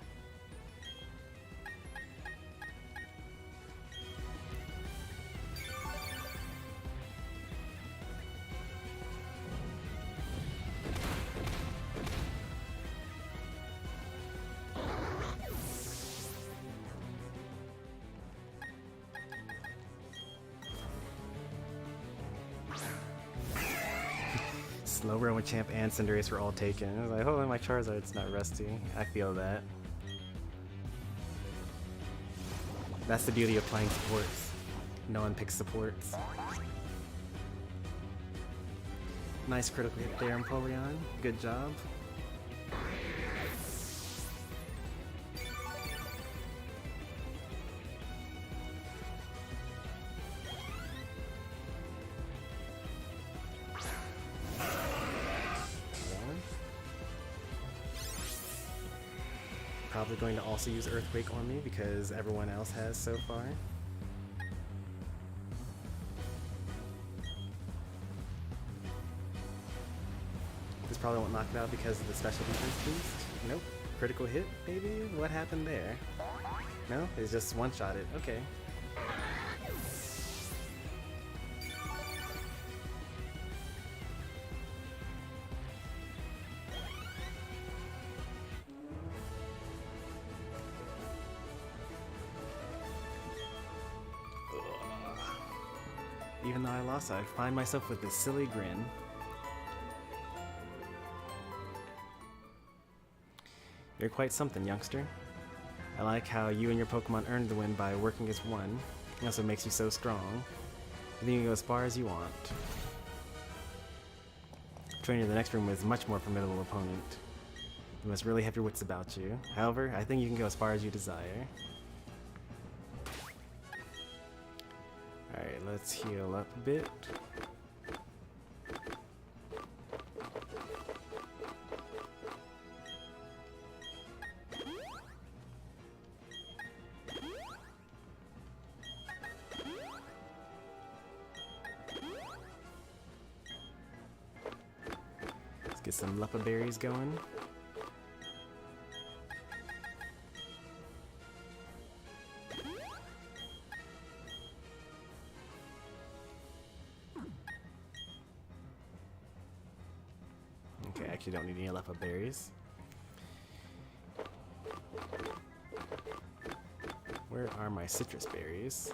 Speaker 1: Slow Roam with Champ and Cinderace were all taken. I was like, oh, my Charizard's not rusty. I feel that. That's the beauty of playing supports. No one picks supports. Nice critical hit there, Empoleon. Good job. Probably going to also use Earthquake on me because everyone else has so far. This probably won't knock it out because of the special defense boost. Nope. Critical hit, maybe? What happened there? No? It's just one-shotted. Okay. Even though I lost, I find myself with this silly grin. You're quite something, youngster. I like how you and your Pokemon earned the win by working as one. That's what makes you so strong. I think you can go as far as you want. Training in the next room is a much more formidable opponent. You must really have your wits about you. However, I think you can go as far as you desire. Alright, let's heal up a bit. Let's get some Leppa berries going. Okay, I actually don't need any Leppa berries. Where are my citrus berries?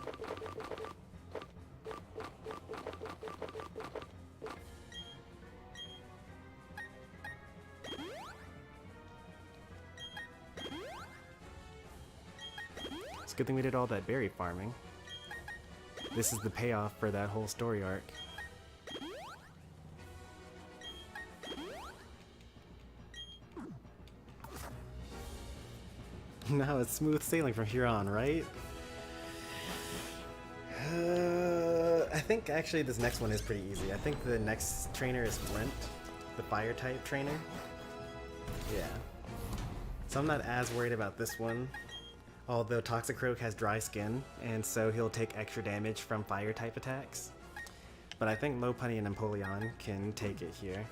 Speaker 1: It's a good thing we did all that berry farming. This is the payoff for that whole story arc. Now it's smooth sailing from here on, right? I think actually this next one is pretty easy. I think the next trainer is Flint, the fire type trainer. Yeah. So I'm not as worried about this one. Although Toxicroak has dry skin, and so he'll take extra damage from fire type attacks. But I think Lopunny and Empoleon can take it here.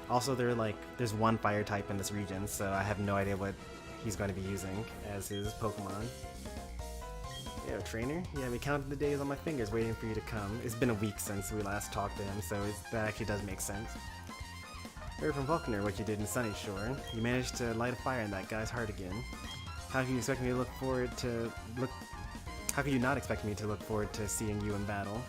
Speaker 1: Also, there's one fire type in this region, so I have no idea what he's going to be using as his Pokemon. Yeah, trainer? Yeah, we counted the days on my fingers waiting for you to come. It's been a week since we last talked to him, so that actually does make sense. Heard from Vulcaner what you did in Sunny Shore. You managed to light a fire in that guy's heart again. How can you expect me to How can you not expect me to look forward to seeing you in battle?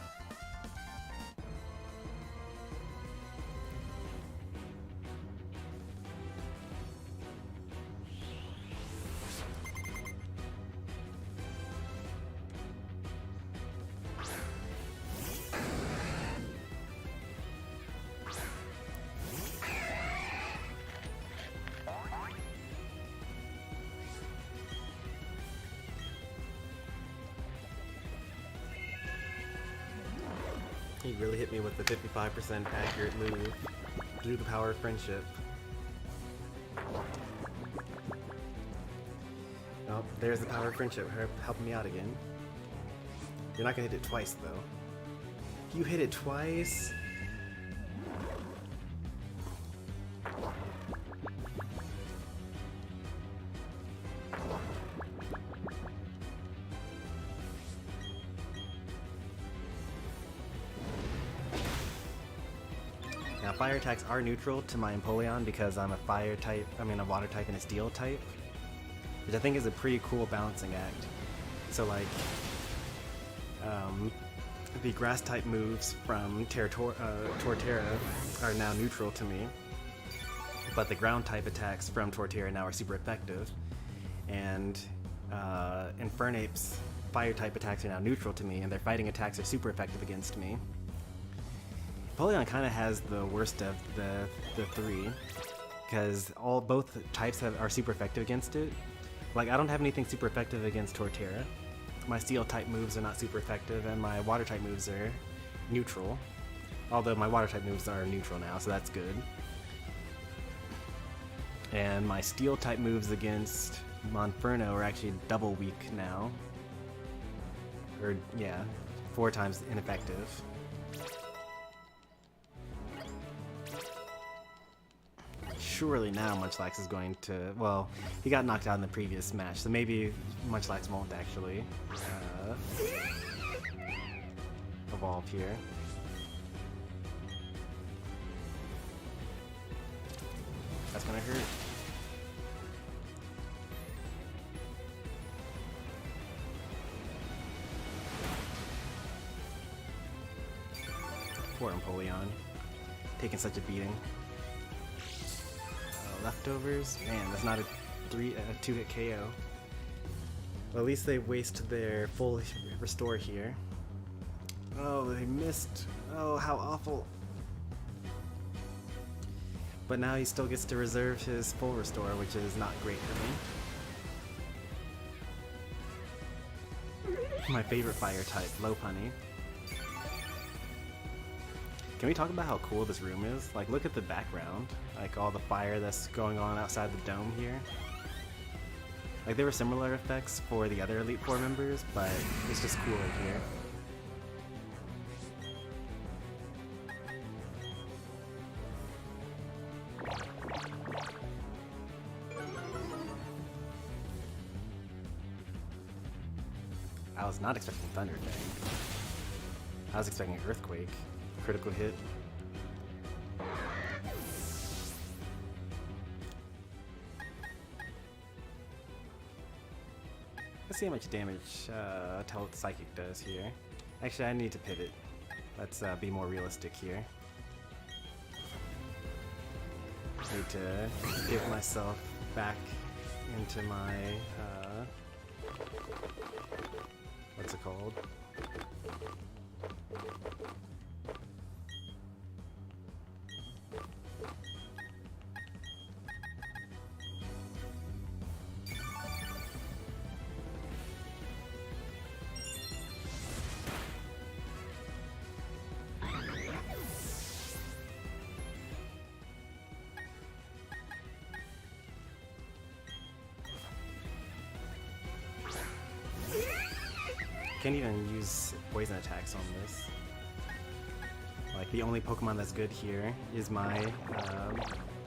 Speaker 1: He really hit me with the 55% accurate move through the power of friendship. Oh, there's the power of friendship helping me out again. You're not gonna hit it twice though. You hit it twice? Now fire attacks are neutral to my Empoleon because I'm a water type and a steel type, which I think is a pretty cool balancing act. So like, the grass type moves from Torterra are now neutral to me, but the ground type attacks from Torterra now are super effective, and Infernape's fire type attacks are now neutral to me, and their fighting attacks are super effective against me. Empoleon kind of has the worst of the three, because both types are super effective against it. Like, I don't have anything super effective against Torterra. My steel type moves are not super effective, and my water type moves are neutral. Although my water type moves are neutral now, so that's good. And my steel type moves against Monferno are actually double weak now. Or, yeah, 4 times ineffective. surely now Munchlax is going to... Well, he got knocked out in the previous match, so maybe Munchlax won't actually evolve here. That's gonna hurt. Poor Empoleon, taking such a beating. Leftovers? Man, that's not a 2-hit KO. Well, at least they wasted their full restore here. Oh, they missed. Oh, how awful. But now he still gets to reserve his full restore, which is not great for me. My favorite fire type, Lopunny. Can we talk about how cool this room is? Like, look at the background. Like, all the fire that's going on outside the dome here. Like, there were similar effects for the other Elite Four members, but it's just cooler here. I was not expecting Thunder Fang. I was expecting Earthquake. Critical hit. Let's see how much damage Psychic does here. Actually, I need to pivot. Let's be more realistic here. I need to give myself back into my what's it called? Can't even use poison attacks on this. Like, the only Pokemon that's good here is my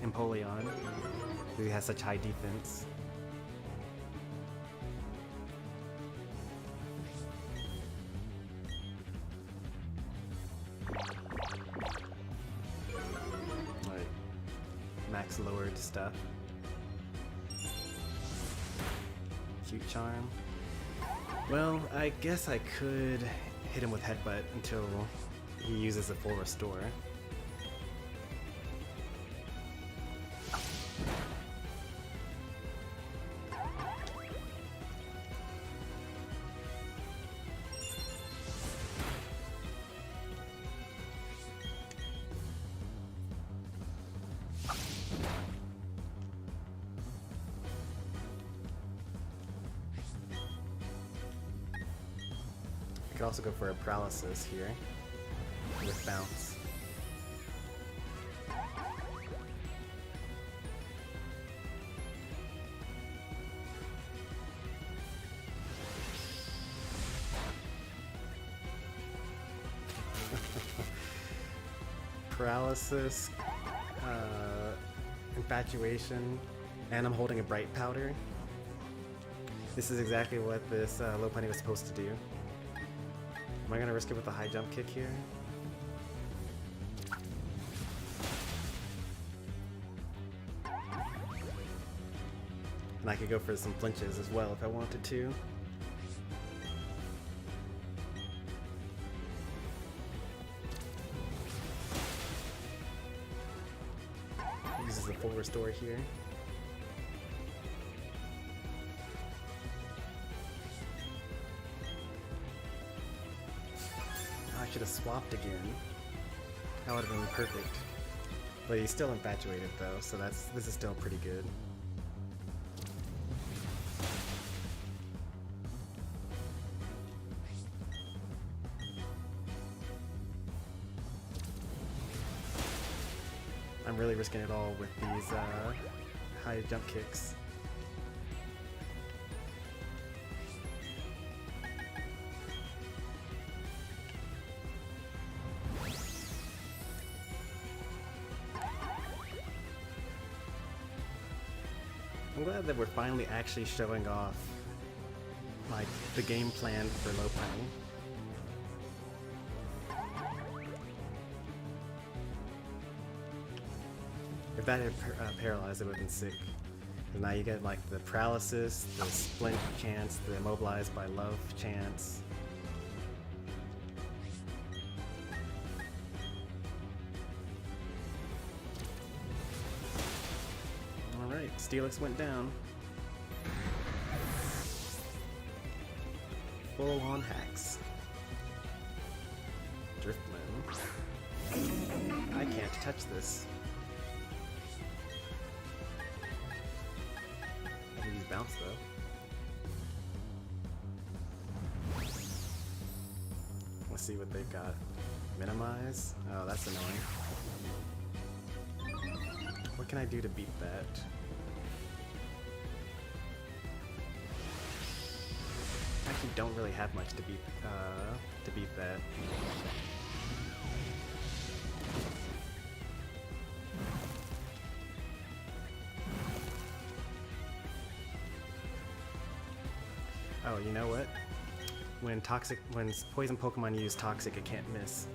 Speaker 1: Empoleon, who has such high defense. Like, max lowered stuff. Cute Charm. Well, I guess I could hit him with Headbutt until he uses a full restore. I could also go for a Paralysis here with Bounce. Paralysis, Infatuation, and I'm holding a Bright Powder. This is exactly what this Lopunny was supposed to do. Am I gonna risk it with a high jump kick here? And I could go for some flinches as well if I wanted to. Uses the full restore here. I should have swapped again. That would have been perfect. But he's still infatuated though, so this is still pretty good. I'm really risking it all with these high jump kicks. I'm glad that we're finally actually showing off like the game plan for Lopunny. If that had paralyzed, it would have been sick. And now you get like the paralysis, the splint chance, the immobilized by love chance. Alright, Steelix went down. Full on hacks. Driftman. I can't touch this. I can use bounce though. Let's see what they've got. Minimize? Oh, that's annoying. What can I do to beat that? Actually, don't really have much to beat that. Oh, you know what? When poison Pokemon use Toxic, it can't miss.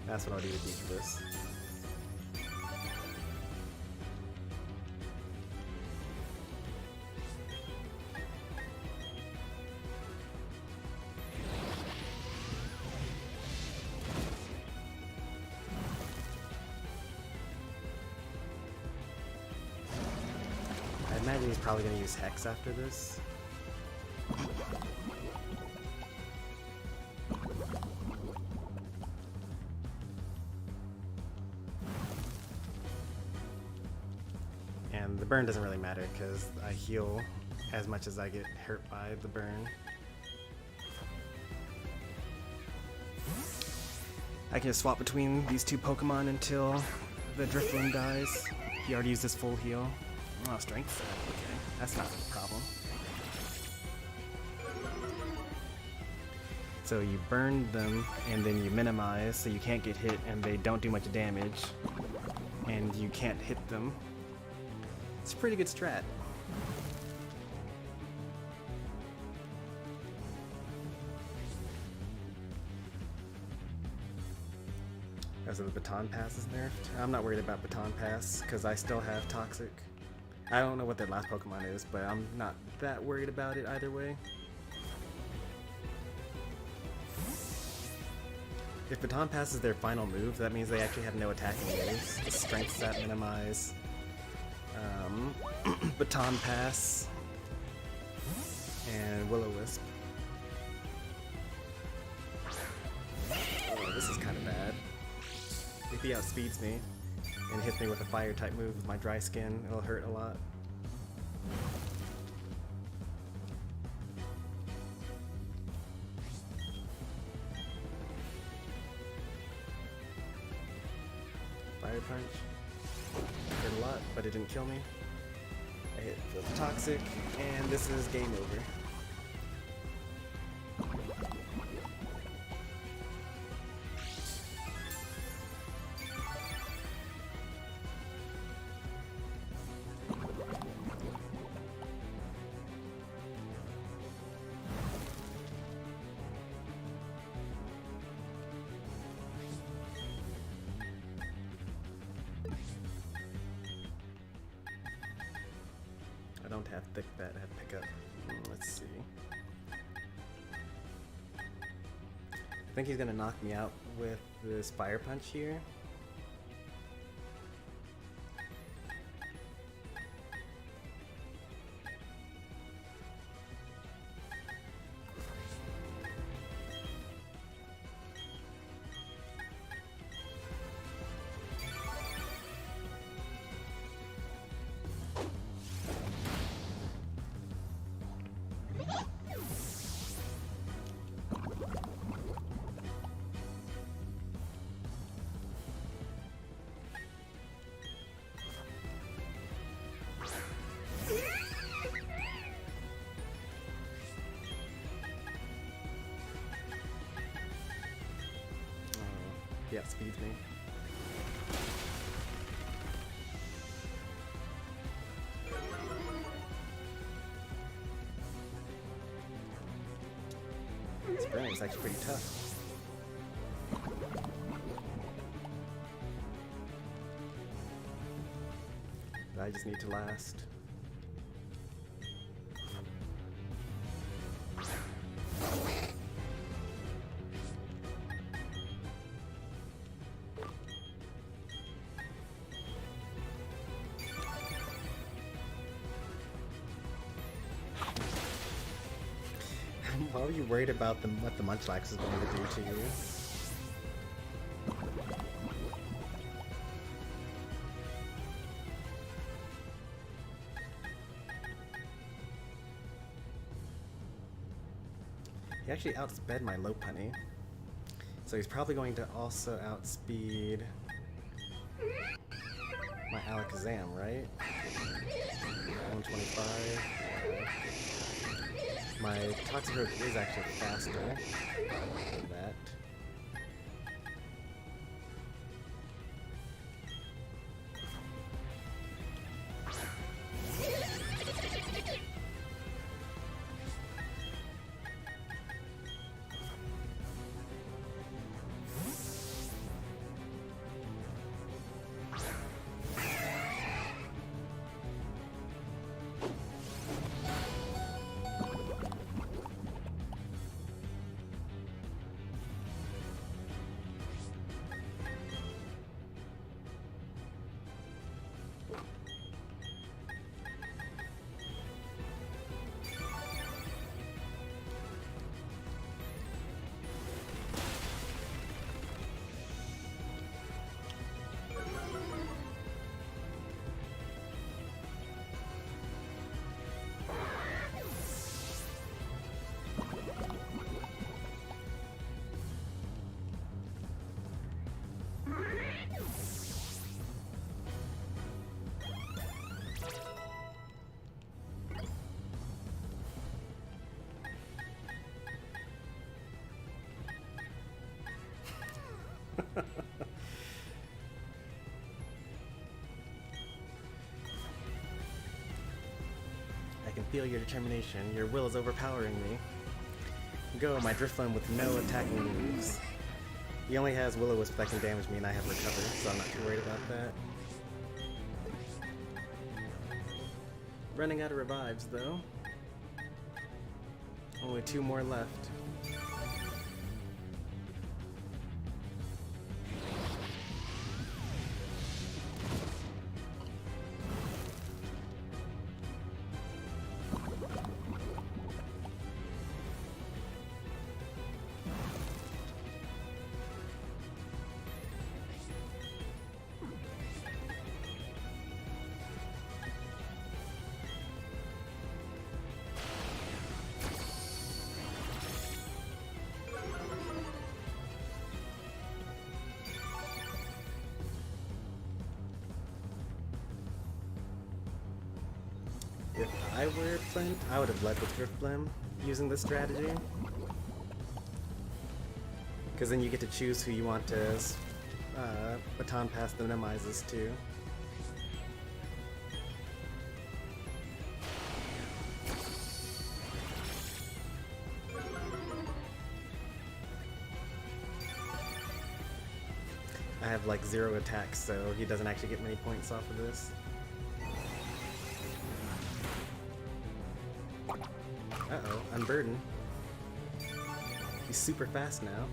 Speaker 1: That's what I'll do to beat this. I imagine he's probably going to use Hex after this. And the burn doesn't really matter because I heal as much as I get hurt by the burn. I can just swap between these two Pokemon until the Drifloon dies. He already used his full heal. Oh, strength. Okay, that's not a problem. So you burn them and then you minimize so you can't get hit and they don't do much damage. And you can't hit them. It's a pretty good strat. As the baton pass is nerfed. I'm not worried about baton pass because I still have Toxic. I don't know what their last Pokemon is, but I'm not that worried about it either way. If baton pass is their final move, that means they actually have no attacking moves. The strength stat minimize. Baton pass. And Will-O-Wisp. Oh, this is kind of bad. If he outspeeds me and hits me with a fire type move with my dry skin, it'll hurt a lot. Fire punch. Hurt a lot, but it didn't kill me. I hit with Toxic, and this is game over. I don't have thick bat, I have pickup. Let's see. I think he's gonna knock me out with this fire punch here. he outspeeds me. This brand is actually pretty tough. But I just need to last. Why were you worried about what the Munchlax is going to do to you? He actually outsped my Lopunny, so he's probably going to also outspeed my Alakazam, right? 125. My Toxicroak is actually faster than that. I can feel your determination. Your will is overpowering me. Go, my Drifloon with no attacking moves. He only has Will-O-Wisp that can damage me, and I have Recover, so I'm not too worried about that. Running out of revives, though. Only 2 more left. If I were Flint, I would have led with Drifblim using this strategy. Because then you get to choose who you want to baton pass the minimizes to. I have like 0 attacks, so he doesn't actually get many points off of this. Uh-oh, Unburden. He's super fast now.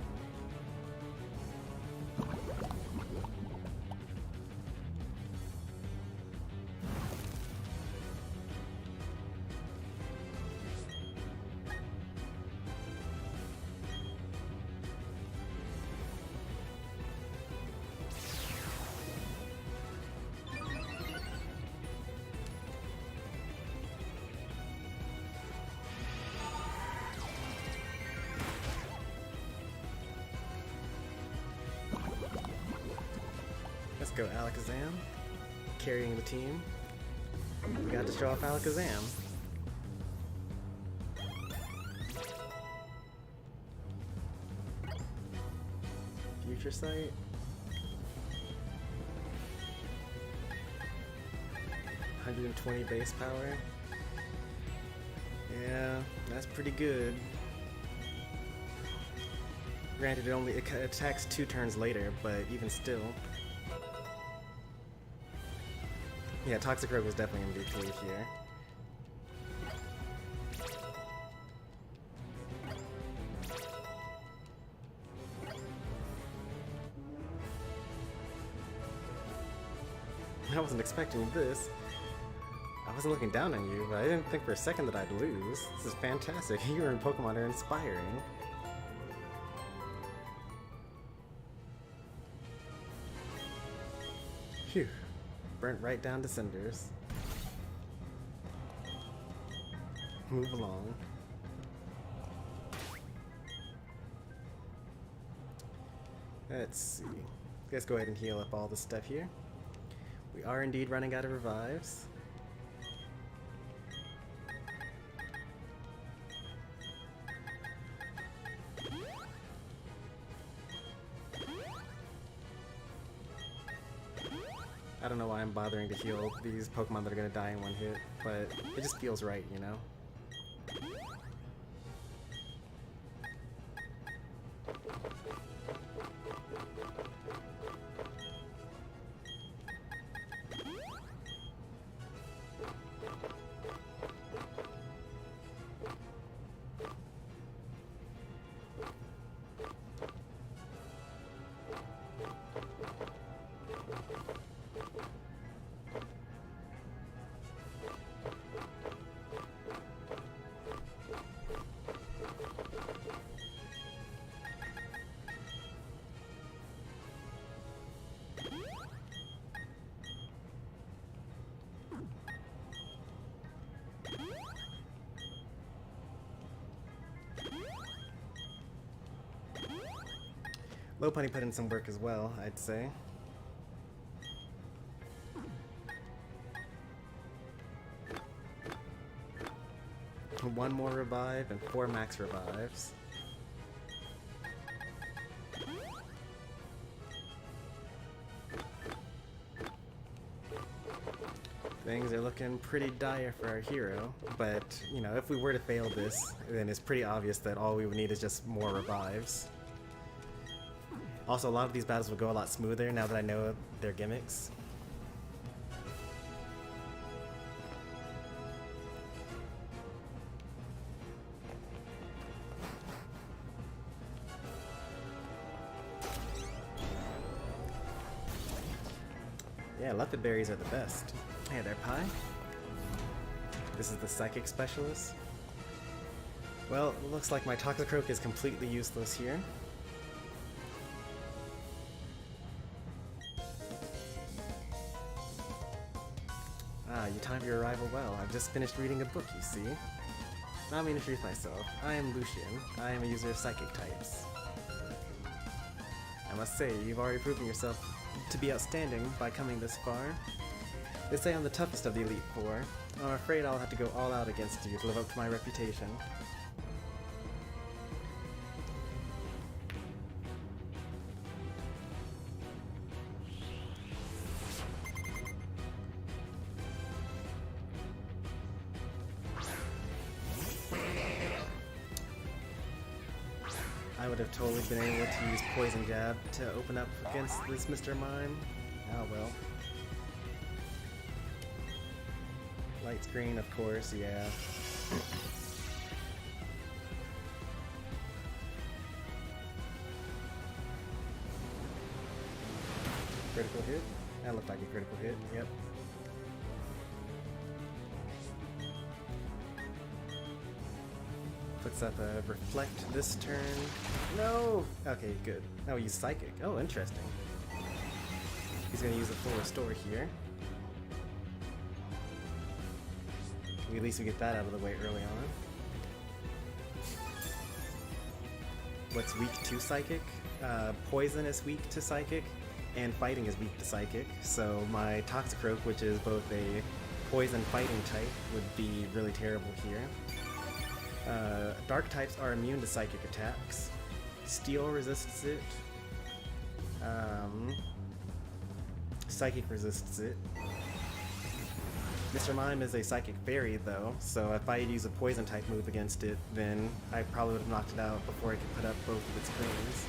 Speaker 1: Let's go Alakazam, carrying the team. We got to show off Alakazam. Future Sight. 120 base power. Yeah, that's pretty good. Granted, it attacks 2 turns later, but even still. Yeah, Toxic Rogue was definitely going to be key here. I wasn't expecting this. I wasn't looking down on you, but I didn't think for a second that I'd lose. This is fantastic. You and Pokemon are inspiring. Phew. Burnt right down to cinders. Move along. Let's see. Let's go ahead and heal up all the stuff here. We are indeed running out of revives. I don't know why I'm bothering to heal these Pokemon that are going to die in one hit, but it just feels right, you know? Lopunny put in some work as well, I'd say. One more revive and 4 max revives. Things are looking pretty dire for our hero, but, you know, if we were to fail this, then it's pretty obvious that all we would need is just more revives. Also, a lot of these battles will go a lot smoother now that I know their gimmicks. Yeah, Leopard berries are the best. Hey there, Pie. This is the Psychic Specialist. Well, it looks like my Toxicroak is completely useless here. Ah, you timed your arrival well. I've just finished reading a book, you see. Now let me introduce myself. I am Lucian. I am a user of Psychic types. I must say, you've already proven yourself to be outstanding by coming this far. They say I'm the toughest of the Elite Four. I'm afraid I'll have to go all out against you to live up to my reputation. I would have totally been able to use Poison Jab to open up against this Mr. Mime. Oh well. Light screen, of course, yeah. Critical hit? That looked like a critical hit, yep. Puts up a Reflect this turn. No! Okay, good. Now we use Psychic. Oh, interesting. He's gonna use a full Restore here. At least we get that out of the way early on. What's weak to Psychic? Poison is weak to Psychic, and Fighting is weak to Psychic. So my Toxicroak, which is both a Poison Fighting type, would be really terrible here. Dark types are immune to Psychic attacks. Steel resists it. Psychic resists it. Mr. Mime is a psychic fairy though, so if I use a poison type move against it, then I probably would have knocked it out before I could put up both of its claims.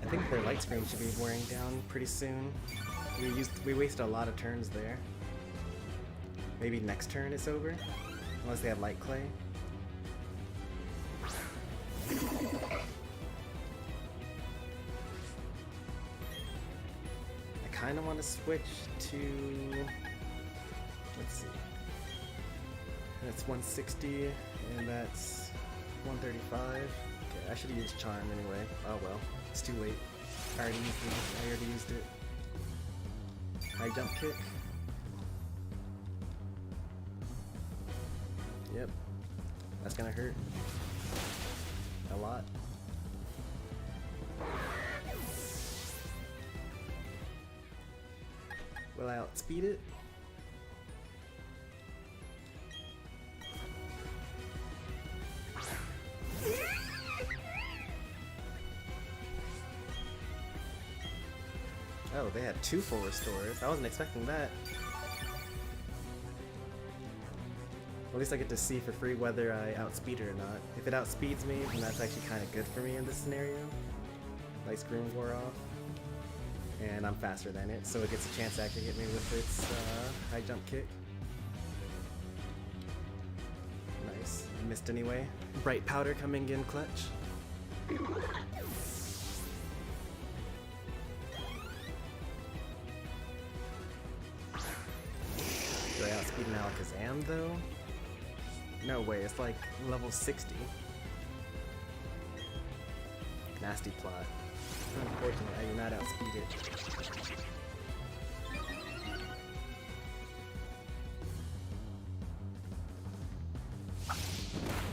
Speaker 1: I think their light screen should be wearing down pretty soon. We wasted a lot of turns there. Maybe next turn it's over? Unless they have light clay. I kinda wanna switch to... let's see. That's 160 and that's 135. Okay, I should have used Charm anyway. Oh well. It's too late. I already used it. High jump kick. Yep. That's gonna hurt. A lot. Will I outspeed it? Oh, they had 2 full restores. I wasn't expecting that. At least I get to see for free whether I outspeed it or not. If it outspeeds me, then that's actually kind of good for me in this scenario. Light screen wore off. And I'm faster than it, so it gets a chance to actually hit me with its high jump kick. Nice. Missed anyway. Bright powder coming in clutch. Do I outspeed an Alakazam though? No way, it's like level 60. Nasty plot. Unfortunately, I did not outspeed it.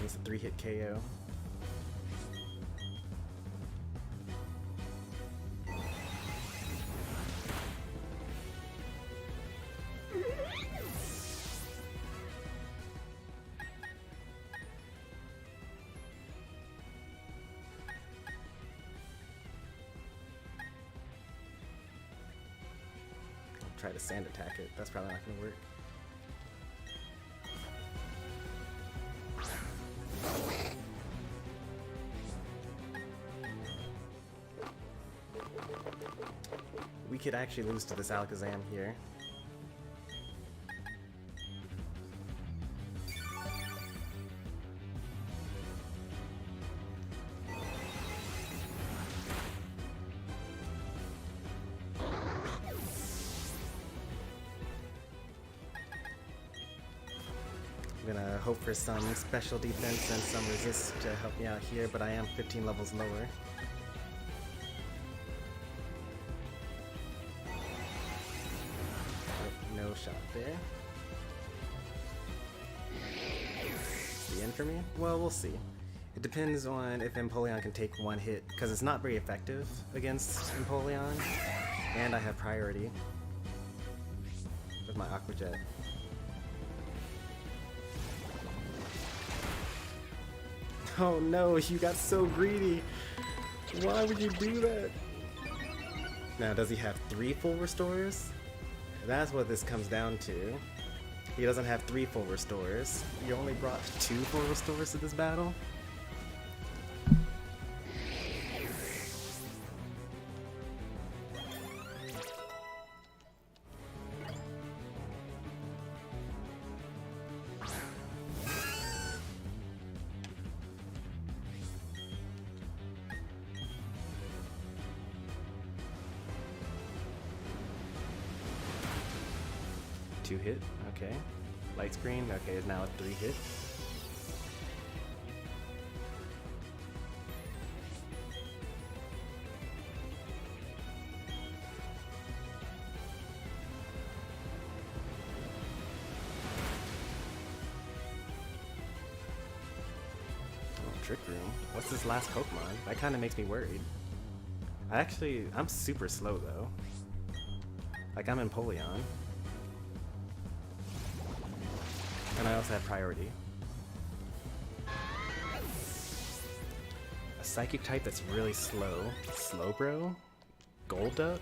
Speaker 1: It's a 3-hit KO. Try to sand attack it. That's probably not going to work. We could actually lose to this Alakazam here. I'm gonna hope for some special defense and some resist to help me out here, but I am 15 levels lower. No shot there. The end for me? Well, we'll see. It depends on if Empoleon can take one hit, because it's not very effective against Empoleon, and I have priority with my Aqua Jet. Oh no, you got so greedy! Why would you do that? Now, does he have 3 full restores? That's what this comes down to. He doesn't have 3 full restores. You only brought 2 full restores to this battle? Two hit, okay. Light screen, okay, is now a 3 hit. Trick Room. What's this last Pokemon? That kind of makes me worried. I'm super slow though. Like, I'm Empoleon. And I also have priority. A psychic type that's really slow. Slowbro? Golduck?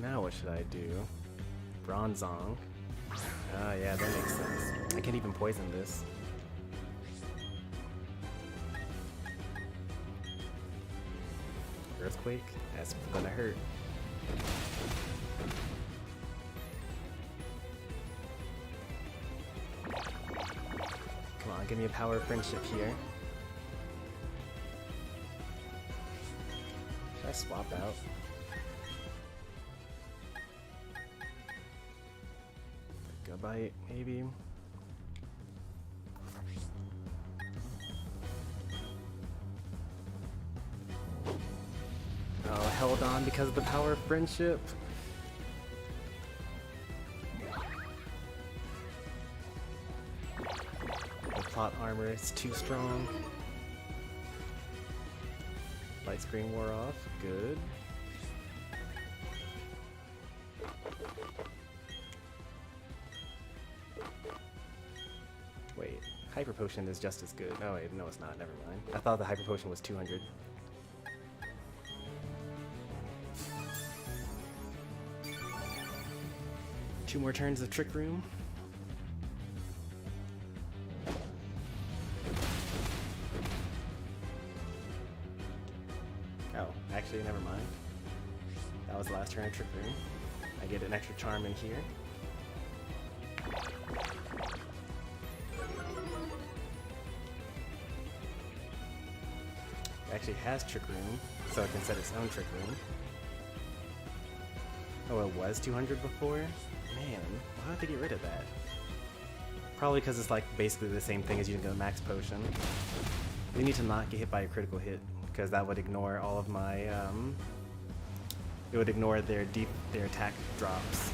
Speaker 1: Now what should I do? Bronzong. Ah, yeah, that makes sense. I can't even poison this. Earthquake? That's gonna hurt. Come on, give me a power of friendship here. Should I swap out? Bite, maybe. Oh, held on because of the power of friendship. The plot armor is too strong. Light screen wore off. Good. Wait, Hyper Potion is just as good. Oh wait, no it's not, never mind. I thought the Hyper Potion was 200. Two more turns of Trick Room. Oh, actually never mind. That was the last turn of Trick Room. I get an extra charm in here. Actually has Trick Room, so it can set its own Trick Room. Oh, it was 200 before? Man, why did they get rid of that? Probably because it's like basically the same thing as using a max potion. We need to not get hit by a critical hit, because that would ignore all of my, it would ignore their attack drops.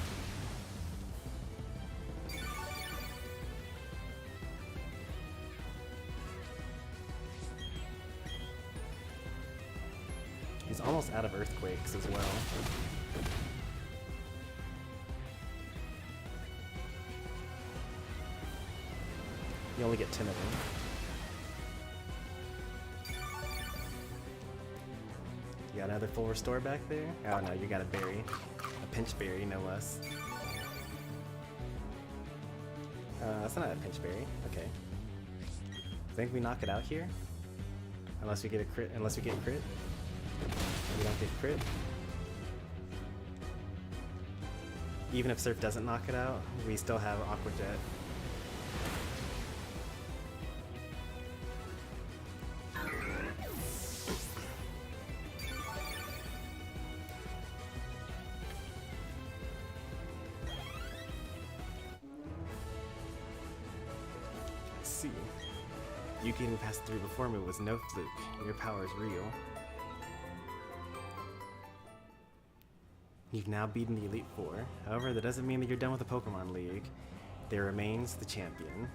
Speaker 1: He's almost out of earthquakes as well. You only get 10 of them. You got another full restore back there? Oh no, you got a berry. A pinch berry, no less. That's not a pinch berry. Okay. Think we knock it out here? Unless we get a crit. Unless we get crit. We don't get crit. Even if Surf doesn't knock it out, we still have Aqua Jet. Let's see. You getting past 3 before me was no fluke. Your power is real. You've now beaten the Elite Four. However, that doesn't mean that you're done with the Pokemon League. There remains the champion.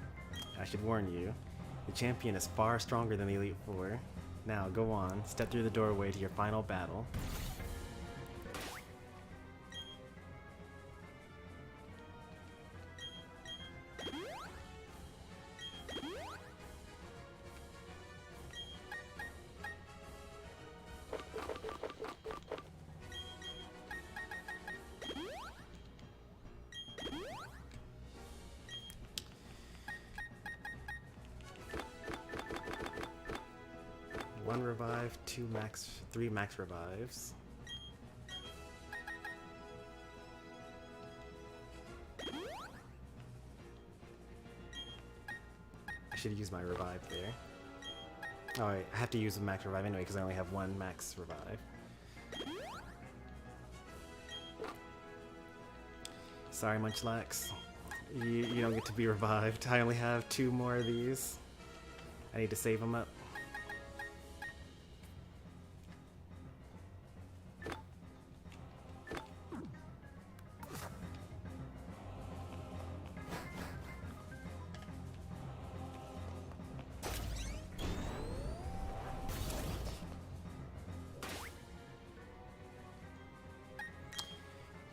Speaker 1: I should warn you, the champion is far stronger than the Elite Four. Now, go on, step through the doorway to your final battle. One revive, 3 max revives. I should use my revive there. Alright, I have to use the max revive anyway because I only have one max revive. Sorry, Munchlax. You don't get to be revived. I only have 2 more of these. I need to save them up.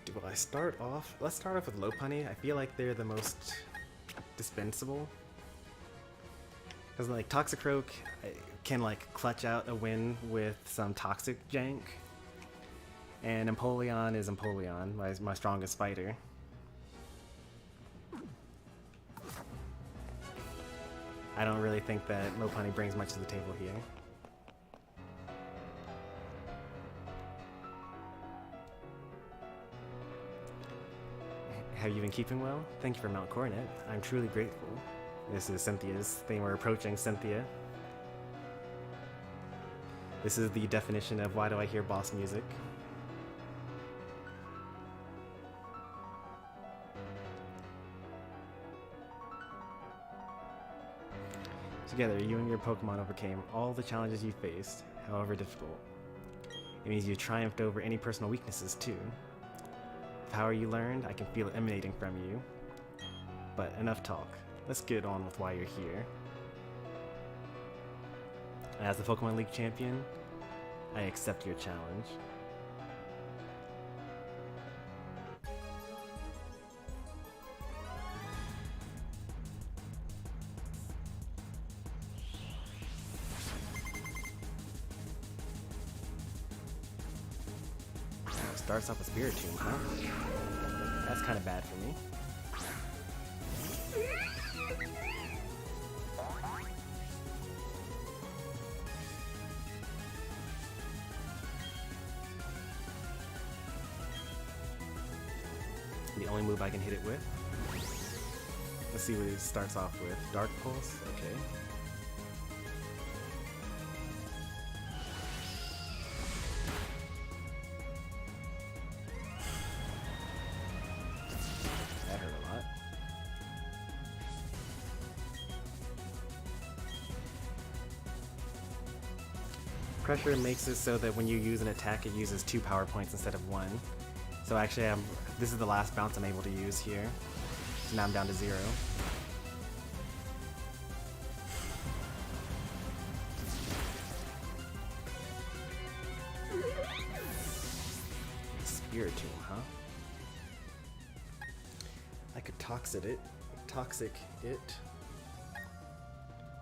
Speaker 1: Do I start off? Let's start off with Lopunny. I feel like they're the most dispensable. Because like Toxicroak can like clutch out a win with some toxic jank. And Empoleon is Empoleon, my strongest fighter. I don't really think that Lopunny brings much to the table here. Have you been keeping well? Thank you for Mount Coronet. I'm truly grateful. This is Cynthia's thing. We're approaching Cynthia. This is the definition of why do I hear boss music. Together, you and your Pokemon overcame all the challenges you faced, however difficult. It means you triumphed over any personal weaknesses too. The power you learned, I can feel it emanating from you. But enough talk. Let's get on with why you're here. As the Pokemon League champion, I accept your challenge. Starts off with Spiritomb, huh? That's kind of bad for me. The only move I can hit it with. Let's see what it starts off with. Dark Pulse, okay. Pressure makes it so that when you use an attack, it uses 2 power points instead of 1. So actually, this is the last bounce I'm able to use here. So now I'm down to 0. Spiritomb, huh? I could toxic it.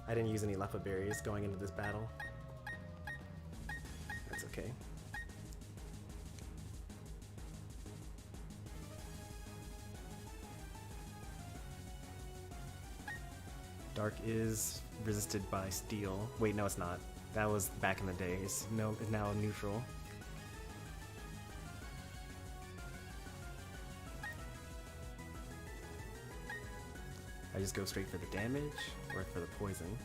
Speaker 1: I didn't use any Leppa berries going into this battle. That's okay. Dark is resisted by Steel. Wait, no, it's not. That was back in the day. It's now neutral. I just go straight for the damage or for the poison.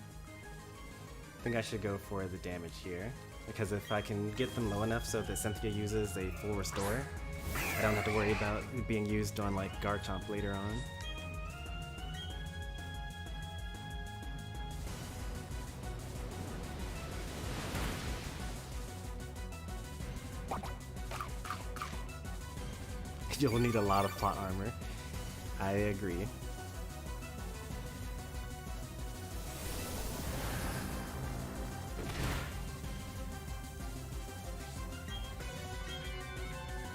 Speaker 1: I think I should go for the damage here, because if I can get them low enough so that Cynthia uses a full restore, I don't have to worry about it being used on like Garchomp later on. You'll need a lot of plot armor. I agree.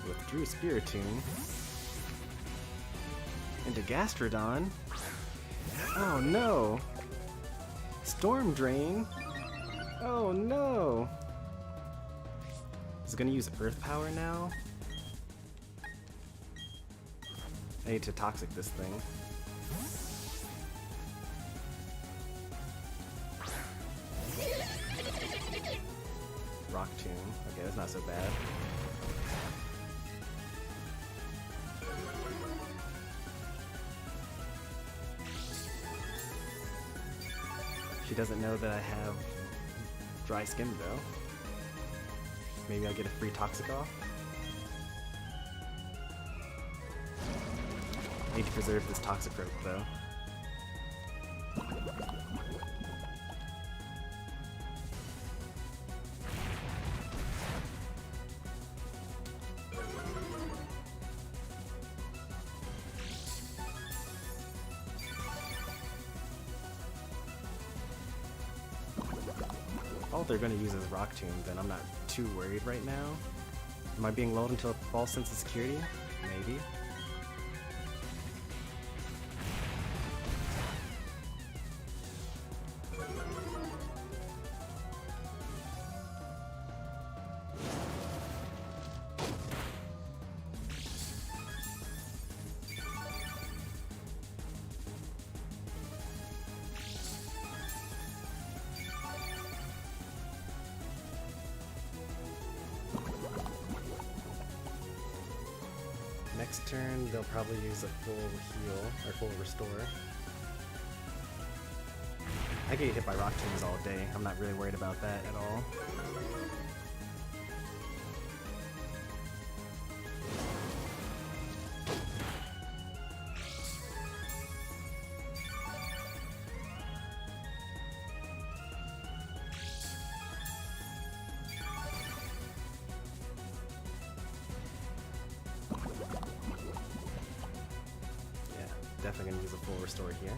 Speaker 1: Withdrew Spiritomb into Gastrodon. Oh no! Storm Drain. Oh no! Is it gonna use Earth Power now? I need to toxic this thing. Rock Tomb. Okay, that's not so bad. She doesn't know that I have Dry skin though. Maybe I'll get a free toxic off. Need to preserve this toxic rope though. All they're going to use is Rock Tomb, then I'm not too worried right now. Am I being lulled into a false sense of security? Maybe. Next turn, they'll probably use a full heal, or full restore. I get hit by Rock Tombs all day. I'm not really worried about that at all. Definitely gonna use a full restore here.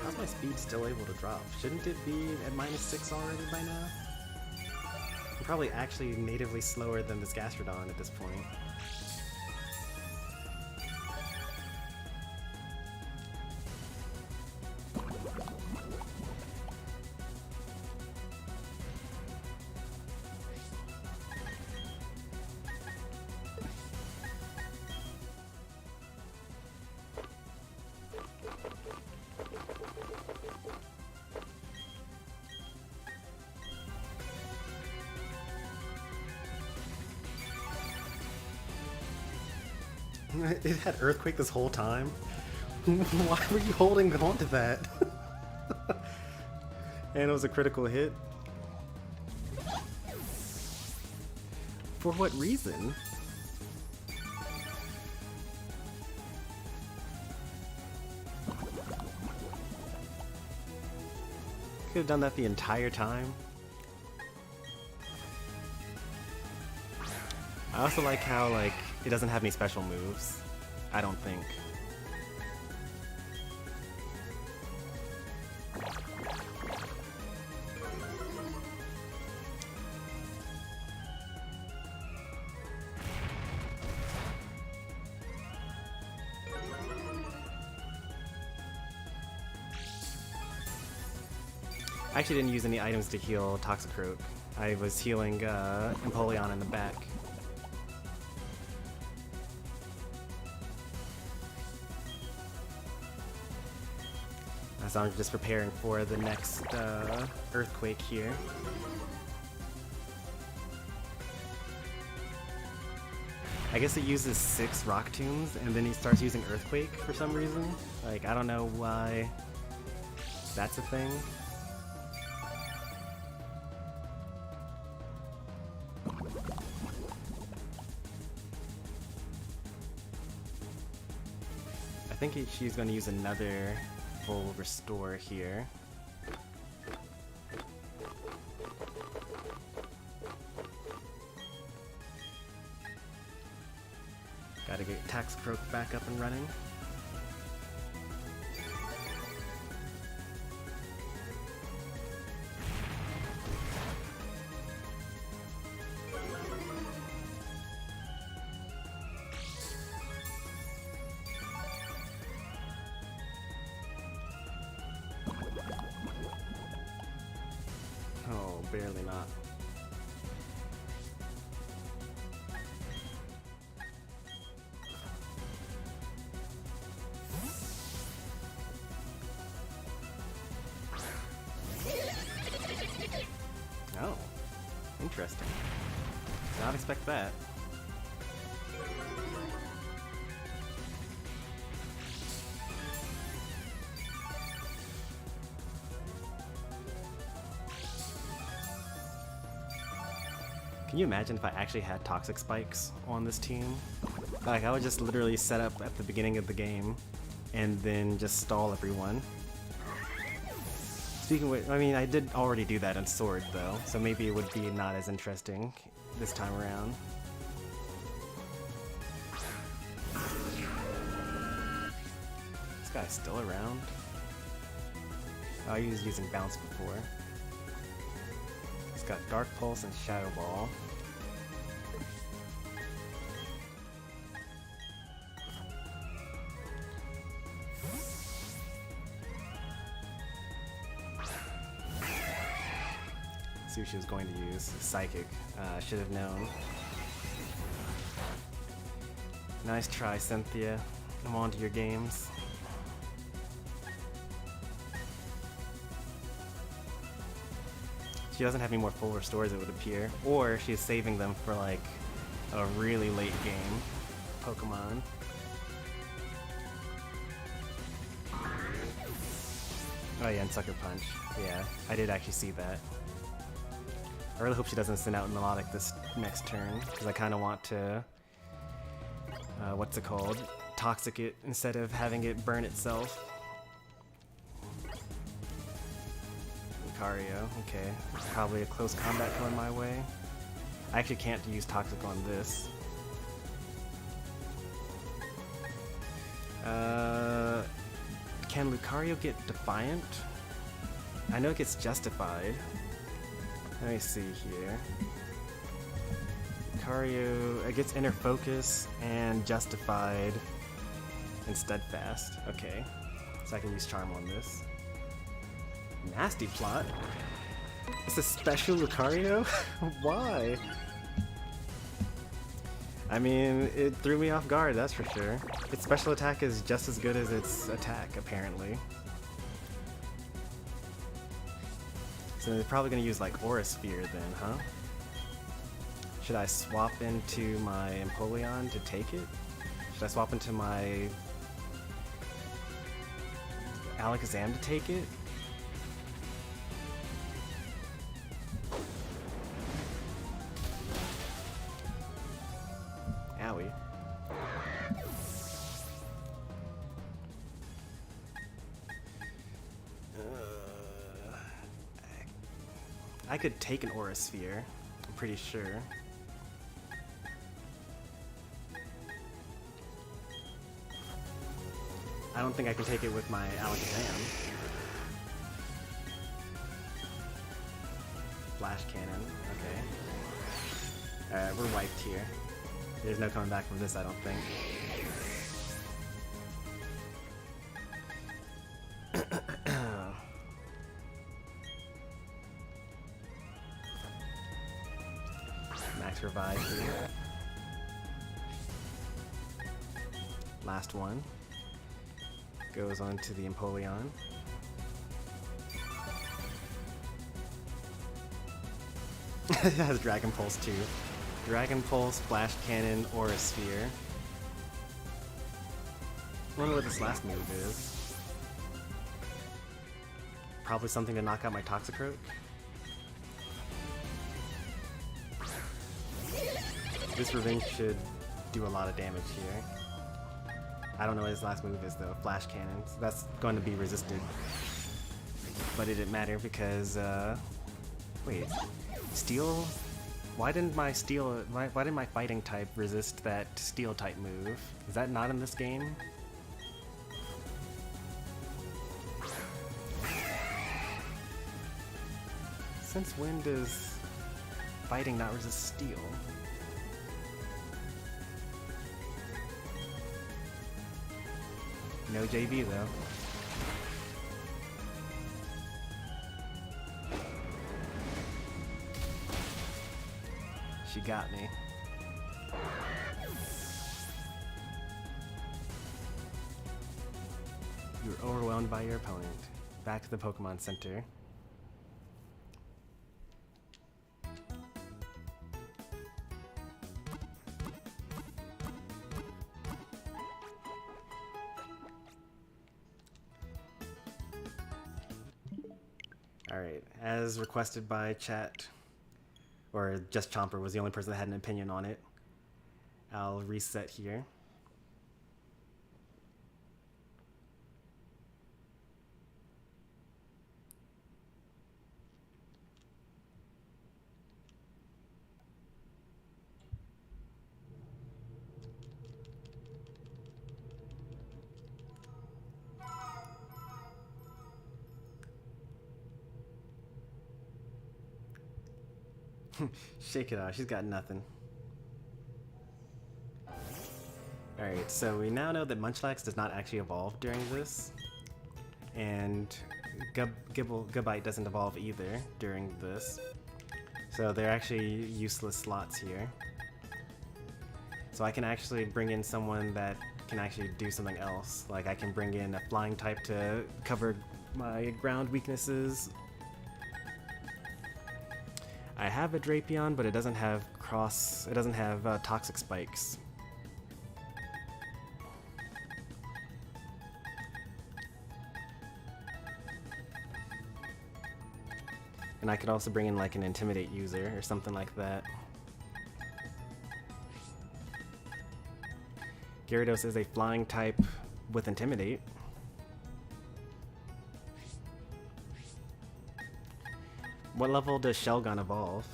Speaker 1: How's my speed still able to drop? Shouldn't it be at -6 already by now? I'm probably actually natively slower than this Gastrodon at this point. It had Earthquake this whole time? Why were you holding on to that? And it was a critical hit? For what reason? Could have done that the entire time. I also like how, like, it doesn't have any special moves. I don't think. I actually didn't use any items to heal Toxicroak. I was healing Empoleon in the back. So I'm just preparing for the next Earthquake here. I guess it uses 6 Rock Tombs and then he starts using Earthquake for some reason. Like, I don't know why that's a thing. I think she's going to use another full restore here. Gotta get Taxcroak back up and running. Oh, barely not. Oh, interesting. Did not expect that. Can you imagine if I actually had toxic spikes on this team? Like, I would just literally set up at the beginning of the game and then just stall everyone. Speaking of which, I mean, I did already do that in Sword though, so maybe it would be not as interesting this time around. This guy's still around? Oh, he was using Bounce before. He's got Dark Pulse and Shadow Ball. See what she was going to use. Psychic. Should have known. Nice try, Cynthia. I'm on to your games. She doesn't have any more full restores, it would appear. Or she's saving them for like a really late game Pokemon. Oh yeah, and Sucker Punch. Yeah, I did actually see that. I really hope she doesn't send out Melodic this next turn, because I kind of want to, what's it called? Toxic it instead of having it burn itself. Lucario, okay. Probably a close combat coming my way. I actually can't use Toxic on this. Can Lucario get Defiant? I know it gets Justified. Let me see here. Lucario, it gets Inner Focus and Justified and Steadfast. Okay, so I can use Charm on this. Nasty Plot? It's a special Lucario? Why? I mean, it threw me off guard, that's for sure. Its special attack is just as good as its attack, apparently. So they're probably going to use like Aura Sphere then, huh? Should I swap into my Empoleon to take it? Should I swap into my Alakazam to take it? Owie. I could take an Aura Sphere, I'm pretty sure. I don't think I can take it with my Alakazam. Flash Cannon, okay. Alright, we're wiped here. There's no coming back from this, I don't think. Max Revive here. Last one. Goes on to the Empoleon. It has Dragon Pulse too. Dragon Pulse, Flash Cannon, Aura Sphere. I wonder what this last move is. Probably something to knock out my Toxicroak. This Revenge should do a lot of damage here. I don't know what his last move is though. Flash Cannon. So that's going to be resisted. But it didn't matter because, wait. Steel Why didn't my fighting type resist that steel type move? Is that not in this game? Since when does fighting not resist steel? No JB though. She got me. You were overwhelmed by your opponent. Back to the Pokemon Center. Alright, as requested by chat, or just Chomper was the only person that had an opinion on it, I'll reset here. Shake it off, she's got nothing. Alright, so we now know that Munchlax does not actually evolve during this, and Gabite doesn't evolve either during this, so they're actually useless slots here. So I can actually bring in someone that can actually do something else, like I can bring in a flying type to cover my ground weaknesses. I have a Drapion, but it doesn't have toxic spikes. And I could also bring in like an Intimidate user or something like that. Gyarados is a flying type with Intimidate. What level does Shelgon evolve?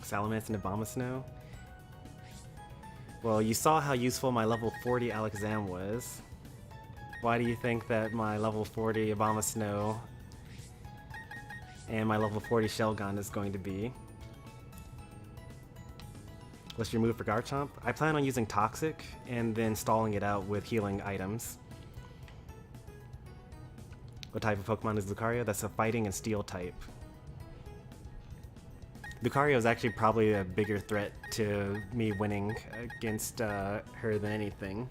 Speaker 1: Salamence and Abomasnow? Well, you saw how useful my level 40 Alakazam was. Why do you think that my level 40 Abomasnow and my level 40 Shelgon is going to be? What's your move for Garchomp? I plan on using Toxic and then stalling it out with healing items. What type of Pokemon is Lucario? That's a fighting and steel type. Lucario is actually probably a bigger threat to me winning against her than anything,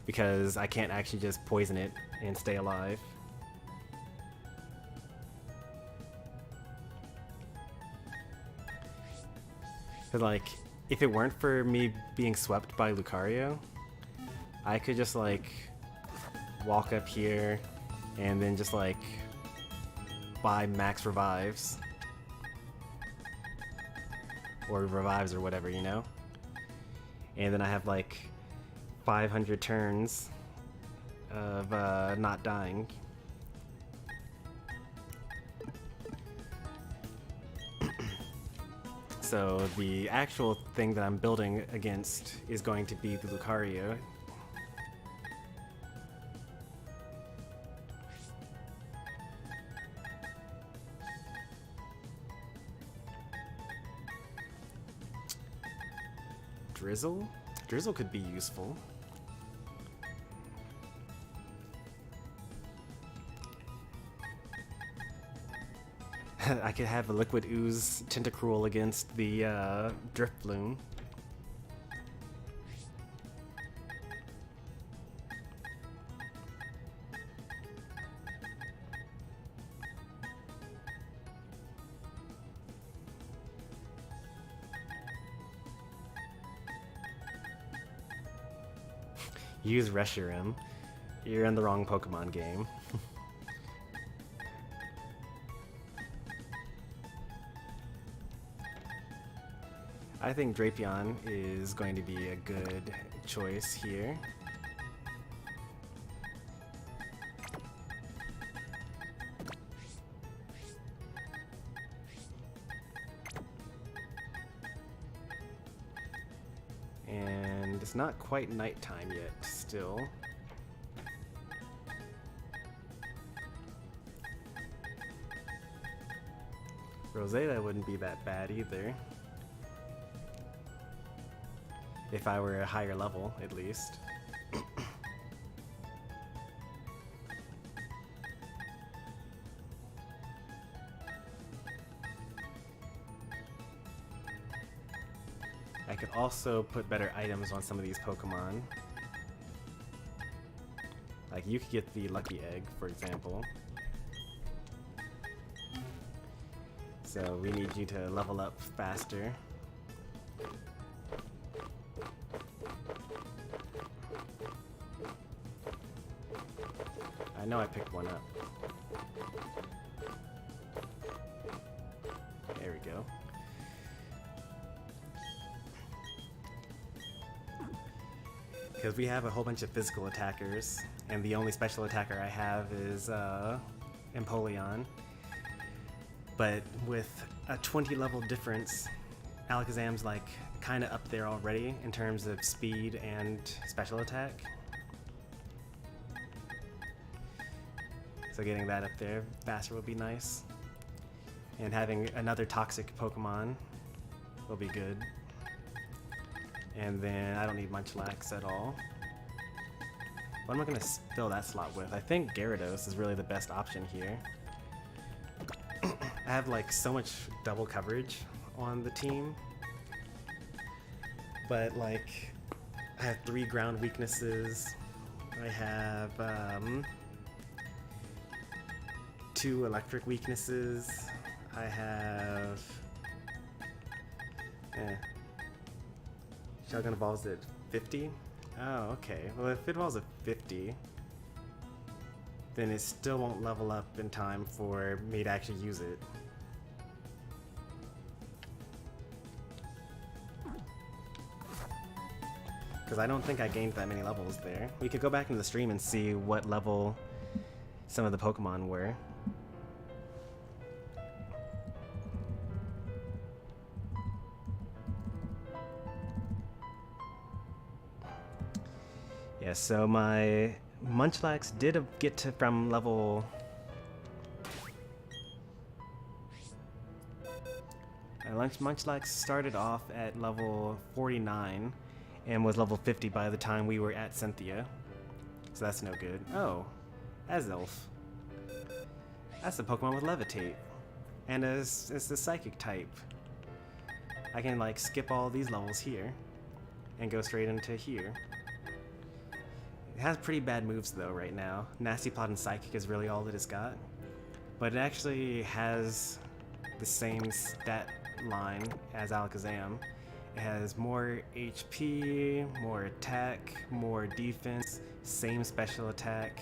Speaker 1: because I can't actually just poison it and stay alive. Cause like, if it weren't for me being swept by Lucario, I could just like walk up here and then just like buy max revives. Or revives or whatever, you know? And then I have like 500 turns of not dying. So the actual thing that I'm building against is going to be the Lucario. Drizzle? Drizzle could be useful. I could have a Liquid Ooze Tentacruel against the Drifloon. Use Reshiram. You're in the wrong Pokemon game. I think Drapion is going to be a good choice here. It's not quite nighttime yet, still. Rosetta wouldn't be that bad either. If I were a higher level, at least. I could also put better items on some of these Pokemon. Like, you could get the Lucky Egg, for example. So we need you to level up faster. I know I picked one up. There we go. Because we have a whole bunch of physical attackers, and the only special attacker I have is Empoleon. But with a 20 level difference, Alakazam's like kind of up there already in terms of speed and special attack. So getting that up there faster would be nice. And having another toxic Pokemon will be good. And then I don't need Munchlax at all. What am I going to fill that slot with? I think Gyarados is really the best option here. I have like so much double coverage on the team. But like, I have 3 ground weaknesses. I have 2 electric weaknesses. I have... Shogun evolves at 50? Oh, okay. Well, if it evolves at 50, then it still won't level up in time for me to actually use it. Because I don't think I gained that many levels there. We could go back into the stream and see what level some of the Pokemon were. Yeah, so my Munchlax did get to from level... Munchlax started off at level 49 and was level 50 by the time we were at Cynthia. So that's no good. Oh, Azelf. That's the Pokemon with Levitate. And it's the Psychic type. I can like skip all these levels here and go straight into here. It has pretty bad moves though right now. Nasty Plot and Psychic is really all that it's got. But it actually has the same stat line as Alakazam. It has more HP, more attack, more defense, same special attack,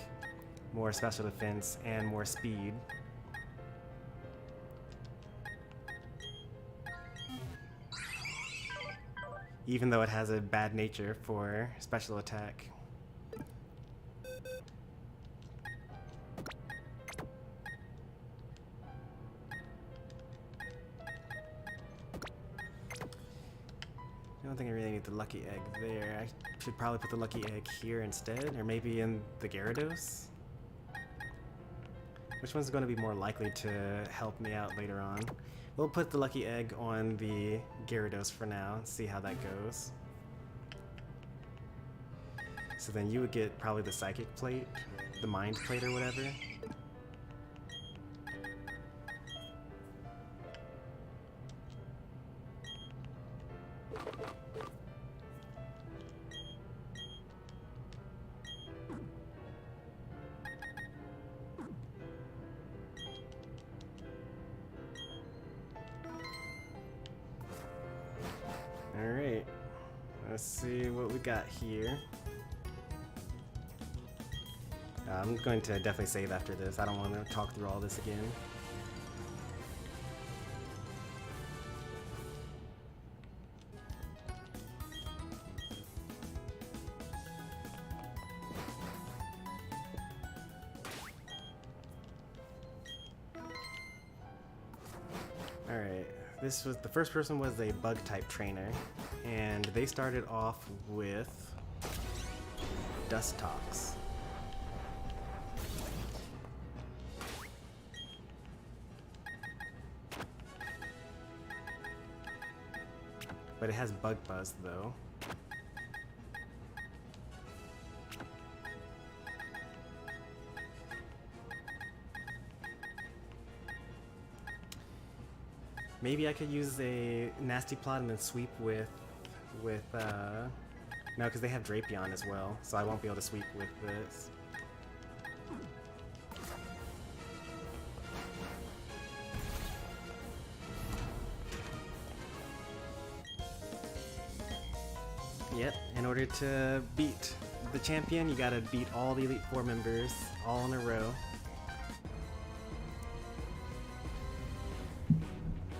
Speaker 1: more special defense, and more speed. Even though it has a bad nature for special attack. I don't think I really need the Lucky Egg there. I should probably put the Lucky Egg here instead, or maybe in the Gyarados? Which one's going to be more likely to help me out later on? We'll put the Lucky Egg on the Gyarados for now and see how that goes. So then you would get probably the Psychic Plate, the Mind Plate or whatever. Alright, let's see what we got here. I'm going to definitely save after this. I don't want to talk through all this again. Alright, this was the first person was a bug type trainer, And they started off with Dust Talks. But it has Bug Buzz though. Maybe I could use a Nasty Plot and then sweep with no, because they have Drapion as well, so I won't be able to sweep with this. Yep, in order to beat the champion, you gotta beat all the Elite Four members all in a row.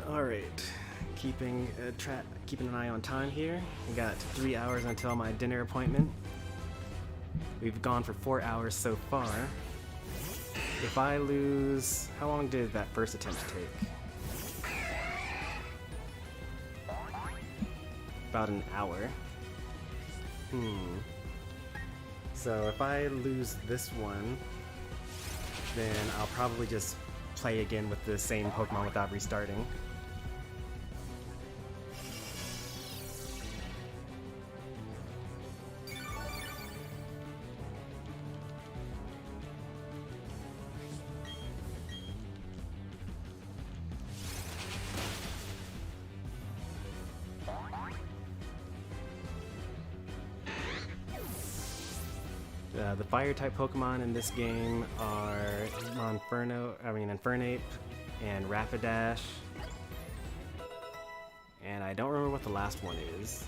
Speaker 1: Alright, keeping an eye on time here. We got 3 hours until my dinner appointment. We've gone for 4 hours so far. If I lose... How long did that first attempt take? About an hour. So if I lose this one, then I'll probably just play again with the same Pokemon without restarting. The fire-type Pokemon in this game are Infernape and Rapidash. And I don't remember what the last one is.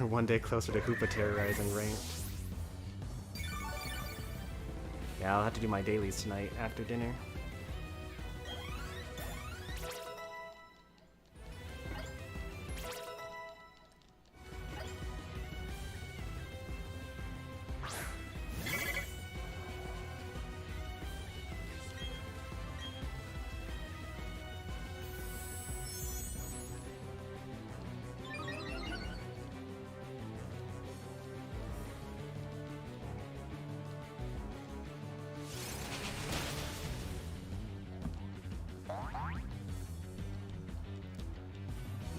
Speaker 1: One day closer to Hoopa terrorizing ranked. Yeah, I'll have to do my dailies tonight after dinner.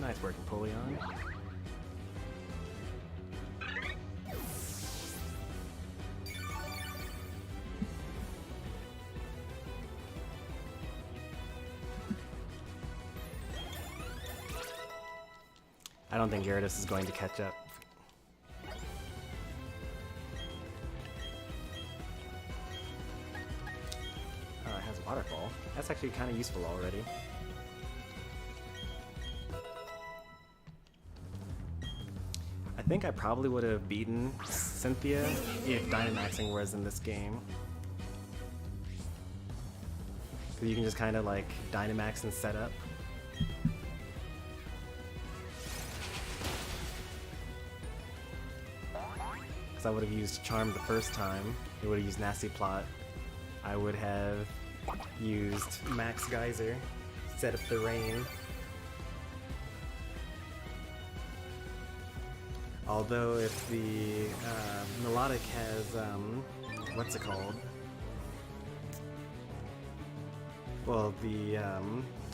Speaker 1: Nice work, Empoleon. I don't think Gyarados is going to catch up. Oh, it has Waterfall. That's actually kind of useful already. I think I probably would have beaten Cynthia if Dynamaxing was in this game. Because you can just kind of like Dynamax and set up. Because I would have used Charm the first time, it would have used Nasty Plot. I would have used Max Geyser, set up the rain. Although if the Melodic has, what's it called? Well, yeah,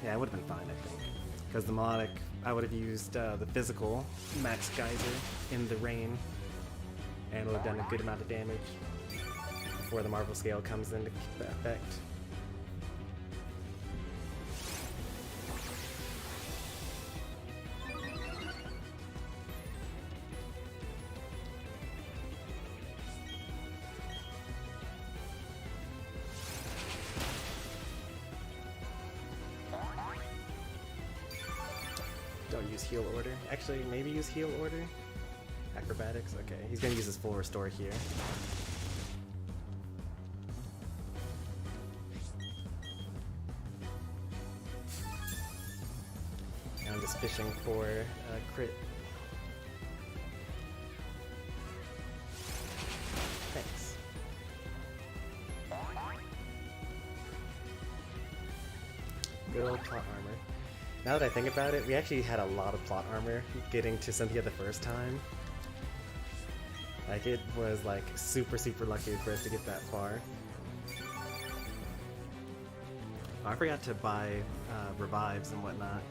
Speaker 1: it would have been fine, I think. Because the Melodic, I would have used the physical Max Geyser in the rain, and it would have done a good amount of damage before the Marvel Scale comes into effect. Don't use Heal Order. Actually, maybe use Heal Order? Acrobatics? Okay, he's gonna use his full restore here. fishing for crit. Thanks. Good old plot armor. Now that I think about it, we actually had a lot of plot armor getting to Cynthia the first time. Like, it was like super lucky for us to get that far. Oh, I forgot to buy revives and whatnot.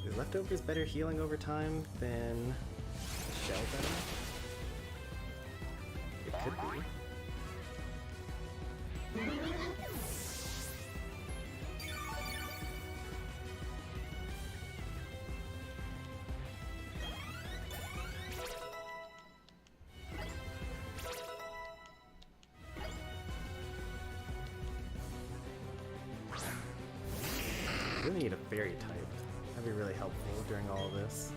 Speaker 1: Is leftovers better healing over time than shell better? It could be. We really need a fairy type. That'd be really helpful during all of this.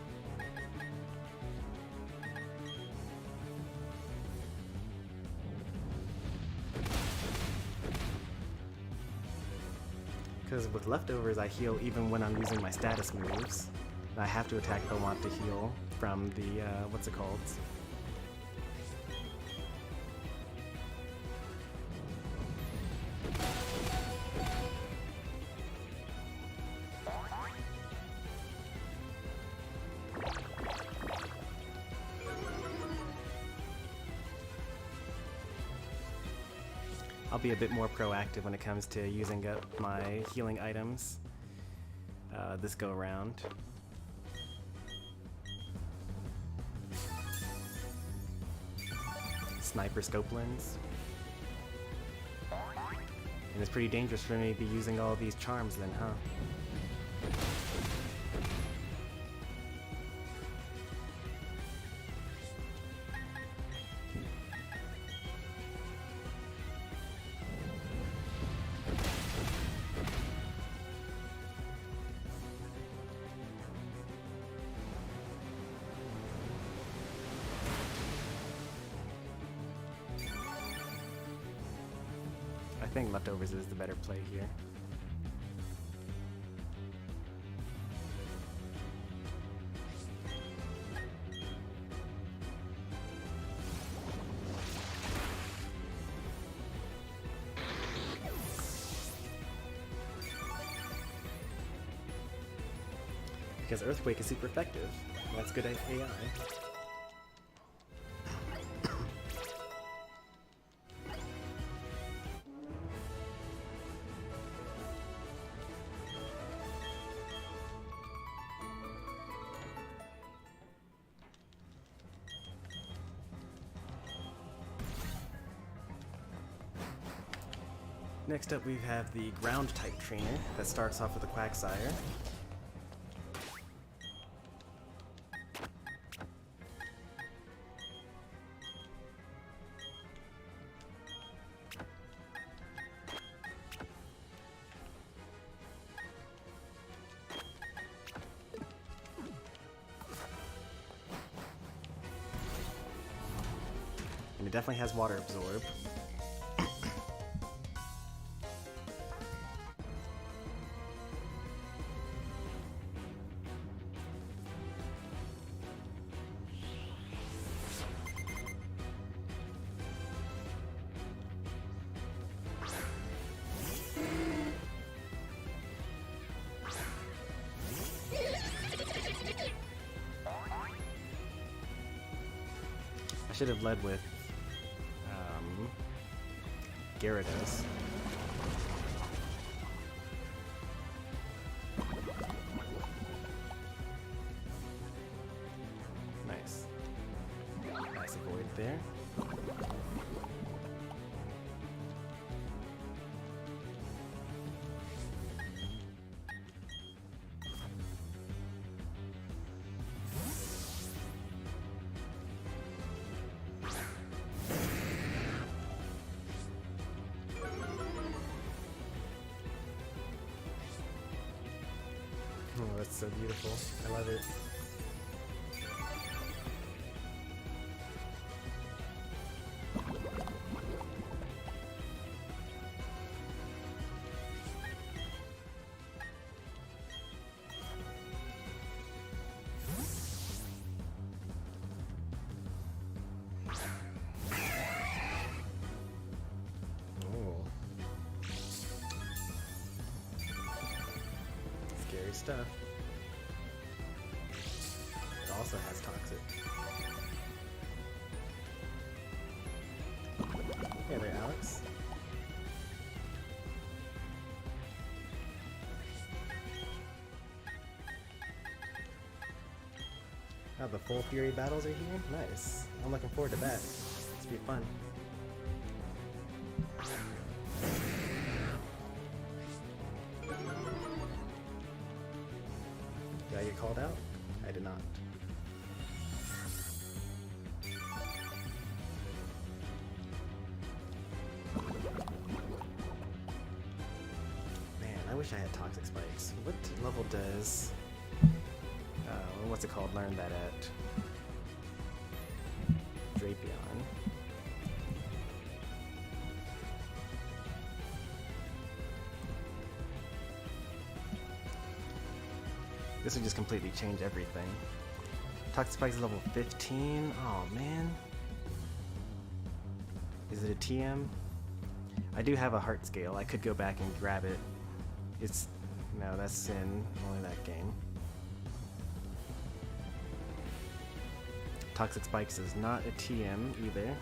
Speaker 1: Because with leftovers, I heal even when I'm using my status moves. And I have to attack if I want to heal from the, what's it called? I'll be a bit more proactive when it comes to using up my healing items this go around. Sniper scope lens. And it's pretty dangerous for me to be using all these charms then, huh? I think leftovers is the better play here. Because Earthquake is super effective. That's good AI. Next up we have the ground type trainer that starts off with a Quagsire. And it definitely has water absorb. I should have led with Gyarados. right there. Oh, that's so beautiful. I love it. Scary stuff. It also has toxic. Hey there, Alex. Oh, the full fury battles are here? Nice. I'm looking forward to that. It's gonna be fun. Did I get called out? I did not. Man, I wish I had toxic spikes. What level does what's it called? Learn that at Drapion. This would just completely change everything. Toxic Spike's level 15. Oh man. Is it a TM? I do have a heart scale. I could go back and grab it. It's no, that's Sin. Only that game. Toxic Spikes is not a TM either.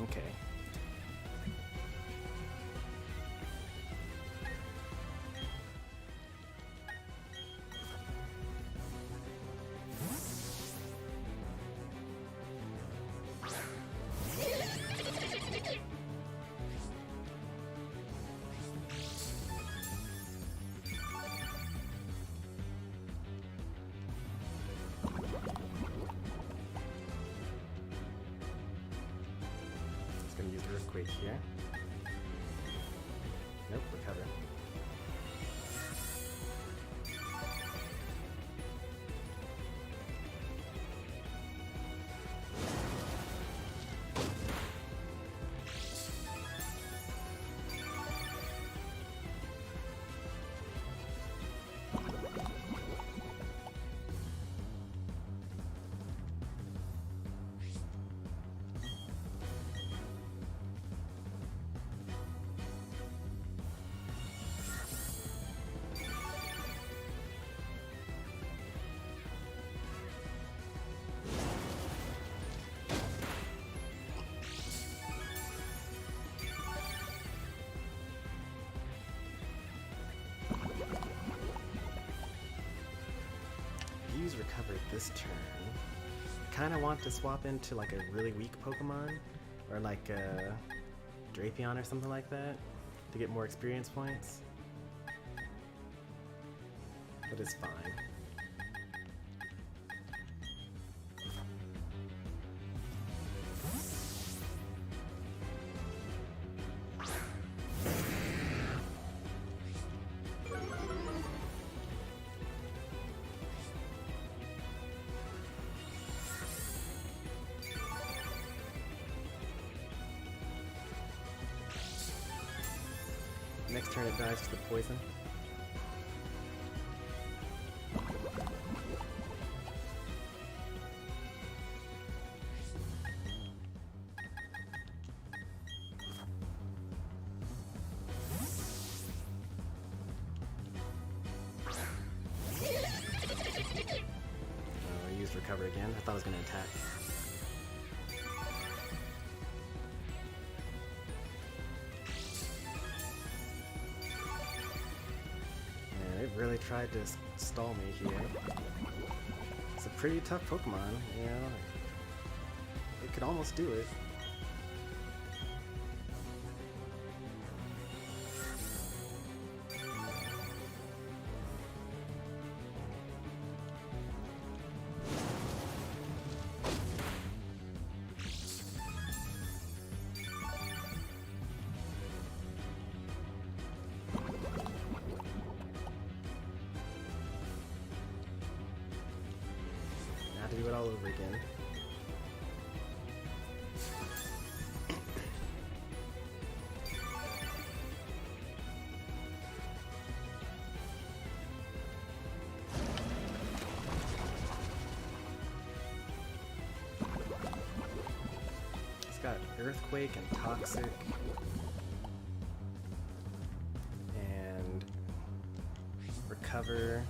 Speaker 1: Okay. Use Earthquake here. Nope, recover. Use recover this turn. Kinda want to swap into like a really weak Pokemon, or like a Drapion or something like that, to get more experience points. But it's fine. Next turn it dives to the poison. I used recover again. I thought I was going to attack. really tried to stall me here. It's a pretty tough Pokemon, you know? It could almost do it. To do it all over again. It's got Earthquake and Toxic and Recover.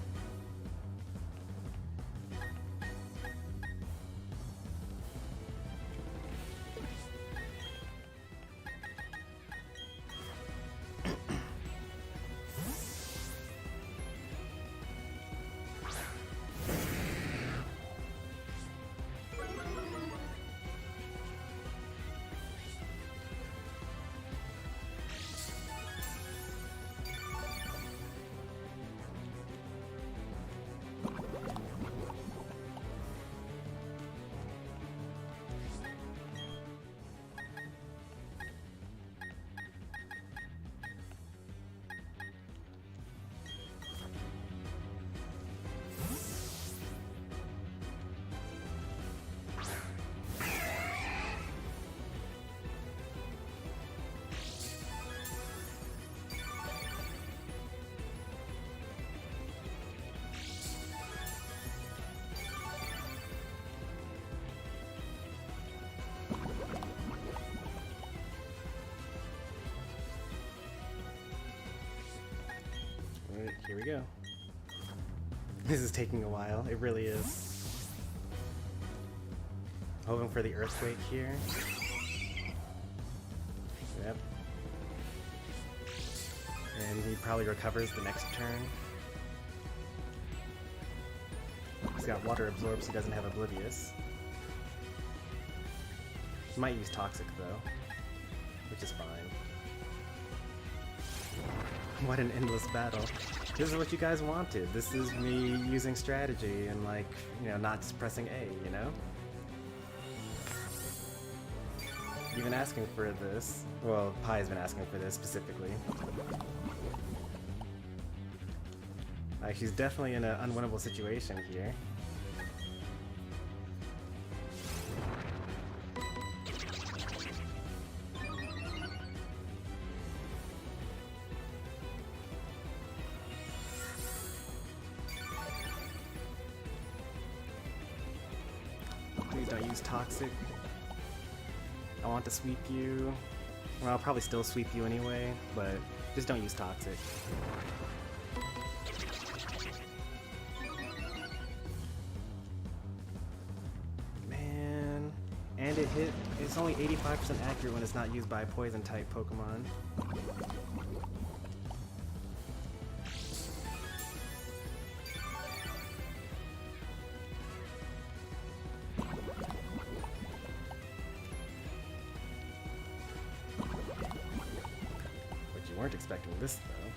Speaker 1: Here we go. This is taking a while. It really is. Hoping for the Earthquake here. Yep. And he probably recovers the next turn. He's got Water Absorb, so he doesn't have Oblivious. He might use Toxic though, which is fine. What an endless battle. This is what you guys wanted. This is me using strategy and, like, you know, not just pressing A, you know? You've been asking for this. Well, Pie's been asking for this specifically. Like, she's definitely in an unwinnable situation here. Please don't use Toxic. I want to sweep you. Well, I'll probably still sweep you anyway, but just don't use Toxic. Man, and it hit. It's only 85% accurate when it's not used by a Poison-type Pokemon. Weren't expecting this though.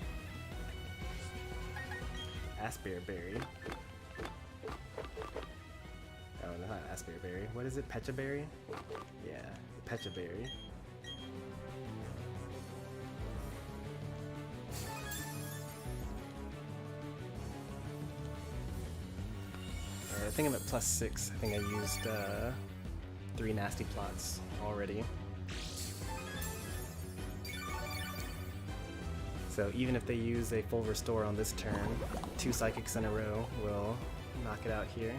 Speaker 1: Aspear Berry. Oh, no, not Aspear Berry. What is it? Pecha Berry? Yeah, Pecha Berry. Alright, I think I'm at +6. I think I used 3 nasty plots already. So even if they use a full restore on this turn, 2 psychics in a row will knock it out here.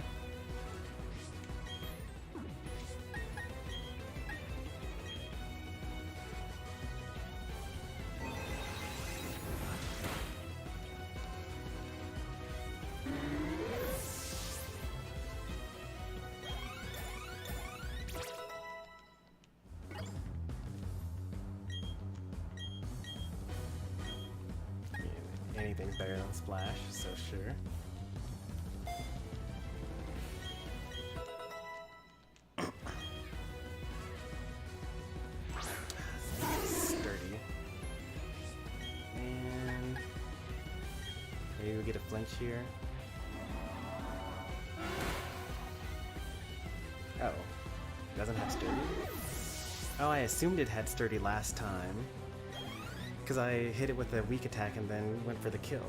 Speaker 1: anything's better than Splash, so sure. Sturdy. And maybe we get a flinch here. Oh, doesn't have sturdy? Oh, I assumed it had sturdy last time, because I hit it with a weak attack and then went for the kill.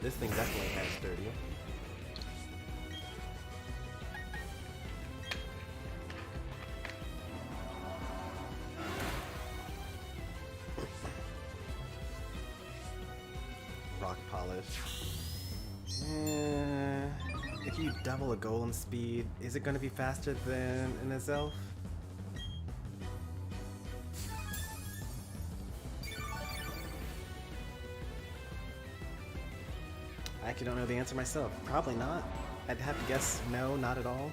Speaker 1: This thing definitely has sturdy. Rock polish. If you double a golem speed, is it going to be faster than an Azelf? I actually don't know the answer myself. Probably not. I'd have to guess no, not at all.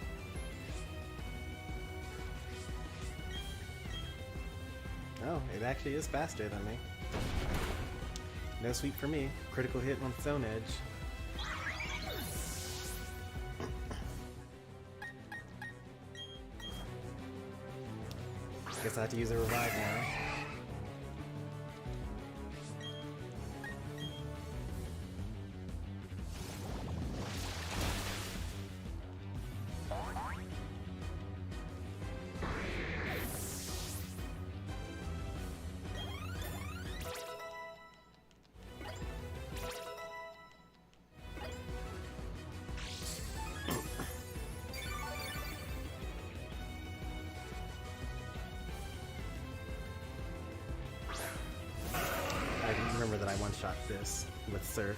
Speaker 1: Oh, it actually is faster than me. No sweep for me. Critical hit on its own edge. Guess I have to use a revive now. Remember that I one-shot this with Surf.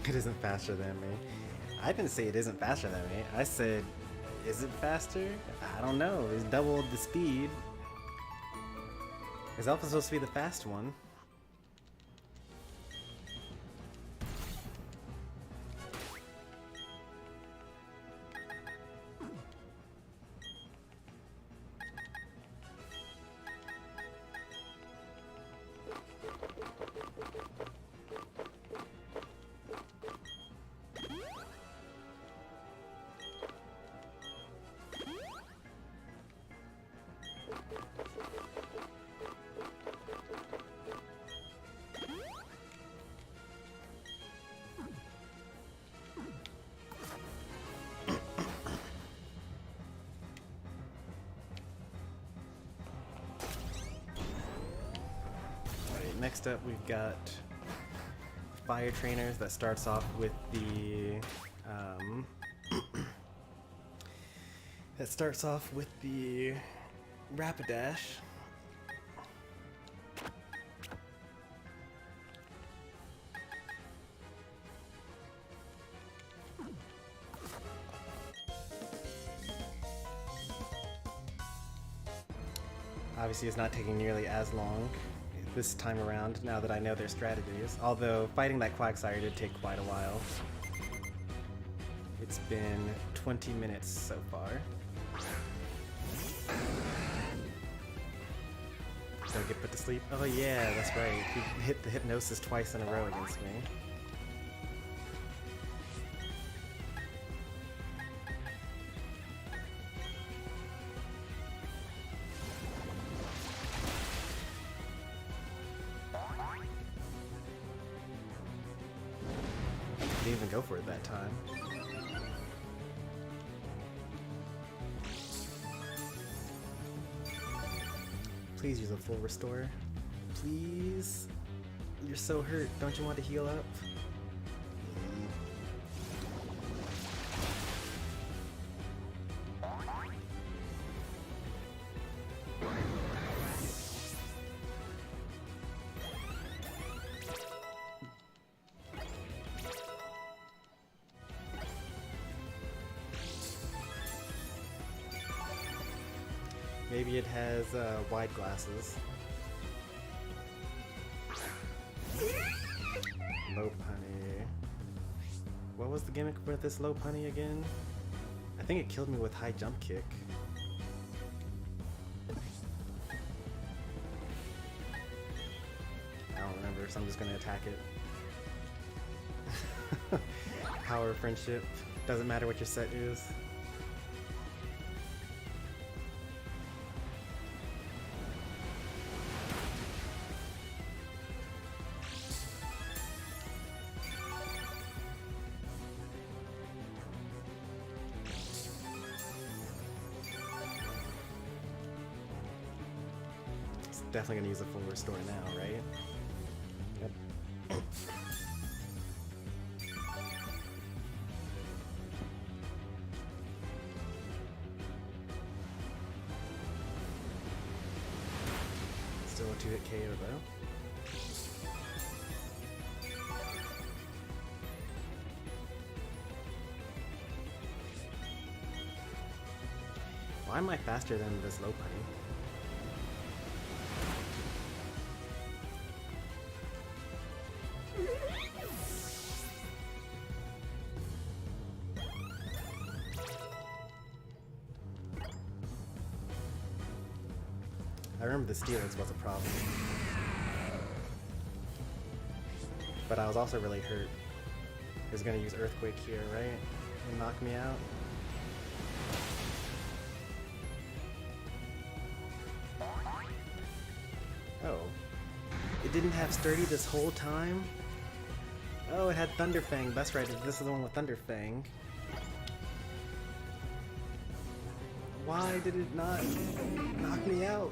Speaker 1: It isn't faster than me. I didn't say it isn't faster than me. I said, is it faster? I don't know. It's doubled the speed. It's also supposed to be the fast one. Next up, we've got Fire Trainers that starts off with the Rapidash. Obviously, it's not taking nearly as long this time around, now that I know their strategies. Although, fighting that Quagsire did take quite a while. It's been 20 minutes so far. Don't get put to sleep? Oh yeah, that's right. He hit the hypnosis twice in a row against me. didn't even go for it that time. Please use a full restore. Please. You're so hurt. Don't you want to heal up? Maybe it has wide glasses. Low punny. What was the gimmick with this low punny again? I think it killed me with high jump kick. I don't remember, so I'm just gonna attack it. Power of friendship. Doesn't matter what your set is. Definitely gonna use a full restore now, right? Yep. Still a 2-hit KO though. Why am I faster than this low punny? I remember the Steelix was a problem. But I was also really hurt. He was gonna use Earthquake here, right? And knock me out. Oh. It didn't have Sturdy this whole time? Oh, it had Thunderfang. That's right, this is the one with Thunderfang. Why did it not knock me out?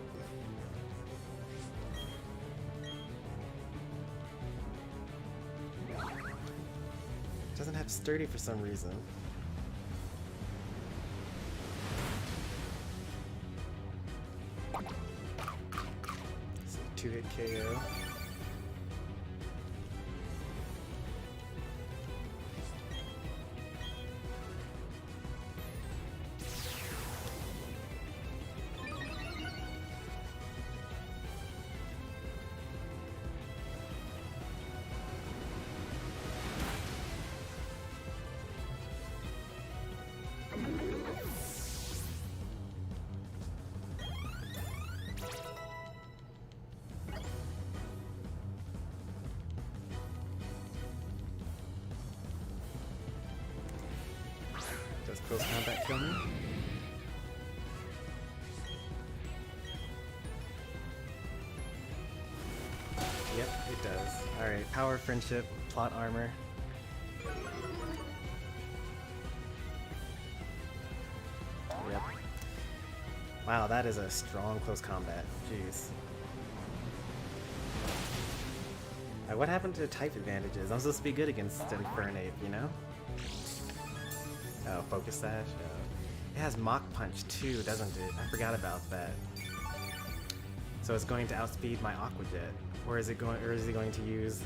Speaker 1: It doesn't have Sturdy for some reason. It's a 2-hit KO. Does close combat kill me? Yep, it does. Alright, power, friendship, plot armor. Yep. Wow, that is a strong close combat. Jeez. What happened to type advantages? I'm supposed to be good against Infernape, you know? Oh, Focus Sash? It has Mach Punch too, doesn't it? I forgot about that. So it's going to outspeed my Aqua Jet. Or is it going to use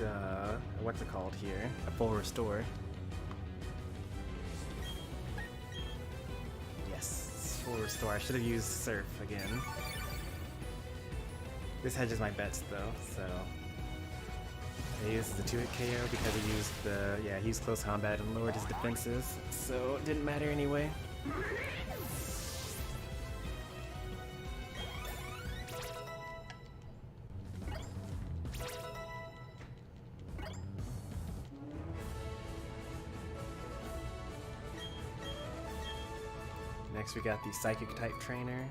Speaker 1: what's it called here? A full restore. Yes, full restore. I should have used Surf again. This hedges my bets though, so he uses the 2-hit KO because he used he used close combat and lowered his defenses, so it didn't matter anyway. Next we got the Psychic type trainer.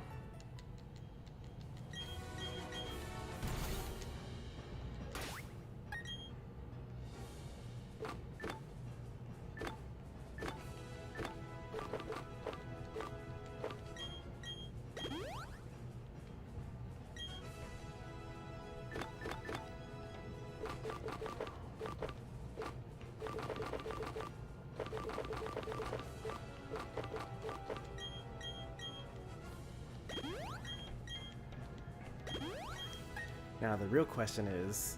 Speaker 1: Now the real question is,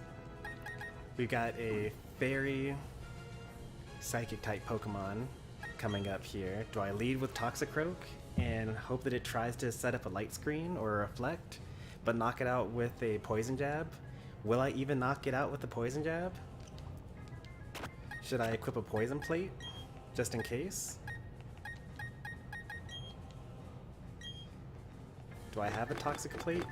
Speaker 1: we've got a fairy psychic type Pokemon coming up here. Do I lead with Toxicroak and hope that it tries to set up a light screen or a reflect, but knock it out with a poison jab? Will I even knock it out with the poison jab? Should I equip a poison plate just in case? Do I have a toxic plate?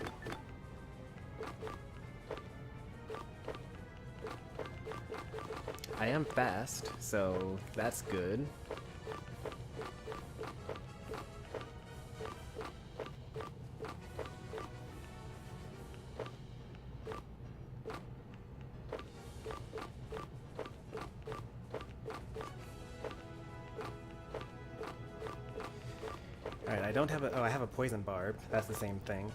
Speaker 1: I am fast, so that's good. Alright, I don't have a... oh, I have a poison barb. That's the same thing.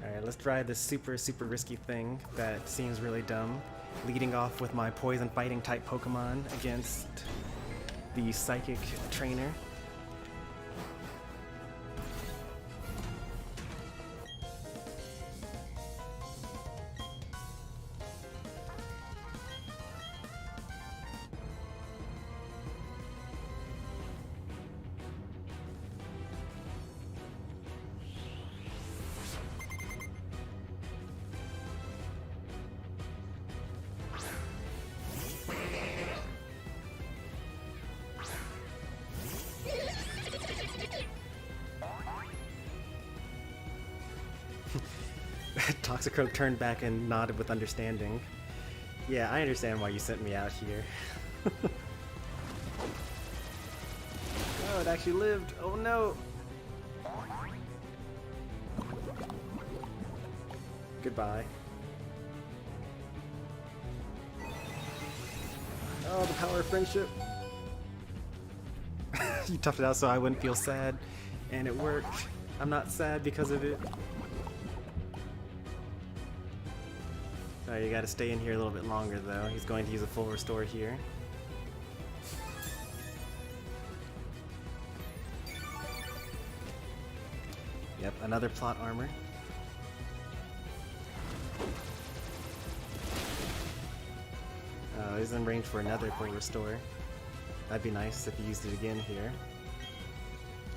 Speaker 1: Alright, let's try this super risky thing that seems really dumb. Leading off with my poison fighting type Pokemon against the psychic trainer. Toxicroak turned back and nodded with understanding. Yeah, I understand why you sent me out here. Oh, it actually lived! Oh no! Goodbye. Oh, the power of friendship! You toughed it out so I wouldn't feel sad, and it worked. I'm not sad because of it. You gotta stay in here a little bit longer though. He's going to use a full restore here. Yep, another plot armor. Oh, he's in range for another full restore. That'd be nice if he used it again here.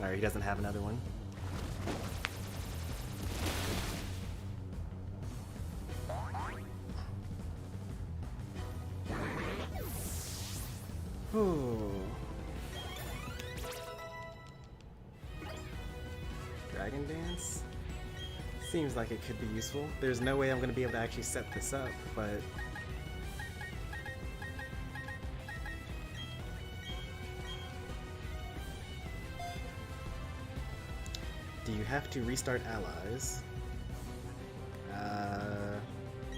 Speaker 1: Alright, he doesn't have another one. Dragon Dance? Seems like it could be useful. There's no way I'm going to be able to actually set this up, but... do you have to restart allies?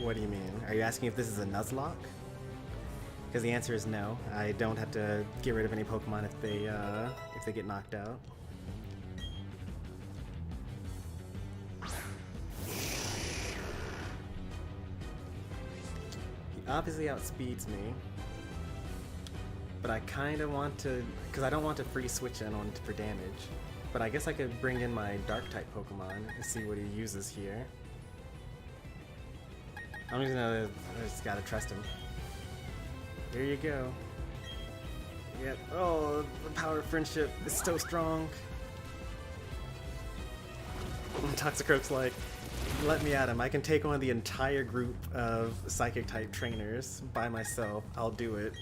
Speaker 1: What do you mean? Are you asking if this is a Nuzlocke? Because the answer is no. I don't have to get rid of any Pokemon if they get knocked out. He obviously outspeeds me, but I kind of want to, because I don't want to free switch in on for damage. But I guess I could bring in my Dark type Pokemon and see what he uses here. I'm just gonna, I just gotta trust him. There you go. Yep. Oh, the power of friendship is so strong. Toxicroak's like, let me at him. I can take on the entire group of psychic type trainers by myself. I'll do it.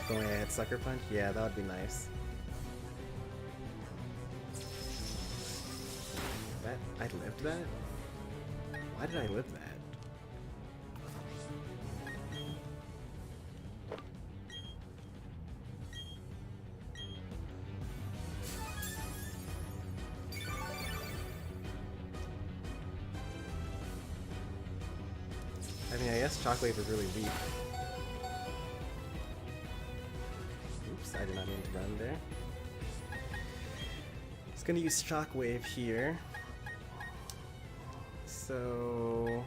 Speaker 1: Going at Sucker Punch? Yeah, that would be nice. I lived that? Why did I live that? I mean, I guess Shockwave is really weak. Oops, I did not mean to run there. Just gonna use Shockwave here. So...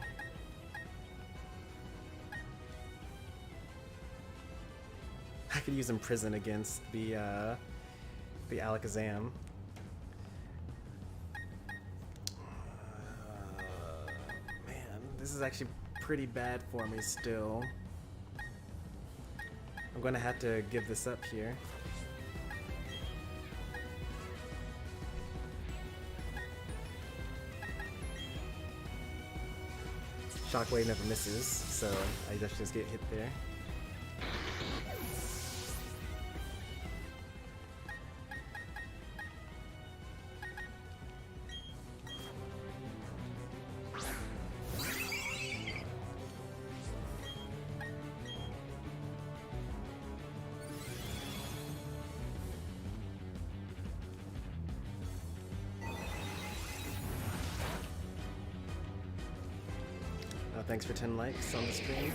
Speaker 1: I could use Imprison against the Alakazam. Man, this is actually pretty bad for me still. I'm gonna have to give this up here. Shockwave never misses, so I just get hit there. Thanks for 10 likes on the stream.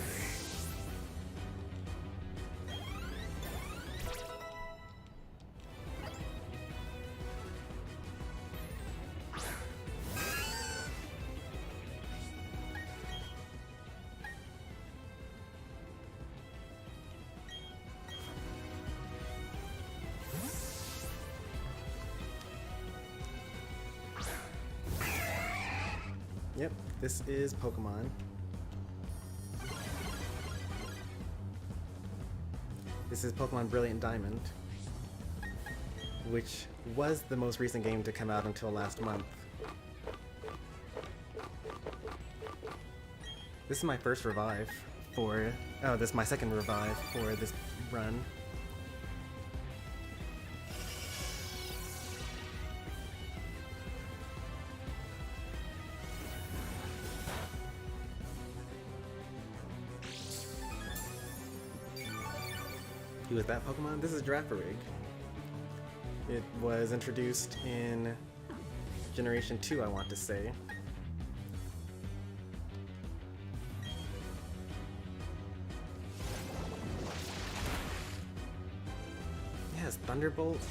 Speaker 1: Yep, this is Pokemon. This is Pokemon Brilliant Diamond, which was the most recent game to come out until last month. This is my first revive for... oh, this is my second revive for this run. Who is that Pokemon? This is Draparig. It was introduced in Generation 2, I want to say. Yes, Thunderbolt.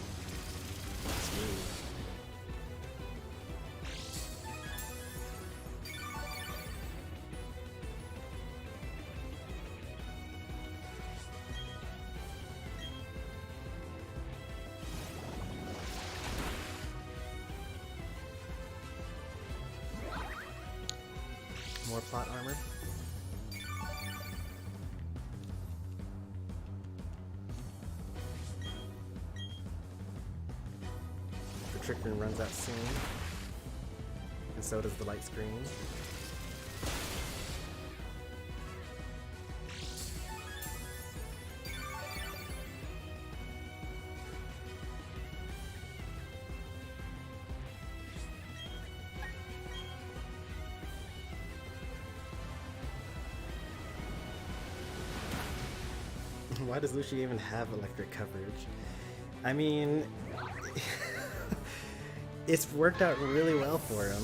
Speaker 1: Smooth. More plot armor. The trick room runs out soon, and so does the light screen. Why does Lucia even have electric coverage? I mean, it's worked out really well for him.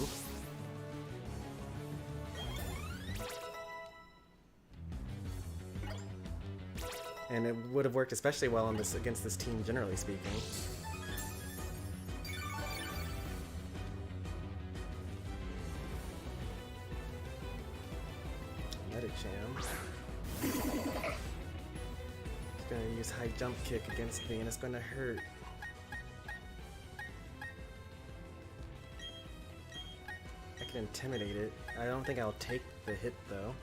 Speaker 1: And it would have worked especially well on this against this team, generally speaking. Medicham. Gonna use high jump kick against me and it's gonna hurt. I can intimidate it. I don't think I'll take the hit though.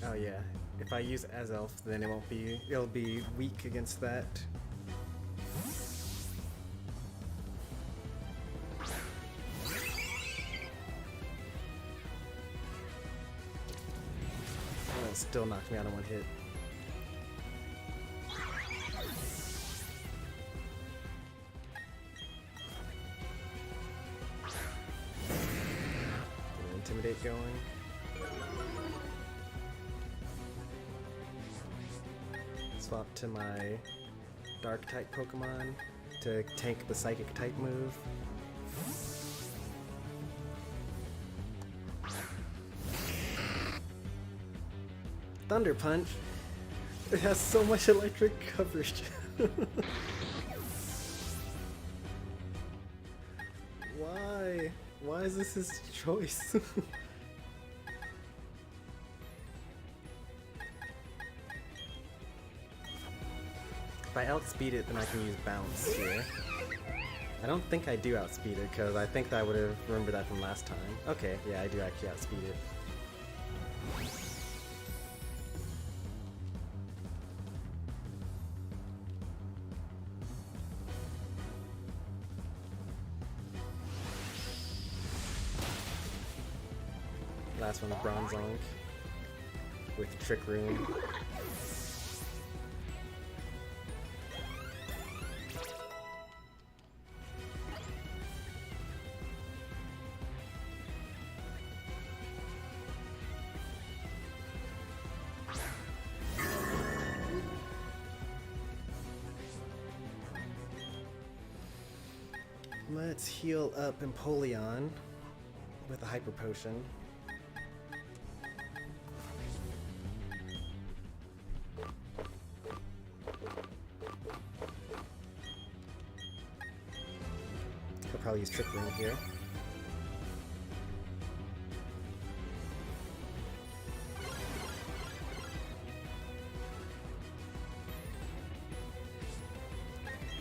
Speaker 1: Oh yeah. If I use Azelf, then it'll be weak against that. Still knocked me out in one hit. Intimidate going. Swap to my Dark type Pokemon to tank the Psychic type move. Thunder Punch! It has so much electric coverage. Why? Why is this his choice? If I outspeed it, then I can use Bounce here. I don't think I do outspeed it, because I think that I would have remembered that from last time. Okay, yeah, I do actually outspeed it. Last one, Bronzong with Trick Room. Let's heal up Empoleon with a Hyper Potion. He'll probably use Trick Room here.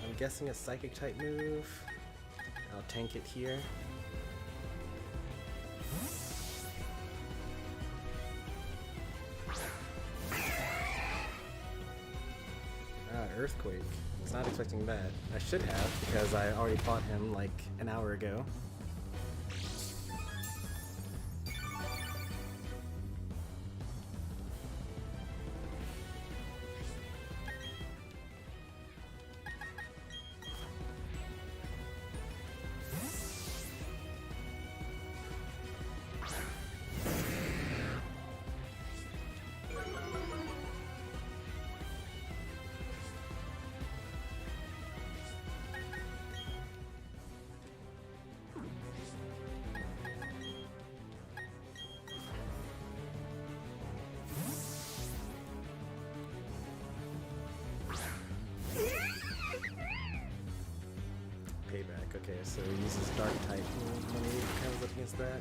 Speaker 1: I'm guessing a Psychic type move. I'll tank it here. Earthquake. I was not expecting that. I should have, because I already fought him like an hour ago. Payback. Okay, so he uses Dark type when he comes up against that.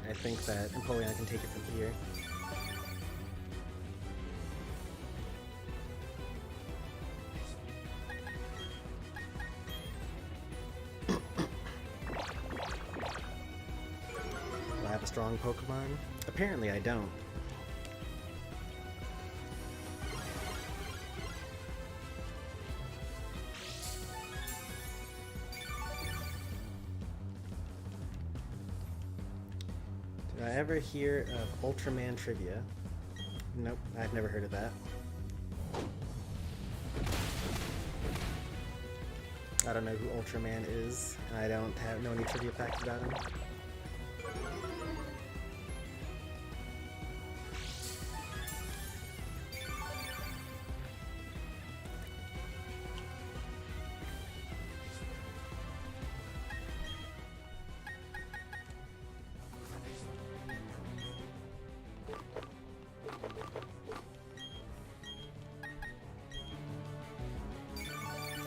Speaker 1: I think that Empoleon can take it from here. Do I have a strong Pokemon? Apparently I don't. Did I ever hear of Ultraman trivia? Nope, I've never heard of that. I don't know who Ultraman is, and I don't know any trivia facts about him.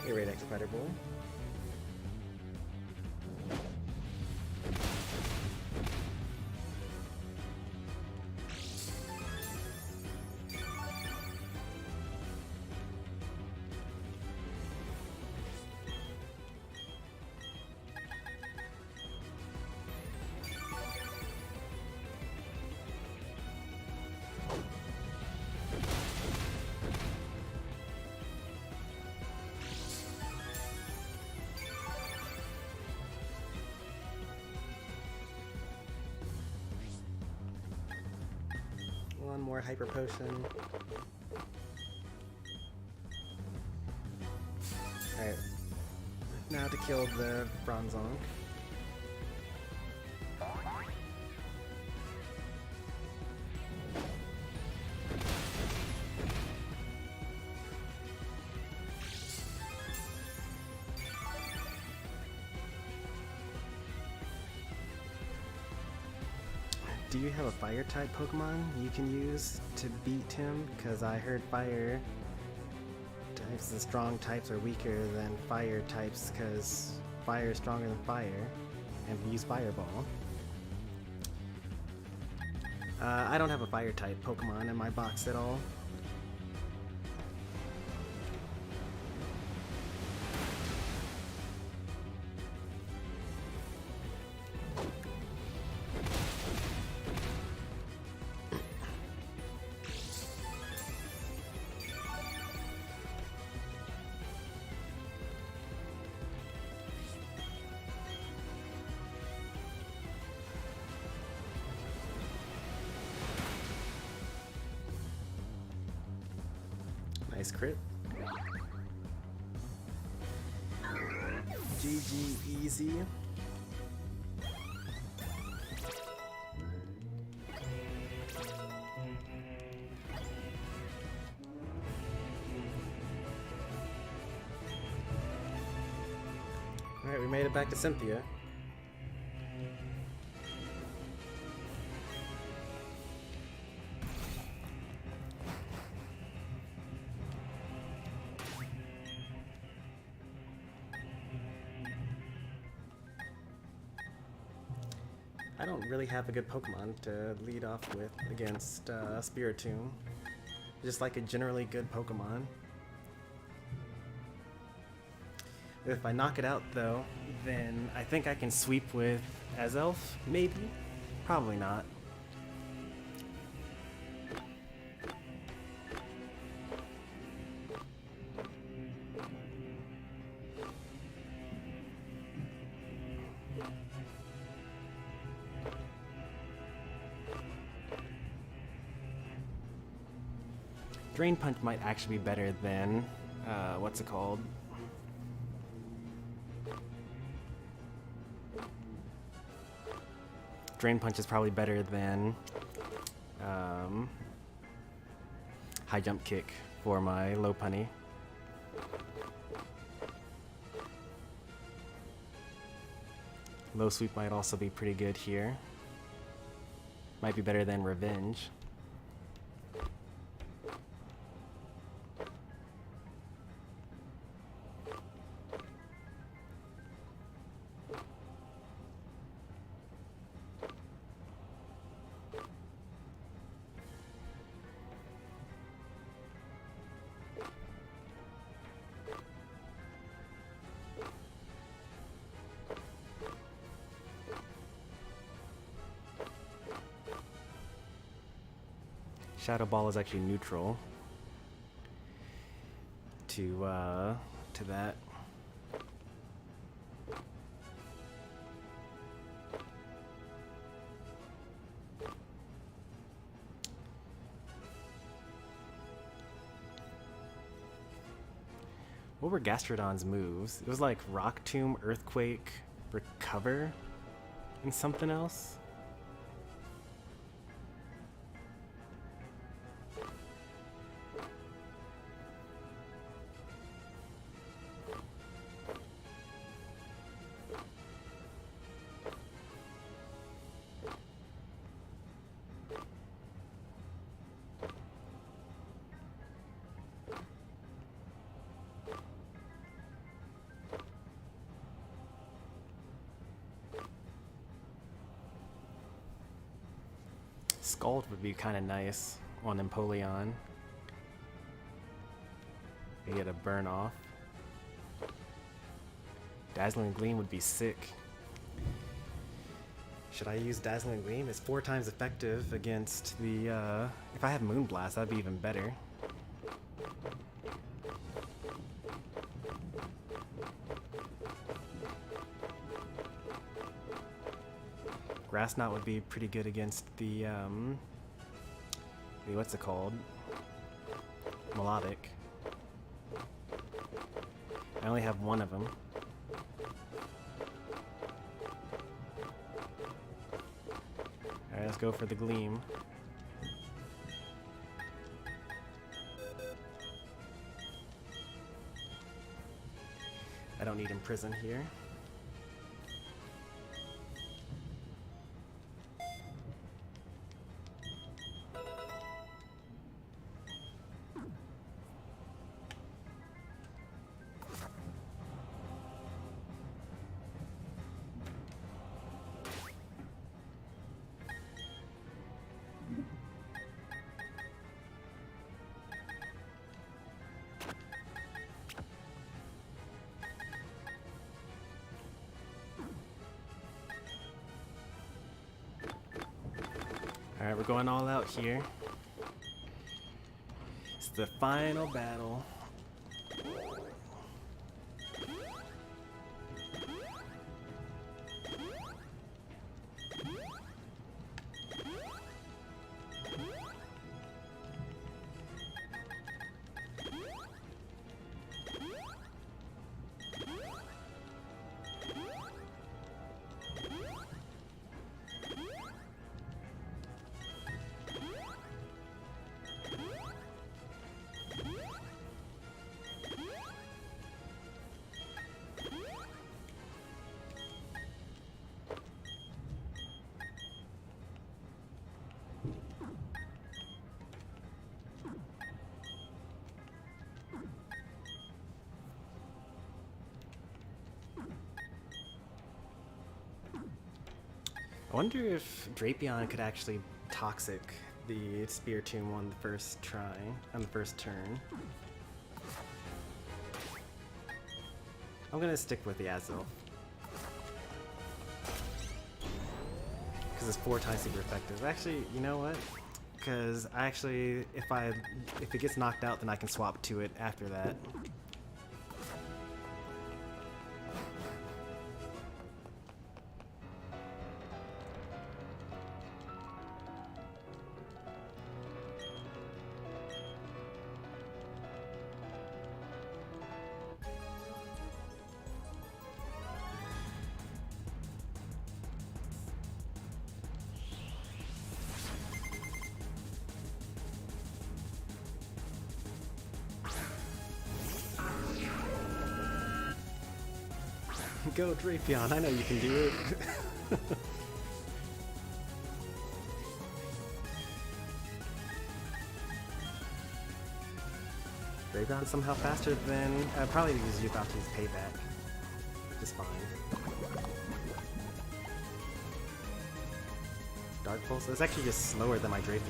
Speaker 1: Irate Excitable. One more hyper potion. Alright. Now to kill the Bronzonk. Do you have a fire type Pokemon you can use to beat him? Because I heard fire types, the strong types are weaker than fire types because fire is stronger than fire, and use Fireball. I don't have a fire type Pokemon in my box at all. Nice crit. GG easy. Alright, we made it back to Cynthia. I don't really have a good Pokemon to lead off with against Spiritomb. Just like a generally good Pokemon. If I knock it out though, then I think I can sweep with Azelf, maybe? Probably not. Drain Punch might actually be better than, what's it called? Drain Punch is probably better than High Jump Kick for my low punny. Low Sweep might also be pretty good here. Might be better than Revenge. Shadow Ball is actually neutral to that. What were Gastrodon's moves? It was like Rock Tomb, Earthquake, Recover, and something else. Scald would be kind of nice on Empoleon. You get a burn off. Dazzling Gleam would be sick. Should I use Dazzling Gleam? It's 4 times effective against the, if I have Moonblast, that'd be even better. Grass Knot would be pretty good against the, what's it called? Melodic. I only have one of them. Alright, let's go for the Gleam. I don't need Imprison here. Alright, we're going all out here. It's the final battle. I wonder if Drapion could actually toxic the Spear Tomb on the first try, on the first turn. I'm gonna stick with the Azelf. Because it's 4 times super effective. Actually, you know what? Because if it gets knocked out, then I can swap to it after that. Go Drapion, I know you can do it. Drapion's somehow faster than... probably because you about to use Payback. Just fine. Dark Pulse is actually just slower than my Drapion.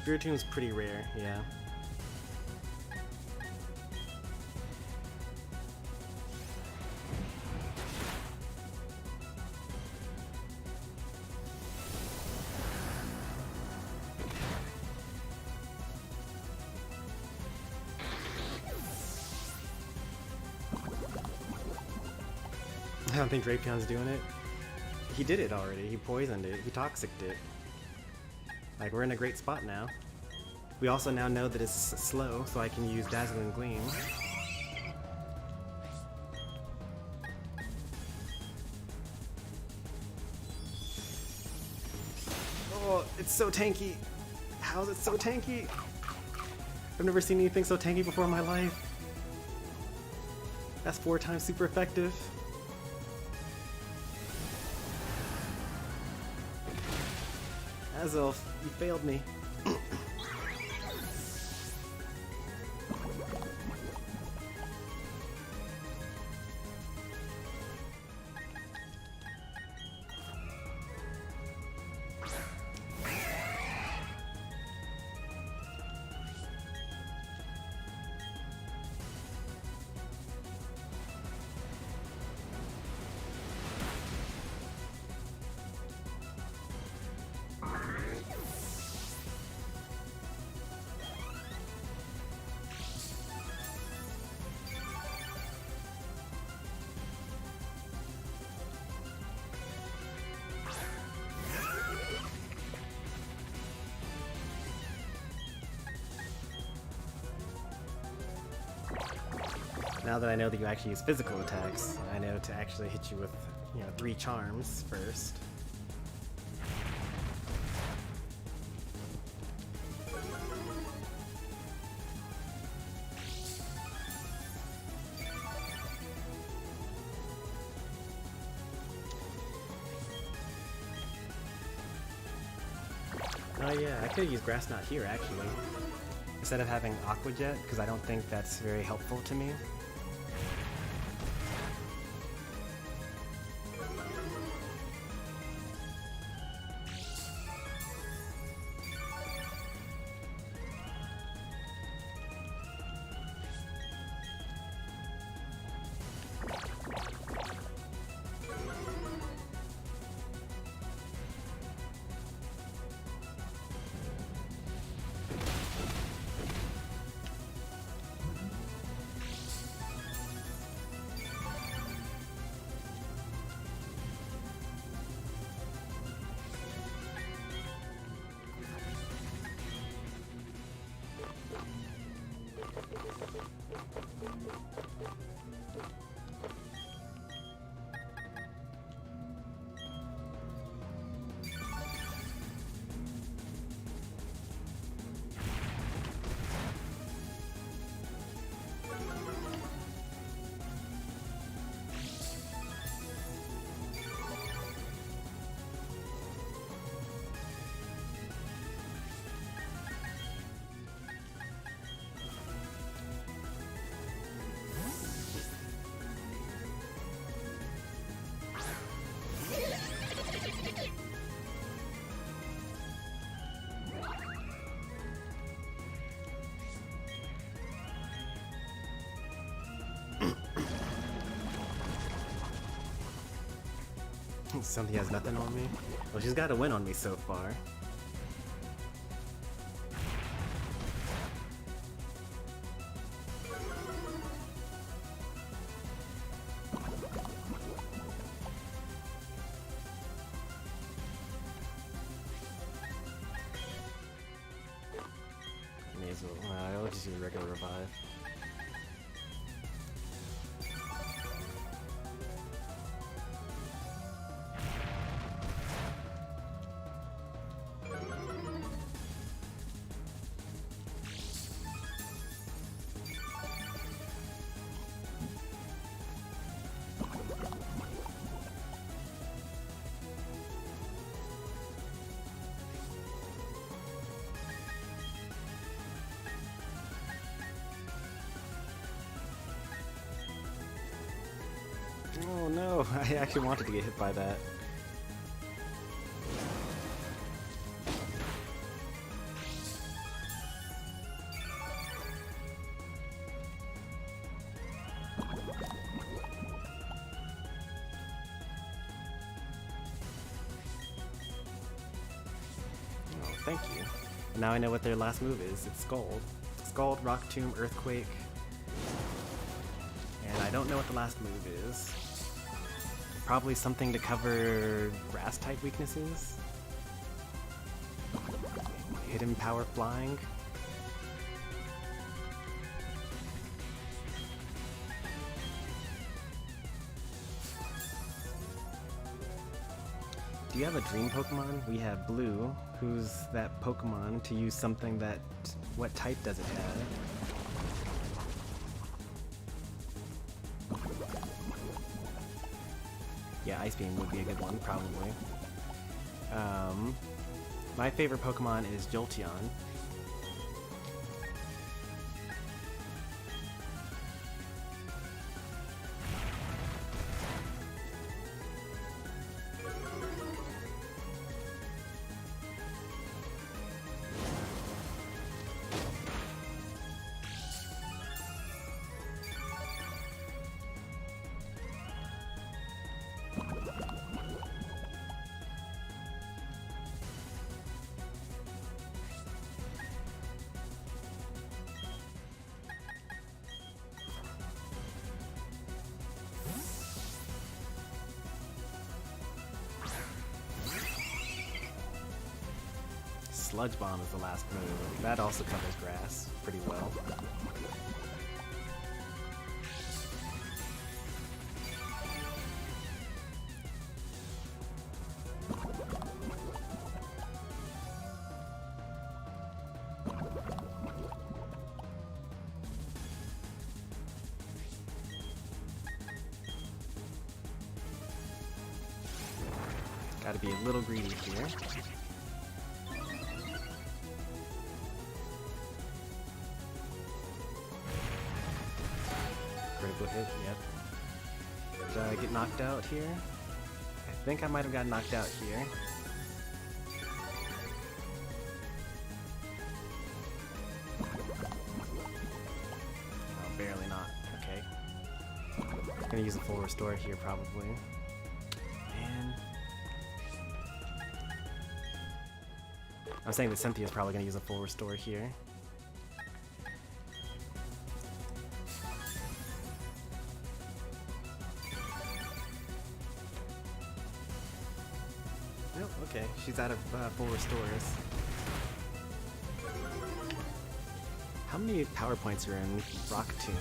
Speaker 1: Spear Tomb's pretty rare, yeah. I don't think Drapion's doing it. He did it already. He poisoned it. He toxiced it. Like, we're in a great spot now. We also now know that it's slow, so I can use Dazzling Gleam. Oh, it's so tanky! How is it so tanky? I've never seen anything so tanky before in my life. That's 4 times super effective. Azelf, you failed me. Now that I know that you actually use physical attacks, I know to actually hit you with, 3 charms first. Oh yeah, I could use Grass Knot here actually, instead of having Aqua Jet, because I don't think that's very helpful to me. Something has nothing on me? Well, she's got a win on me so far. May as well. I'll just use a regular revive. Oh no, I actually wanted to get hit by that. Oh, thank you. Now I know what their last move is. It's Scald. Scald, Rock Tomb, Earthquake. And I don't know what the last move is. Probably something to cover grass type weaknesses. Hidden Power Flying. Do you have a dream Pokemon? We have Blue, who's that Pokemon to use something that... What type does it have? Yeah, Ice Beam would be a good one, probably. My favorite Pokemon is Jolteon. Sludge Bomb is the last move. That also covers grass pretty well. be a little greedy here. Critical hit, yep. Did I get knocked out here? I think I might have got knocked out here. Oh, barely not. Okay. Gonna use a full restore here probably. And I'm saying that Cynthia's probably gonna use a full restore here. Nope, okay, she's out of full restores. How many power points are in Rock Tomb?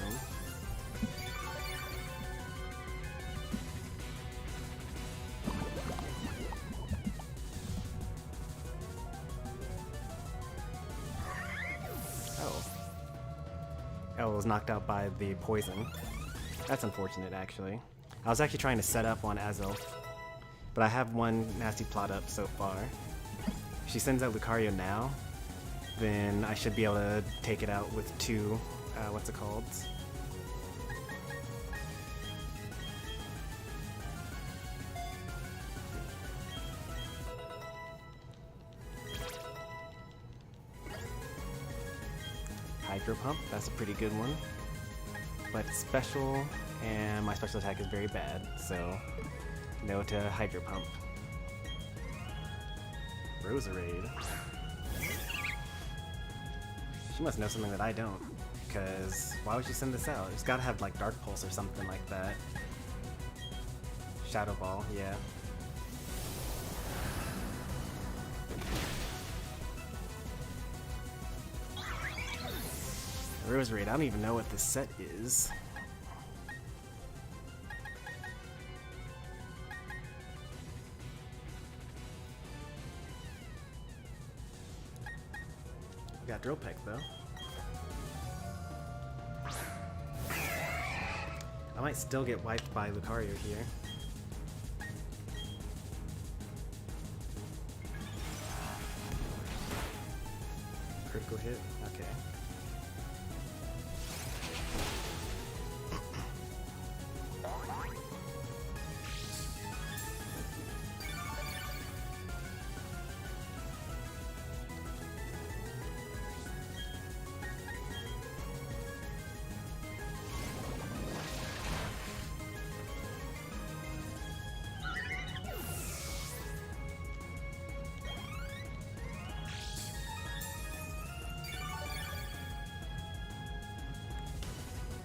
Speaker 1: Oh, it was knocked out by the poison. That's unfortunate, actually. I was actually trying to set up on Azelf, but I have one nasty plot up so far. If she sends out Lucario now, then I should be able to take it out with two, what's it called? Hydro Pump, that's a pretty good one. But it's special, and my special attack is very bad, so no to Hydro Pump. Roserade. She must know something that I don't, because why would she send this out? It's gotta have like Dark Pulse or something like that. Shadow Ball, yeah. Roserade, I don't even know what this set is. We got Drill Peck though. I might still get wiped by Lucario here. Critical hit? Okay.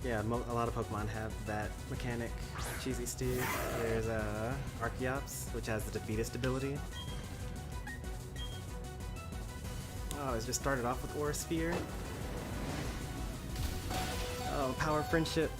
Speaker 1: Yeah, a lot of Pokemon have that mechanic. Cheesy Steve. There's Archeops, which has the Defeatist ability. Oh, it's just started off with Aura Sphere. Oh, Power Friendship.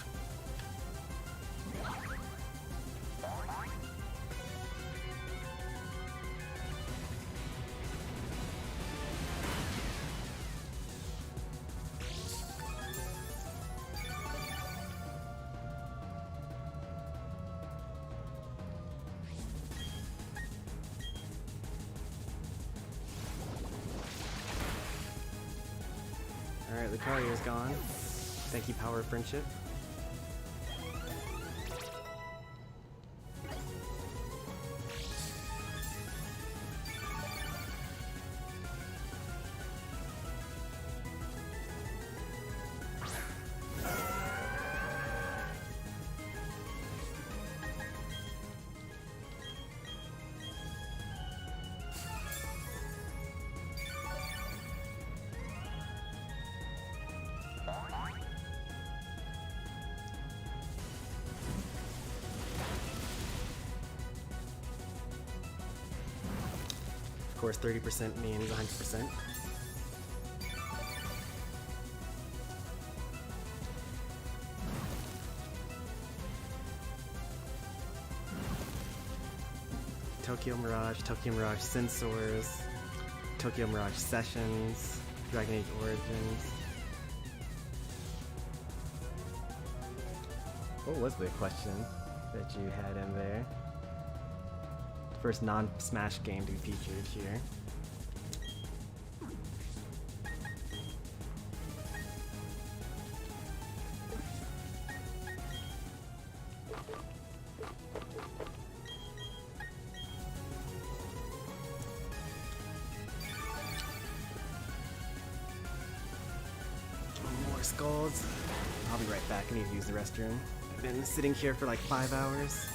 Speaker 1: Alright, Lucario's gone. Thank you, Power of Friendship. Of course, 30% means 100%. Tokyo Mirage Sensors, Tokyo Mirage Sessions, Dragon Age Origins. What was the question that you had in there? First non-Smash game to be featured here. More skulls. I'll be right back. I need to use the restroom. I've been sitting here for like 5 hours.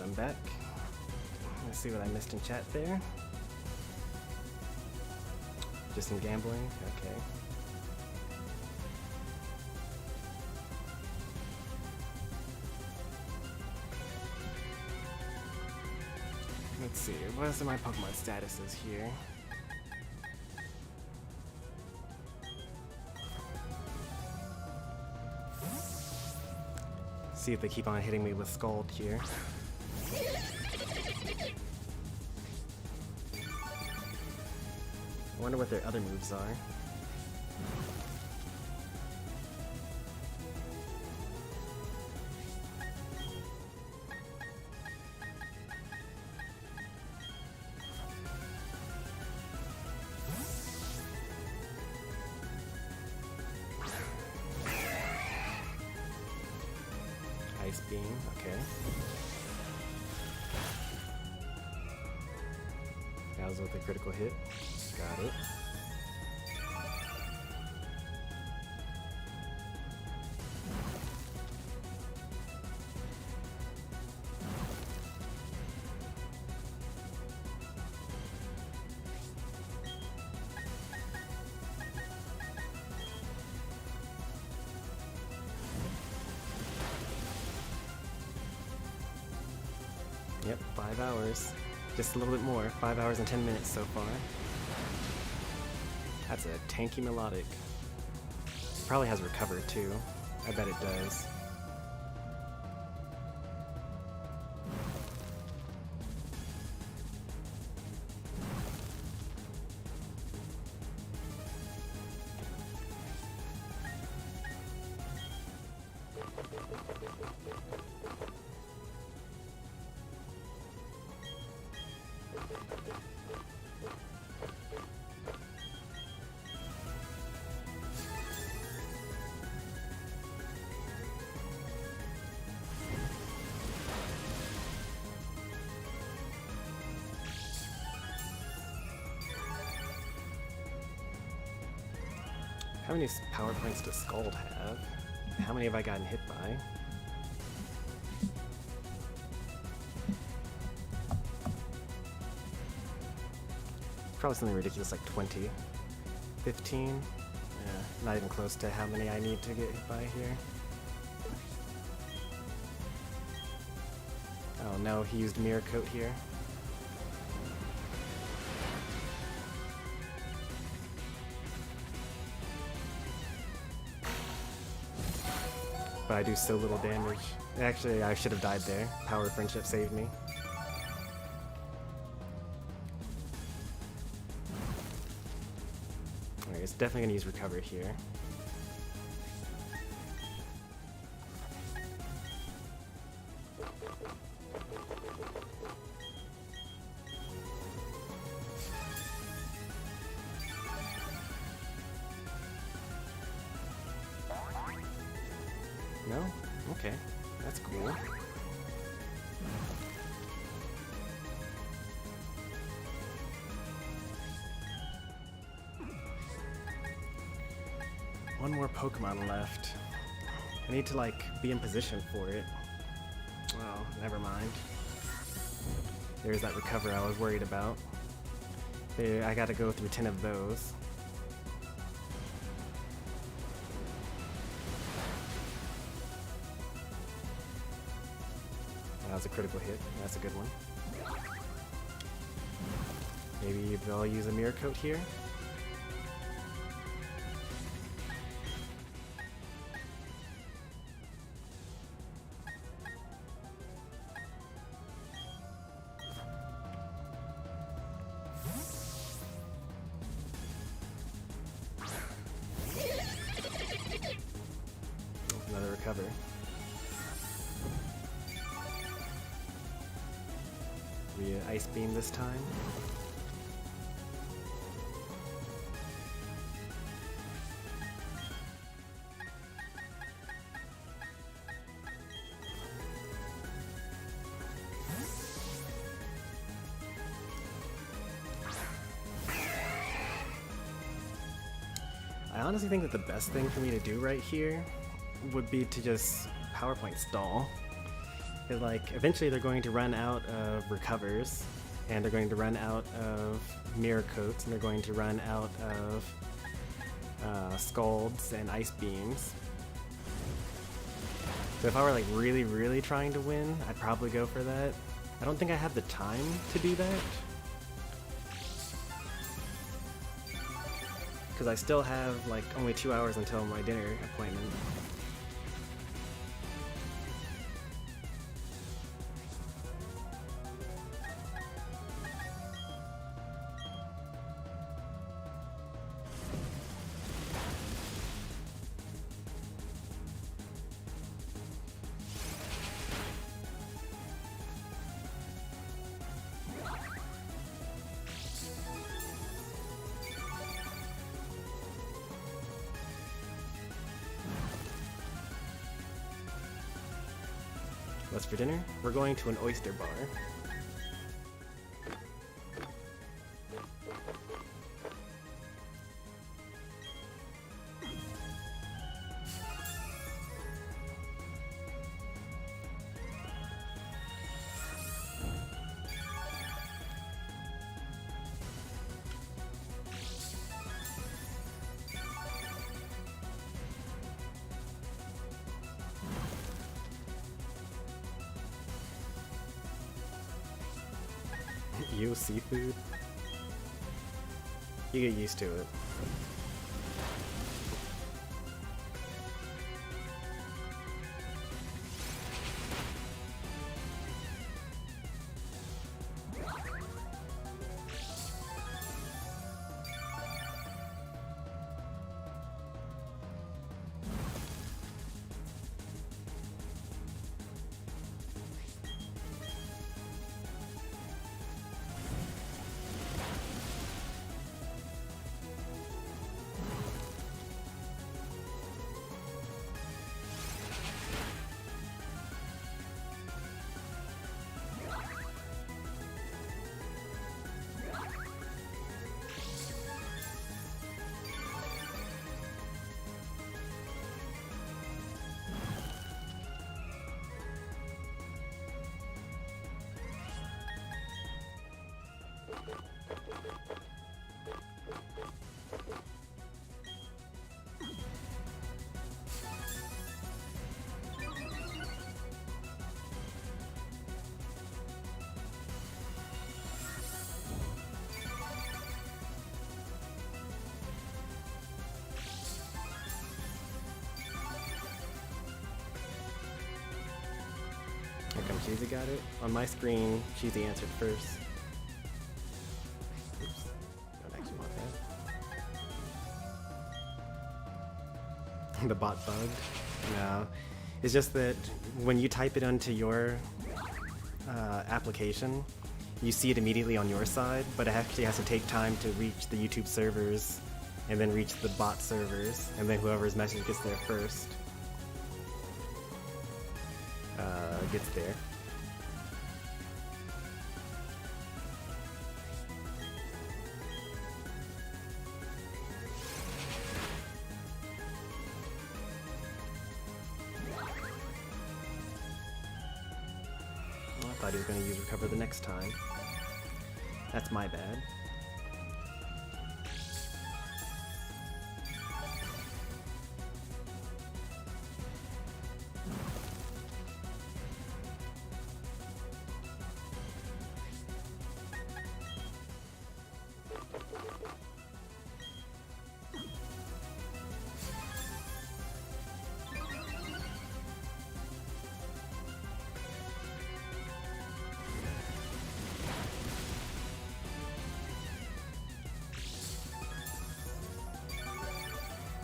Speaker 1: I'm back. Let's see what I missed in chat there. Just some gambling? Okay. Let's see, what are my Pokemon statuses here? See if they keep on hitting me with Scald here. I wonder what their other moves are. Ice Beam, okay. That was with a critical hit. Got it. Yep, 5 hours. Just a little bit more. 5 hours and 10 minutes so far. That's a tanky melodic. Probably has recover too. I bet it does. How many power points does Scald have? How many have I gotten hit by? Probably something ridiculous like 20. 15? Yeah, not even close to how many I need to get hit by here. Oh no, he used Mirror Coat here. But I do so little damage. Actually, I should have died there. Power of Friendship saved me. Alright, it's definitely gonna use Recover here. No? Okay. That's cool. One more Pokemon left. I need to, like, be in position for it. Well, never mind. There's that Recover I was worried about. I gotta go through 10 of those. That was a critical hit. That's a good one. Maybe they'll use a Mirror Coat here. Another Recover. We Ice Beam this time. I honestly think that the best thing for me to do right here would be to just PowerPoint stall. Because, like, eventually they're going to run out of Recovers, and they're going to run out of Mirror Coats, and they're going to run out of Scalds and Ice Beams. So if I were, like, really, really trying to win, I'd probably go for that. I don't think I have the time to do that. Because I still have, like, only 2 hours until my dinner appointment. What's for dinner? We're going to an oyster bar. You seafood? You get used to it. Here comes Chibi, got it. On my screen, Chibi answered first. Oops, don't actually want that. The bot bugged? No. It's just that when you type it onto your application, you see it immediately on your side, but it actually has to take time to reach the YouTube servers and then reach the bot servers, and then whoever's message gets there first gets there. Well, I thought he was going to use recover the next time. That's my bad.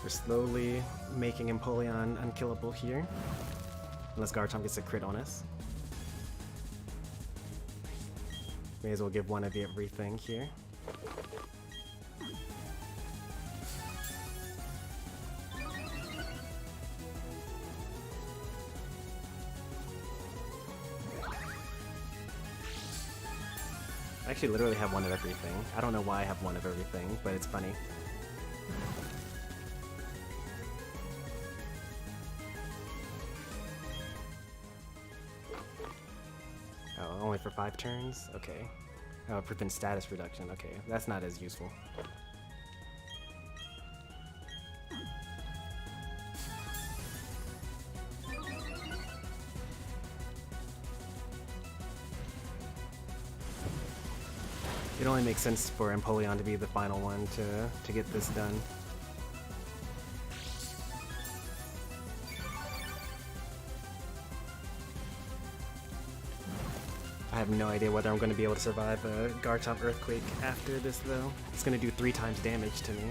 Speaker 1: We're slowly making Empoleon unkillable here. Unless Garchomp gets a crit on us. May as well give one of everything here. I actually literally have one of everything. I don't know why I have one of everything, but it's funny. Oh, only for 5 turns? Okay. Oh, prevent status reduction. Okay, that's not as useful. It only makes sense for Empoleon to be the final one to get this done. I have no idea whether I'm going to be able to survive a Garchomp Earthquake after this, though. It's going to do 3 times damage to me.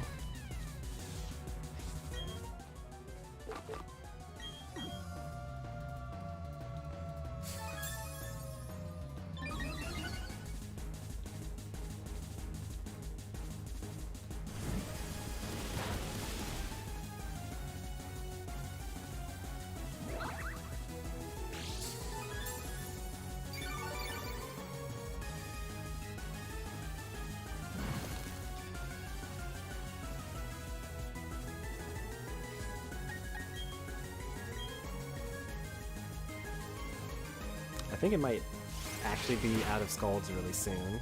Speaker 1: I think it might actually be out of Scalds really soon.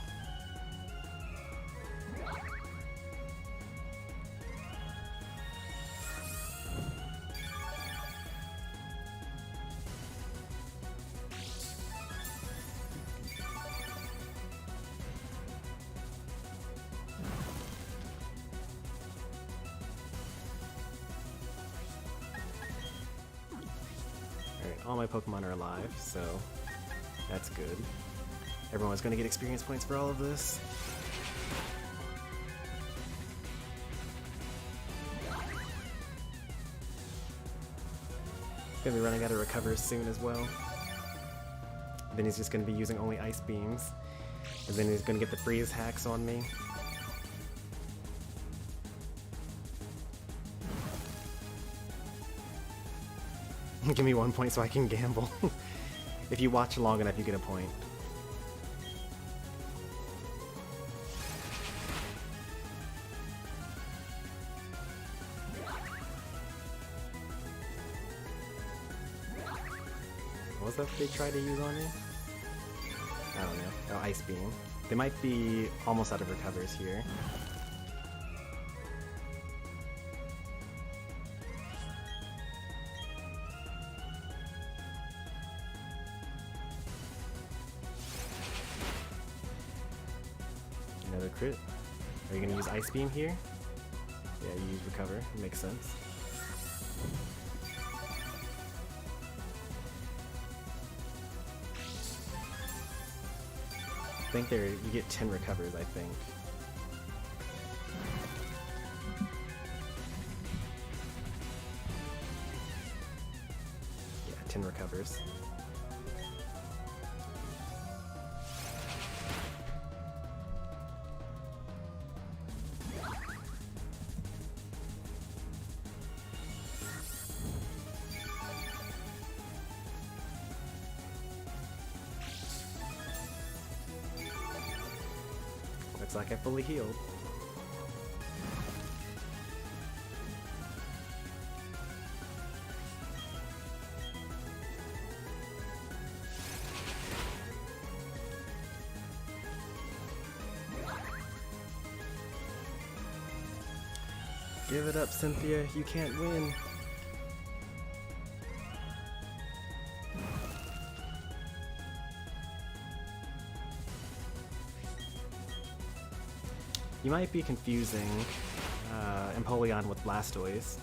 Speaker 1: all my Pokemon are alive, so that's good. Everyone's gonna get experience points for all of this. Gonna be running out of recovers soon as well. Then he's just gonna be using only Ice Beams. And then he's gonna get the freeze hacks on me. Give me 1 point so I can gamble. If you watch long enough, you get a point. What was that they tried to use on me? I don't know. Oh, Ice Beam. They might be almost out of recovers here. Another crit. Are you gonna use Ice Beam here? Yeah, you use Recover. It makes sense. I think you get 10 recovers, I think. Yeah, 10 recovers. Looks like I fully healed. Give it up, Cynthia. You can't win. You might be confusing Empoleon with Blastoise,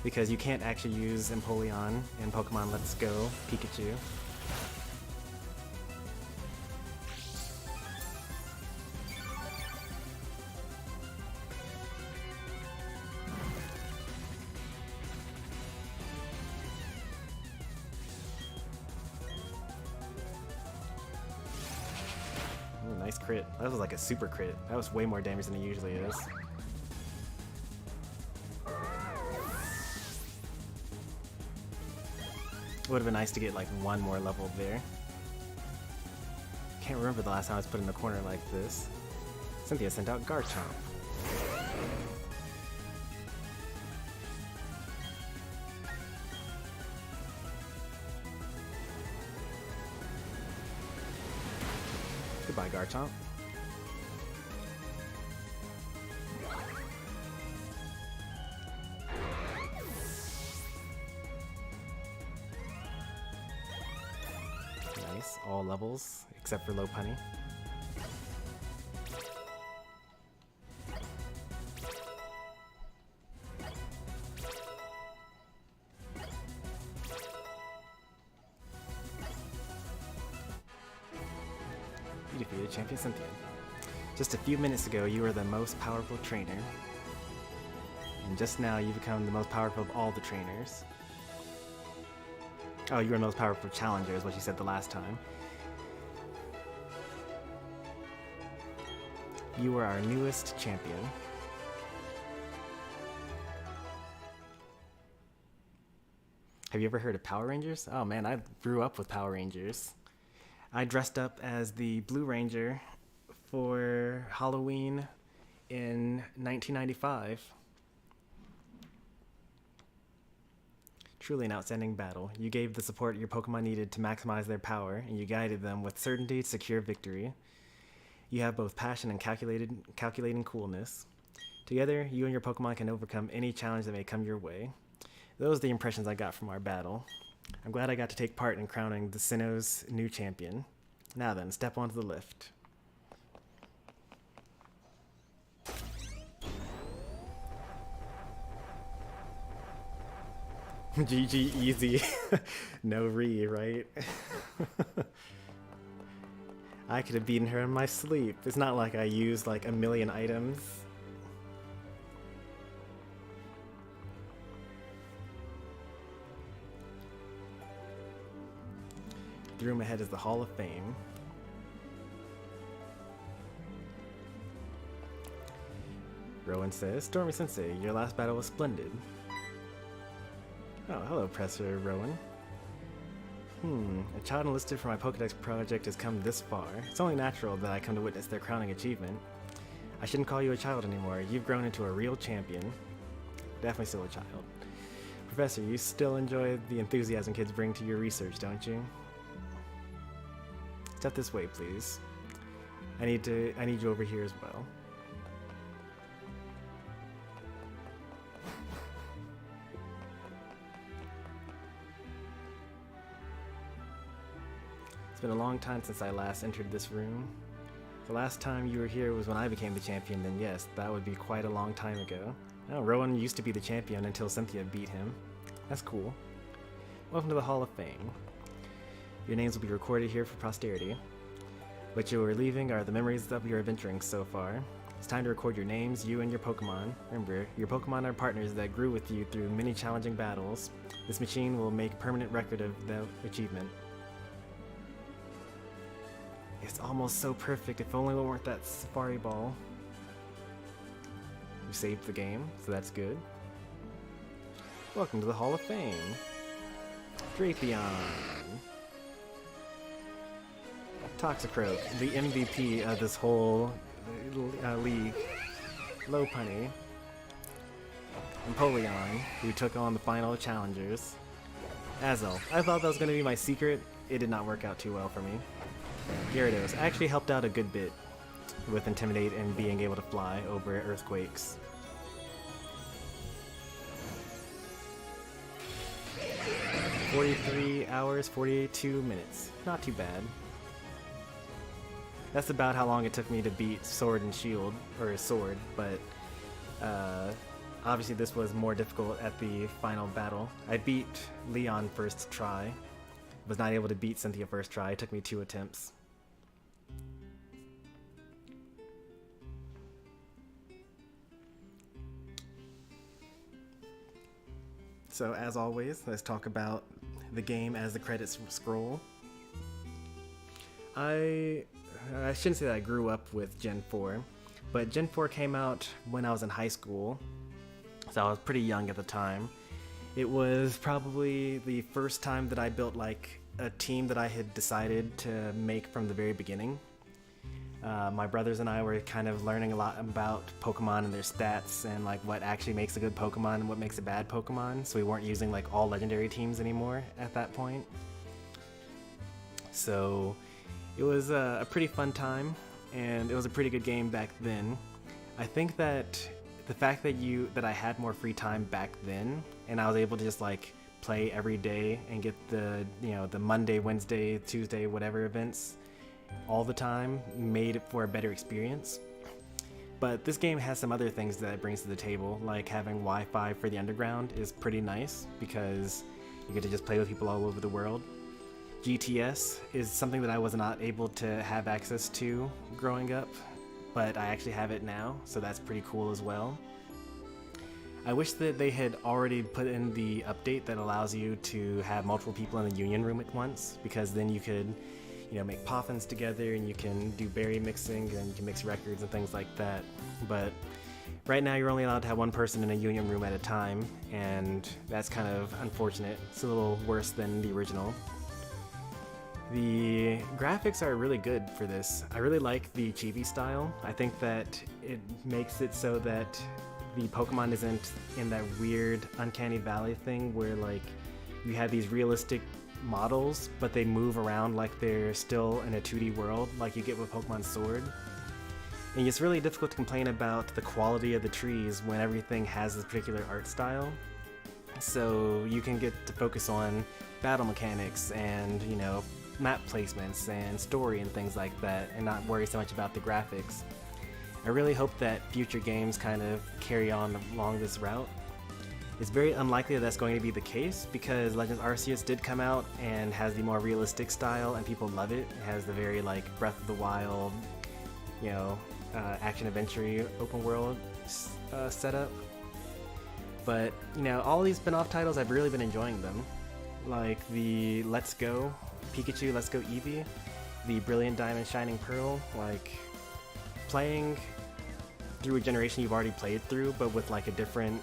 Speaker 1: because you can't actually use Empoleon in Pokemon Let's Go Pikachu. Nice crit. That was like a super crit. That was way more damage than it usually is. Would have been nice to get like one more level there. Can't remember the last time I was put in a corner like this. Cynthia sent out Garchomp. Goodbye, Garchomp. Nice, all levels except for Lopunny. You defeated Champion Cynthia. Just a few minutes ago, you were the most powerful trainer. And just now, you become the most powerful of all the trainers. Oh, you were the most powerful challenger, is what you said the last time. You were our newest champion. Have you ever heard of Power Rangers? Oh man, I grew up with Power Rangers. I dressed up as the Blue Ranger for Halloween in 1995. Truly an outstanding battle. You gave the support your Pokemon needed to maximize their power, and you guided them with certainty to secure victory. You have both passion and calculating coolness. Together, you and your Pokemon can overcome any challenge that may come your way. Those are the impressions I got from our battle. I'm glad I got to take part in crowning the Sinnoh's new champion. Now then, step onto the lift. GG easy. No re, right? I could have beaten her in my sleep. It's not like I used like a million items. The room ahead is the Hall of Fame. Rowan says, Stormy Sensei, your last battle was splendid. Oh, hello, Presser Rowan. A child enlisted for my Pokedex project has come this far. It's only natural that I come to witness their crowning achievement. I shouldn't call you a child anymore. You've grown into a real champion. Definitely still a child. Professor, you still enjoy the enthusiasm kids bring to your research, don't you? Step this way, please. I need you over here as well. It's been a long time since I last entered this room. The last time you were here was when I became the champion, then yes, that would be quite a long time ago. Oh, Rowan used to be the champion until Cynthia beat him. That's cool. Welcome to the Hall of Fame. Your names will be recorded here for posterity. What you are leaving are the memories of your adventuring so far. It's time to record your names, you and your Pokemon. Remember, your Pokemon are partners that grew with you through many challenging battles. This machine will make permanent record of the achievement. It's almost so perfect, if only we weren't that Safari Ball. We saved the game, so that's good. Welcome to the Hall of Fame. Drapion. Toxicroak, the MVP of this whole league. Lopunny. Empoleon, who took on the final challengers. Azel, I thought that was going to be my secret. It did not work out too well for me. Gyarados actually helped out a good bit with Intimidate and being able to fly over earthquakes. "43 hours, 42 minutes. Not too bad. That's about how long it took me to beat Sword and Shield, or Sword, but obviously this was more difficult at the final battle. I beat Leon first try, was not able to beat Cynthia first try. It took me 2 attempts. So as always, let's talk about the game as the credits scroll. I shouldn't say that I grew up with Gen 4, but Gen 4 came out when I was in high school, so I was pretty young at the time. It was probably the first time that I built like a team that I had decided to make from the very beginning. My brothers and I were kind of learning a lot about Pokemon and their stats and like what actually makes a good Pokemon and what makes a bad Pokemon, so we weren't using like all legendary teams anymore at that point. So it was a pretty fun time, and it was a pretty good game back then. I think that the fact that I had more free time back then, and I was able to just like play every day and get the the Monday, Wednesday, Tuesday, whatever events all the time, made it for a better experience. But this game has some other things that it brings to the table, like having Wi-Fi for the underground is pretty nice because you get to just play with people all over the world. GTS is something that I was not able to have access to growing up, but I actually have it now, so that's pretty cool as well. I wish that they had already put in the update that allows you to have multiple people in the union room at once, because then you could make poffins together and you can do berry mixing and you can mix records and things like that. But right now you're only allowed to have one person in a union room at a time, and that's kind of unfortunate. It's a little worse than the original. The graphics are really good for this. I really like the Chibi style. I think that it makes it so that the Pokemon isn't in that weird uncanny valley thing where like you have these realistic models but they move around like they're still in a 2D world like you get with Pokemon Sword. And it's really difficult to complain about the quality of the trees when everything has this particular art style. So you can get to focus on battle mechanics and map placements and story and things like that, and not worry so much about the graphics. I really hope that future games kind of carry on along this route. It's very unlikely that that's going to be the case because Legends Arceus did come out and has the more realistic style and people love it. It has the very like Breath of the Wild, you know, action adventure open world setup. But, you know, all these spin-off titles, I've really been enjoying them. Like the Let's Go Pikachu, Let's Go Eevee, the Brilliant Diamond Shining Pearl, like playing through a generation you've already played through, but with like a different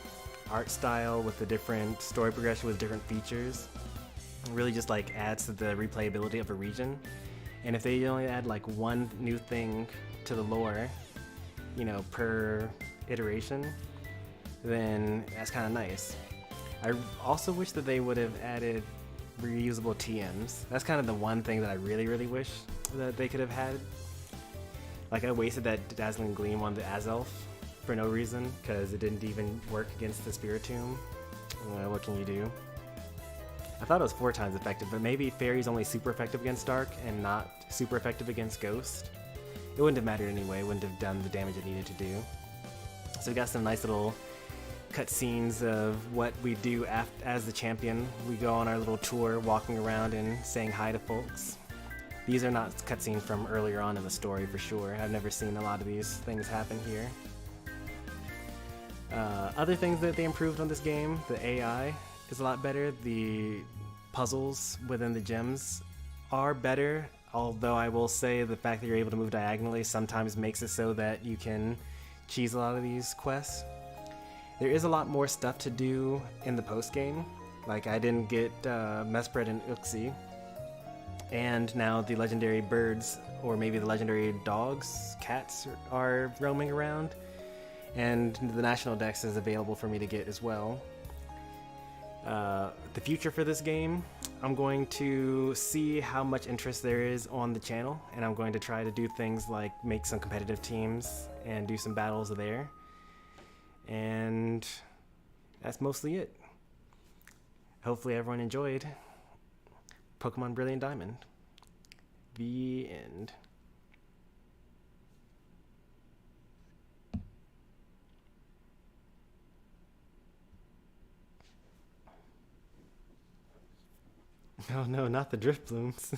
Speaker 1: art style, with a different story progression, with different features. It really just like adds to the replayability of a region. And if they only add like one new thing to the lore, you know, per iteration, then that's kind of nice. I also wish that they would have added reusable TMs. That's kind of the one thing that I really, really wish that they could have had. Like, I wasted that Dazzling Gleam on the Azelf for no reason, because it didn't even work against the Spiritomb. Well, what can you do? I thought it was 4 times effective, but maybe Fairy's only super effective against Dark and not super effective against Ghost. It wouldn't have mattered anyway, it wouldn't have done the damage it needed to do. So we got some nice little cutscenes of what we do as the champion. We go on our little tour, walking around and saying hi to folks. These are not cutscenes from earlier on in the story for sure. I've never seen a lot of these things happen here. Other things that they improved on this game, the AI is a lot better. The puzzles within the gems are better, although I will say the fact that you're able to move diagonally sometimes makes it so that you can cheese a lot of these quests. There is a lot more stuff to do in the post-game. Like, I didn't get Mespred and Uxie. And now the legendary birds, or maybe the legendary dogs, cats, are roaming around. And the National Dex is available for me to get as well. The future for this game, I'm going to see how much interest there is on the channel, and I'm going to try to do things like make some competitive teams and do some battles there. And that's mostly it. Hopefully everyone enjoyed Pokemon Brilliant Diamond. The end. Oh no, not the drift blooms.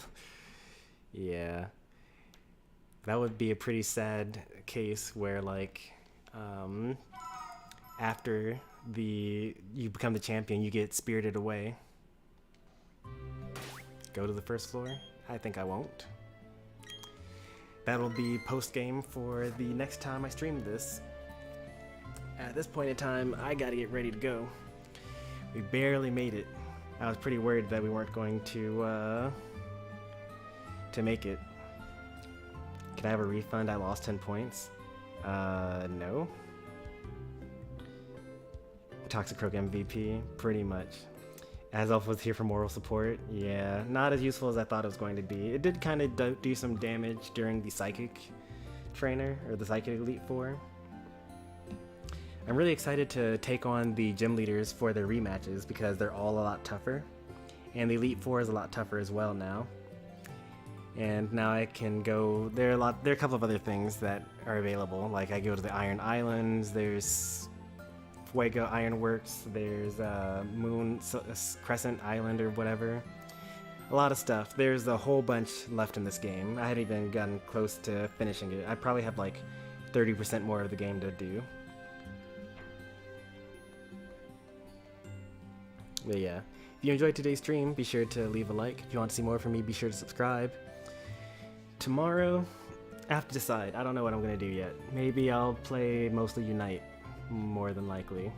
Speaker 1: Yeah. That would be a pretty sad case where, like, after you become the champion, you get spirited away. Go to the first floor? I think I won't. That'll be post-game for the next time I stream this. At this point in time, I gotta get ready to go. We barely made it. I was pretty worried that we weren't going to make it. Can I have a refund? I lost 10 points. No. Toxicroak MVP, pretty much. Azelf was here for moral support. Yeah, not as useful as I thought it was going to be. It did kind of do some damage during the Psychic Trainer, or the Psychic Elite Four. I'm really excited to take on the gym leaders for their rematches because they're all a lot tougher. And the Elite Four is a lot tougher as well now. And now I can go, there are a couple of other things that are available. Like, I go to the Iron Islands, there's Fuego Ironworks, there's Moon Crescent Island or whatever. A lot of stuff. There's a whole bunch left in this game. I hadn't even gotten close to finishing it. I probably have like 30% more of the game to do. But yeah, if you enjoyed today's stream, be sure to leave a like. If you want to see more from me, be sure to subscribe. Tomorrow, I have to decide. I don't know what I'm going to do yet. Maybe I'll play mostly Unite, more than likely.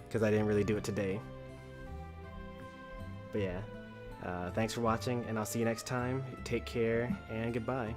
Speaker 1: Because I didn't really do it today. But yeah, thanks for watching, and I'll see you next time. Take care, and goodbye.